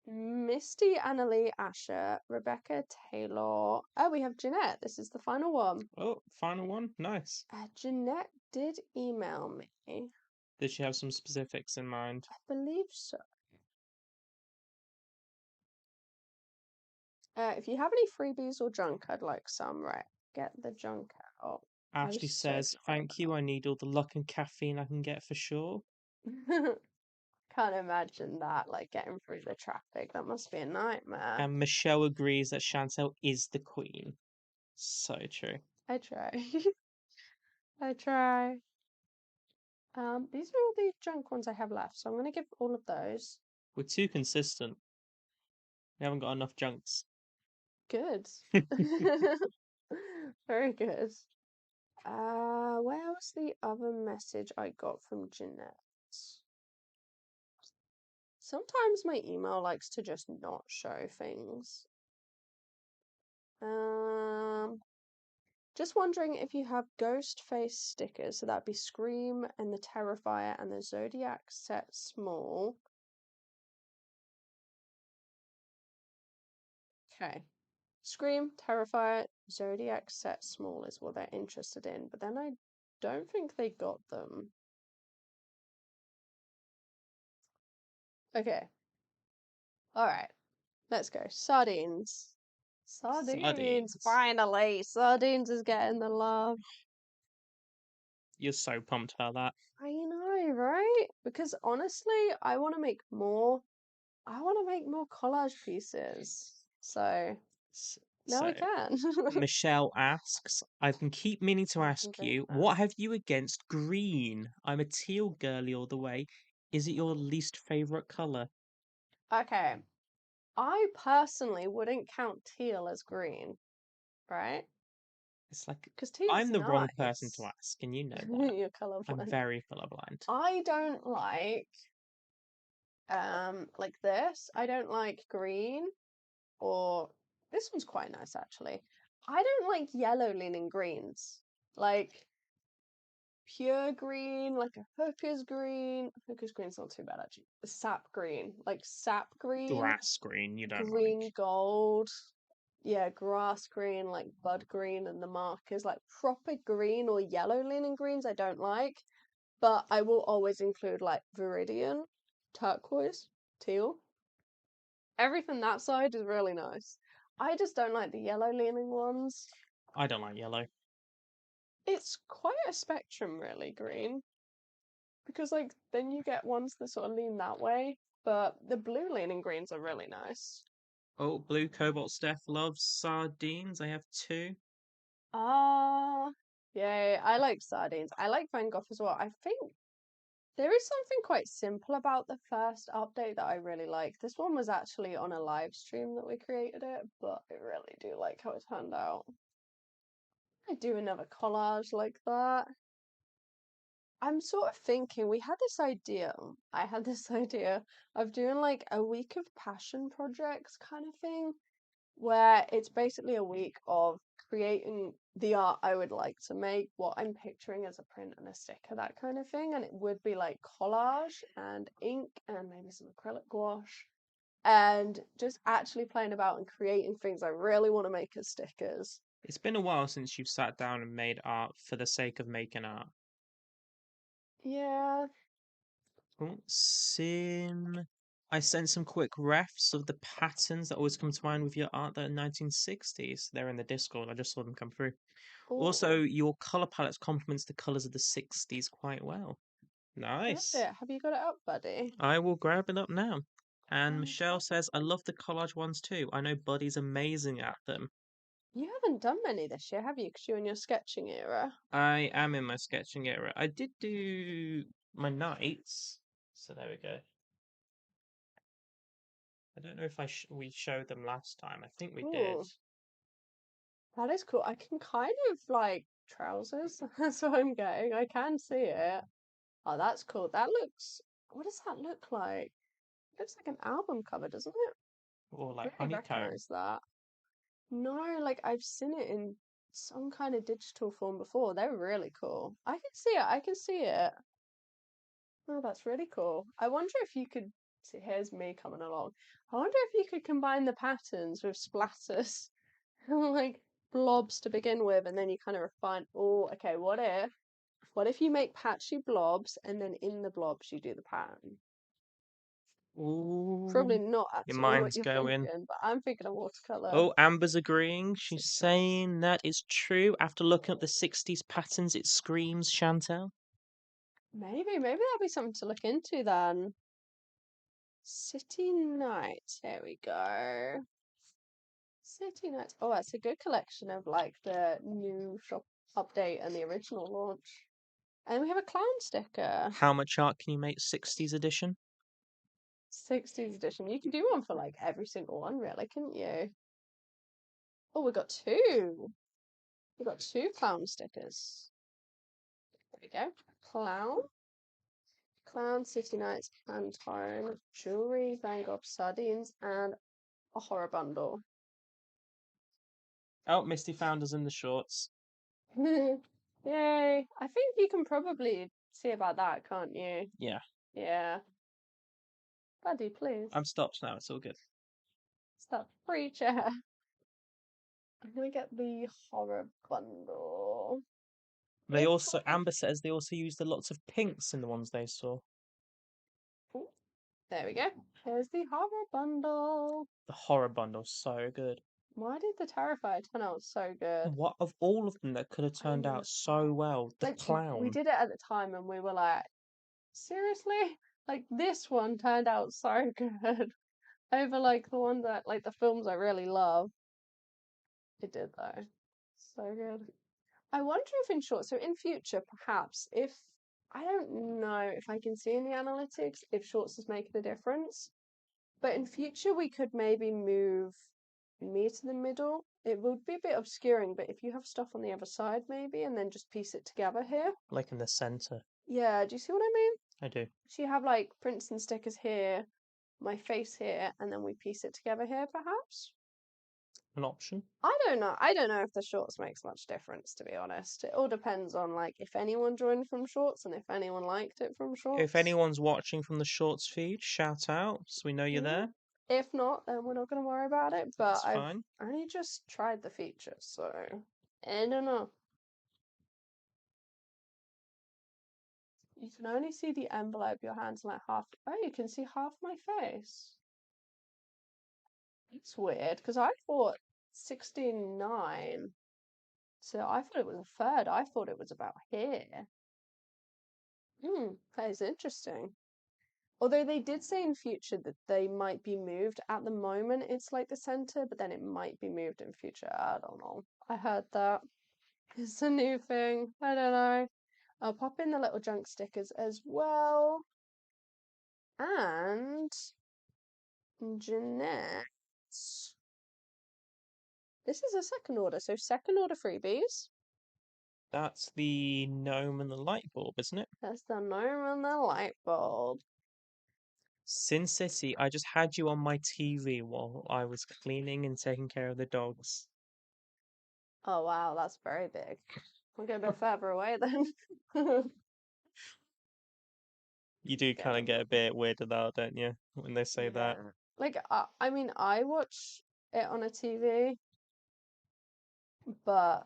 Misty, Annalie, Asher, Rebecca, Taylor. Oh, we have Jeanette. This is the final one. Oh, final one? Nice. Jeanette did email me. Did she have some specifics in mind? I believe so. If you have any freebies or junk, I'd like some. Right, get the junk out. I was Ashley so says, "Thank you. I need all the luck and caffeine I can get for sure." tired. Can't imagine that, like getting through the traffic. That must be a nightmare. And Michelle agrees that Chantelle is the queen. So true. I try. I try. These are all the junk ones I have left, so I'm gonna give all of those. We're too consistent. We haven't got enough junks. Good. Very good. Where was the other message I got from Jeanette? Sometimes my email likes to just not show things. Just wondering if you have ghost face stickers, so that'd be Scream and the Terrifier and the Zodiac set small. Okay. Scream, Terrifier, Zodiac set small is what they're interested in, but then I don't think they got them. Okay. Alright. Let's go. Sardines. Sardines. Sardines. Finally. Sardines is getting the love. You're so pumped about that. I know, right? Because honestly, I want to make more. I want to make more collage pieces. So now So, I can. Michelle asks, "I've been keep meaning to I can ask drink you, that. what have you against green? I'm a teal girly all the way. Is it your least favorite color?" Okay. I personally wouldn't count teal as green, right? It's like Because teal's I'm the wrong person to nice. ask, and you know that. You're I'm colorblind. very colorblind. I don't like this. I don't like green or this one's quite nice actually. I don't like yellow leaning greens. Like pure green, like a hooker's green. Hooker's green's not too bad actually. Sap green, like sap green, Grass green, you don't green like. gold. Yeah, grass green, like bud green, and the markers, like proper green or yellow leaning greens, I don't like. But I will always include like viridian, turquoise, teal. Everything that side is really nice. I just don't like the yellow leaning ones. I don't like yellow. It's quite a spectrum, really, green. Because, like, then you get ones that sort of lean that way, but the blue leaning greens are really nice. Oh, Blue Cobalt Steph loves sardines. I have two. Ah, yay. I like sardines. I like Van Gogh as well. I think there is something quite simple about the first update that I really like. This one was actually on a live stream that we created it, but I really do like how it turned out. I do another collage like that. I'm sort of thinking we had this idea. I had this idea of doing like a week of passion projects kind of thing, where it's basically a week of creating the art I would like to make, what I'm picturing as a print and a sticker, that kind of thing. And it would be like collage and ink and maybe some acrylic gouache and just actually playing about and creating things I really want to make as stickers. It's been a while since you've sat down and made art for the sake of making art. Yeah. Oh, Sim. I sent some quick refs of the patterns that always come to mind with your art that are 1960s. They're in the Discord. I just saw them come through. Also, Oh, your color palette complements the colors of the 60s quite well. does Nice. it? Have you got it up, buddy? I will grab it up now. And Michelle Fantastic. says, "I love the collage ones too. I know Buddy's amazing at them." You haven't done many this year, have you? Because you're in your sketching era. I am in my sketching era. I did do my nights. So there we go. I don't know if we showed them last time. I think we did. Ooh, that is cool. I can kind of like trousers. That's what I'm getting. I can see it. Oh, that's cool. That looks. What does that look like? Looks like an album cover, doesn't it? Or I like really honeycomb. recognize that. No, like I've seen it in some kind of digital form before. They're really cool. I can see it. I can see it. Oh, that's really cool. I wonder if you could see, here's me coming along. I wonder if you could combine the patterns with splatters, like blobs to begin with, and then you kind of refine. Oh, okay, what if you make patchy blobs and then in the blobs you do the pattern? Probably Ooh, not your actually what mind's you're going. thinking, but I'm thinking of watercolor. Oh, Amber's agreeing. She's 6 months. saying that is true. After looking at the 60s patterns, it screams Chantel. Maybe that'll be something to look into then. City Night. Here we go. City Night. Oh, that's a good collection of like the new shop update and the original launch. And we have a clown sticker. How much art can you make 60s edition? 60s edition. You can do one for like every single one, really, couldn't you? Oh, we got two. We got two clown stickers. There we go. Clown, City Nights, Pantone, Jewelry, Van Gogh Sardines, and a horror bundle. Oh, Misty found us in the shorts. Yay. I think you can probably see about that, can't you? Yeah, Yeah. Buddy, please. I'm stopped now. It's all good. Stop preacher. I'm gonna get the horror bundle. They If also, Amber says they also used a lots of pinks in the ones they saw. Ooh, there we go. Here's the horror bundle. The horror bundle's so good. Why did the Terrifier turn out so good? What of all of them that could have turned out so well? The Like we clown. did it at the time and we were like, seriously? Like this one turned out so good over like the one that like the films I really love. It did though. So good. I wonder if in short, so in future perhaps if I don't know if I can see in the analytics if shorts is making a difference. But in future, we could maybe move me to the middle. It would be a bit obscuring, but if you have stuff on the other side, maybe, and then just piece it together here. Like in the centre. Yeah, do you see what I mean? I do. So you have like prints and stickers here, my face here, and then we piece it together here, perhaps? An option. I don't know. I don't know if the shorts makes much difference, to be honest. It all depends on like if anyone joined from shorts and if anyone liked it from If shorts. anyone's watching from the shorts feed, shout out so we know you're Yeah. there. If not, then we're not going to worry about it. But That's I've fine. only just tried the feature, so I don't know. You can only see the envelope, your hands like half. Oh, you can see half my face. It's weird because I thought 69. So I thought it was a third. I thought it was about here. That is interesting. Although they did say in future that they might be moved. At the moment, it's like the center, but then it might be moved in future. I don't know. I heard that. It's a new thing. I don't know. I'll pop in the little junk stickers as well. And Jeanette. This is a second order, so second order freebies. That's the gnome and the light bulb, isn't it? That's the gnome and the light bulb. Sin City, I just had you on my TV while I was cleaning and taking care of the dogs. Oh wow, that's very big. We'll go a bit further away then. You do kind of get a bit weirded out, don't you, when they say that? Yeah. Like, I mean, I watch it on a TV, but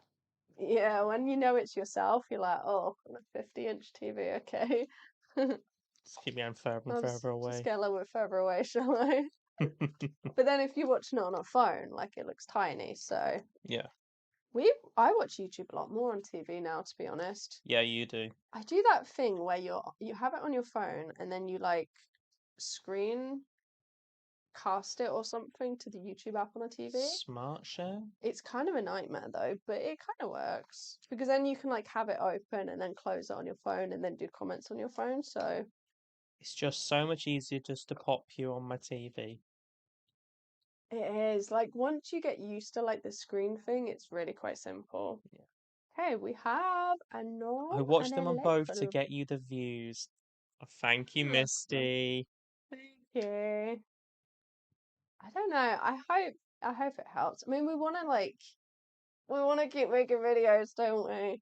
yeah, when you know it's yourself, you're like, oh, on a 50-inch TV, okay. Just keep me on further and I'll further just away. get a little bit further away, shall I? But then if you're watching it on a phone, like it looks tiny. So Yeah, I watch YouTube a lot more on TV now, to be honest. yeah, you do. I do that thing where you have it on your phone and then you like screen cast it or something to the YouTube app on a TV. Smart share? It's kind of a nightmare though, but it kind of works because then you can like have it open and then close it on your phone and then do comments on your phone. So It's just so much easier just to pop you on my TV. it is like once you get used to like the screen thing, it's really quite simple. Yeah. Okay, we have a gnome I and watched a them on both to leopard. get you the views. Oh, thank you, Oh, Misty. thank you. I don't know. I hope it helps. I mean, we want to keep making videos, don't we?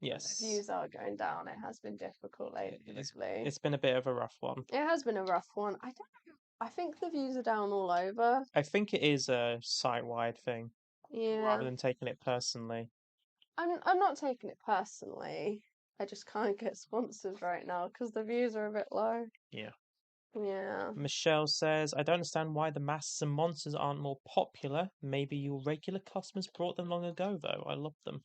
The Yes. views are going down. It has been difficult lately. It's been a bit of a rough one. It has been a rough one. I don't know. I think the views are down all over. I think it is a site-wide thing, Yeah. rather than taking it personally. I'm not taking it personally. I just can't get sponsors right now because the views are a bit low. Yeah. Yeah. Michelle says, I don't understand why the masks and monsters aren't more popular. Maybe your regular customers brought them long ago, though. I love them.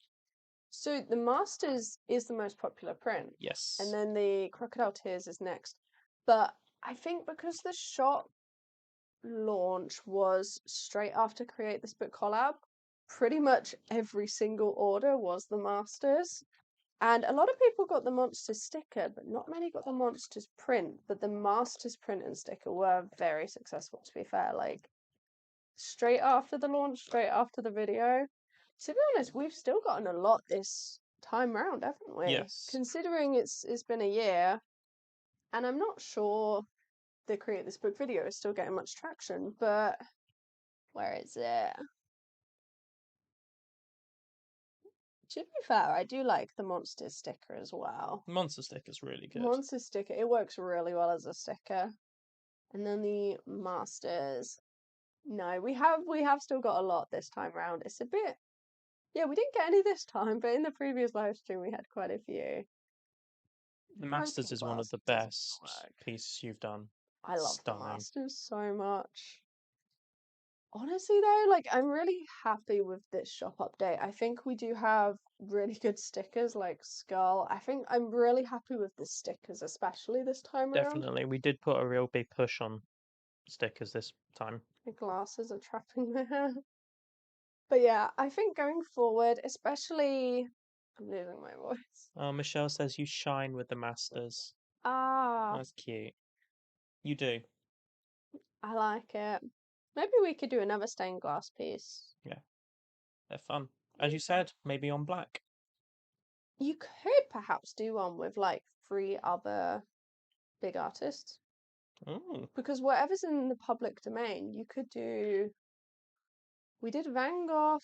So the Masters is the most popular print, and Yes. then the Crocodile Tears is next. But I think because the shop launch was straight after Create This Book collab, pretty much every single order was the Masters. And a lot of people got the Monsters sticker, but not many got the Monsters print. But the Masters print and sticker were very successful, to be fair. Like, straight after the launch, straight after the video. To be honest, we've still gotten a lot this time round, haven't we? Yes. Considering it's been a year, and I'm not sure the Create This Book video is still getting much traction, but where is it? To be fair, I do like the Monster sticker as well. Monster sticker's really good. Monster sticker, it works really well as a sticker. And then the Masters. No, we have still got a lot this time round. It's a bit, yeah, we didn't get any this time, but in the previous live stream we had quite a few. The Broken Masters is one of glass the doesn't best work. pieces you've done. I love the Stunning. Masters so much. Honestly though, like I'm really happy with this shop update. I think we do have really good stickers like Skull. I think I'm really happy with the stickers, especially this time around. Definitely. We did put a real big push on stickers this time. My glasses are trapping my hair. But yeah, I think going forward, especially I'm losing my voice. Oh, Michelle says you shine with the Masters. Ah, That's cute. You do. I like it. Maybe we could do another stained glass piece. Yeah. They're fun. As you said, maybe on black. You could perhaps do one with like 3 other big artists. Ooh. Because whatever's in the public domain, you could do. We did Van Gogh,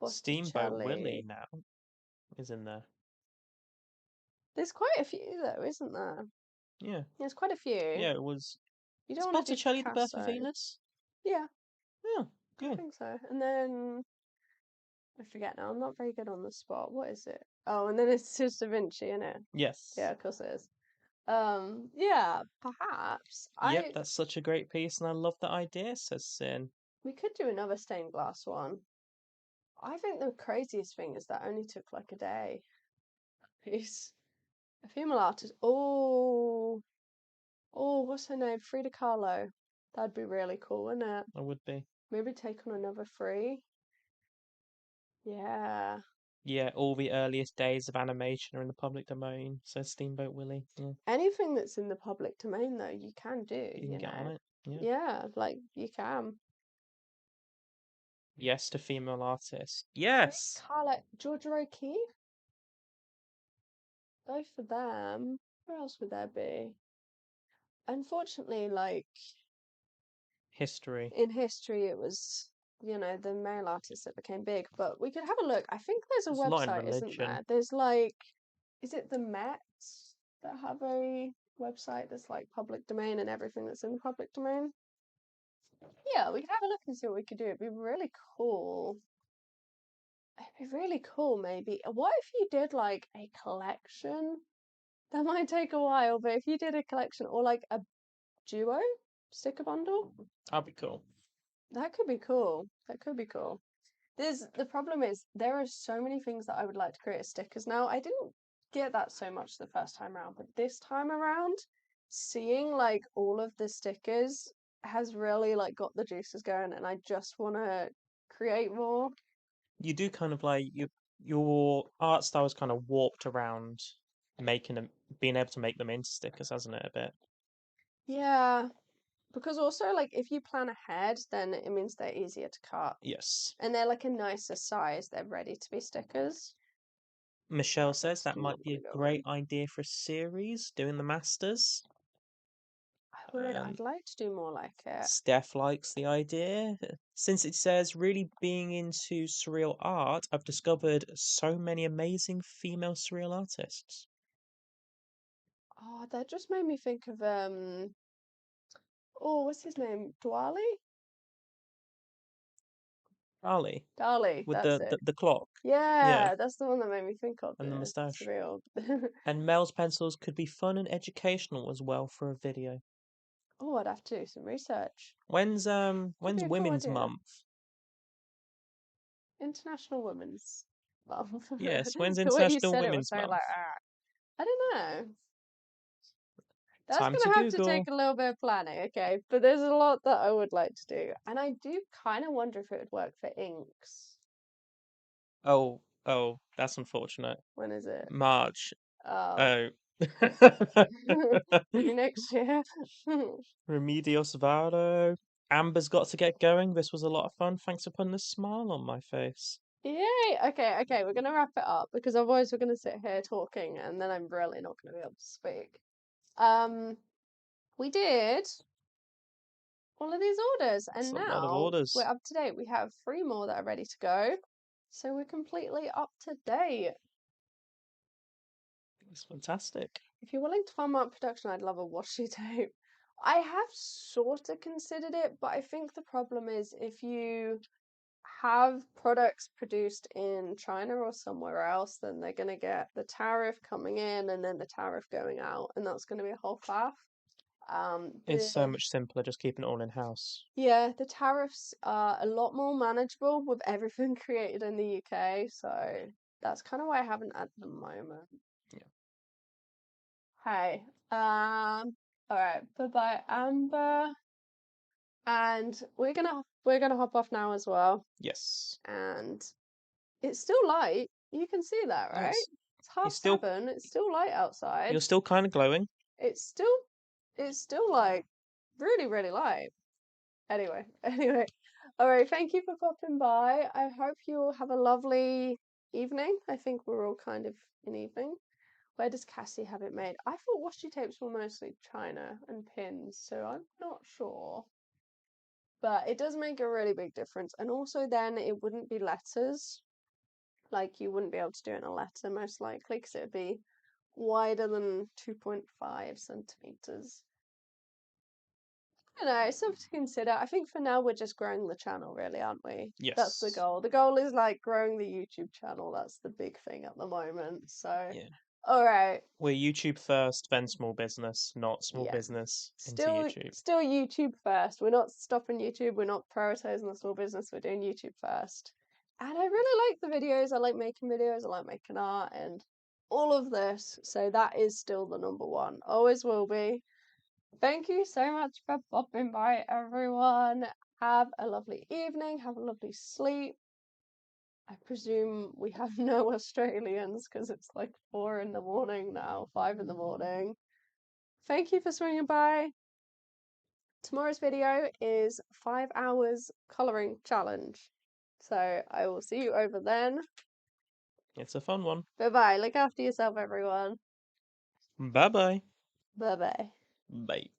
Steamboat Willie Botticelli. now is in there. There's quite a few though, isn't there? Yeah. There's quite a few. Yeah, it was. You Is don't want to do Botticelli the birth of Picasso. Venus? Yeah, Yeah, I good. think so. And then I forget now. I'm not very good on the spot. What is it? Oh, and then it's just Da Vinci, isn't it? Yes. Yeah, of course it is. Yeah, perhaps Yep, that's such a great piece, and I love the idea, says Sin. we could do another stained glass one. I think the craziest thing is that only took like a day. Piece. A female artist. Oh, what's her name? Frida Kahlo. That'd be really cool, wouldn't it? I would be. Maybe take on another free. Yeah. Yeah, all the earliest days of animation are in the public domain, says Steamboat Willie. Yeah, Anything that's in the public domain, though, you can do, you can get on it. Yeah. Yeah, like you can. Yes to female artist. Frida Yes. Kahlo, Georgia O'Keeffe. Both of them. Where else would there be? Unfortunately, like History. in history, it was, the male artists that became big. But we could have a look. I think there's a There's a lot in website, isn't religion. there? There's like, is it the Met that have a website that's like public domain and everything that's in the public domain? Yeah, we could have a look and see what we could do. It'd be really cool. It'd be really cool, maybe. What if you did like a collection? That might take a while, but if you did a collection or like a duo sticker bundle, That'd be cool. that could be cool. That could be cool. The problem is there are so many things that I would like to create as stickers now. I didn't get that so much the first time around, but this time around, seeing like all of the stickers has really like got the juices going, and I just want to create more. You do kind of like your art style is kind of warped around making them, being able to make them into stickers, hasn't it? A bit. Yeah, because also like if you plan ahead, then it means they're easier to cut. Yes. And they're like a nicer size. They're ready to be stickers. Michelle That's says that still not might be a gonna go great in. idea for a series, doing the Masters. I would. Um, I'd like to do more like it. Steph likes the idea. Since it says really being into surreal art, I've discovered so many amazing female surreal artists. Oh, that just made me think of Oh, what's his name? Dwali? Charlie Dali, with that's the, it. the the clock. Yeah, Yeah, that's the one that made me think of and the the moustache. surreal. And Mel's pencils could be fun and educational as well for a video. Oh, I'd have to do some research. When's Could be when's a cool Women's idea. Month? International Women's Month. Yes, when's The way you International said it was Women's so Month? like, I don't know. That's Time to gonna have to take Google. a little bit of planning, okay? But there's a lot that I would like to do, and I do kind of wonder if it would work for inks. Oh, that's unfortunate. When is it? March. Oh, Oh. maybe next year. Remedios Varo. Amber's got to get going. This was a lot of fun. Thanks for putting a smile on my face. Yay! Okay, okay, we're gonna wrap it up because otherwise we're gonna sit here talking and then I'm really not gonna be able to speak. Um, we did all of these orders That's and a lot of now we're orders. up to date. We have 3 more that are ready to go. So we're completely up to date. It's fantastic. If you're willing to fund my production, I'd love a washi tape. I have sort of considered it, but I think the problem is if you have products produced in China or somewhere else, then they're going to get the tariff coming in and then the tariff going out, and that's going to be a whole faff. It's so The much simpler just keeping it all in house. Yeah, the tariffs are a lot more manageable with everything created in the UK, so that's kind of why I haven't at the moment. Yeah. Hey, all right, bye bye, Amber, and we're gonna hop off now as well, Yes. and it's still light. You can see that, right? Yes. It's You're half still 7. It's still light outside. you're still kind of glowing. It's still it's still like really, really light. Anyway, anyway. All right, thank you for popping by. I hope you all have a lovely evening. I think we're all kind of in evening. Where does Cassie have it made? I thought washi tapes were mostly China and pins, so I'm not sure. But it does make a really big difference. And also then it wouldn't be letters. Like you wouldn't be able to do it in a letter most likely because it would be wider than 2.5 centimeters. You know, it's something to consider. I think for now we're just growing the channel, really, aren't we? That's the Yes. goal. The goal is like growing the YouTube channel. That's the big thing at the moment. So, Yeah. all right, We're YouTube first, then small business, not small yeah. business into Still, YouTube. still YouTube first. We're not stopping YouTube. We're not prioritizing the small business. We're doing YouTube first. And I really like the videos. I like making videos. I like making art and all of this. So that is still the number one. Always will be. Thank you so much for popping by, everyone. Have a lovely evening. Have a lovely sleep. I presume we have no Australians because it's like 4 in the morning now, 5 in the morning. Thank you for swinging by. Tomorrow's video is 5 hours colouring challenge. So I will see you over then. It's a fun one. Bye bye. Look after yourself, everyone. Bye bye. Bye bye. Bye.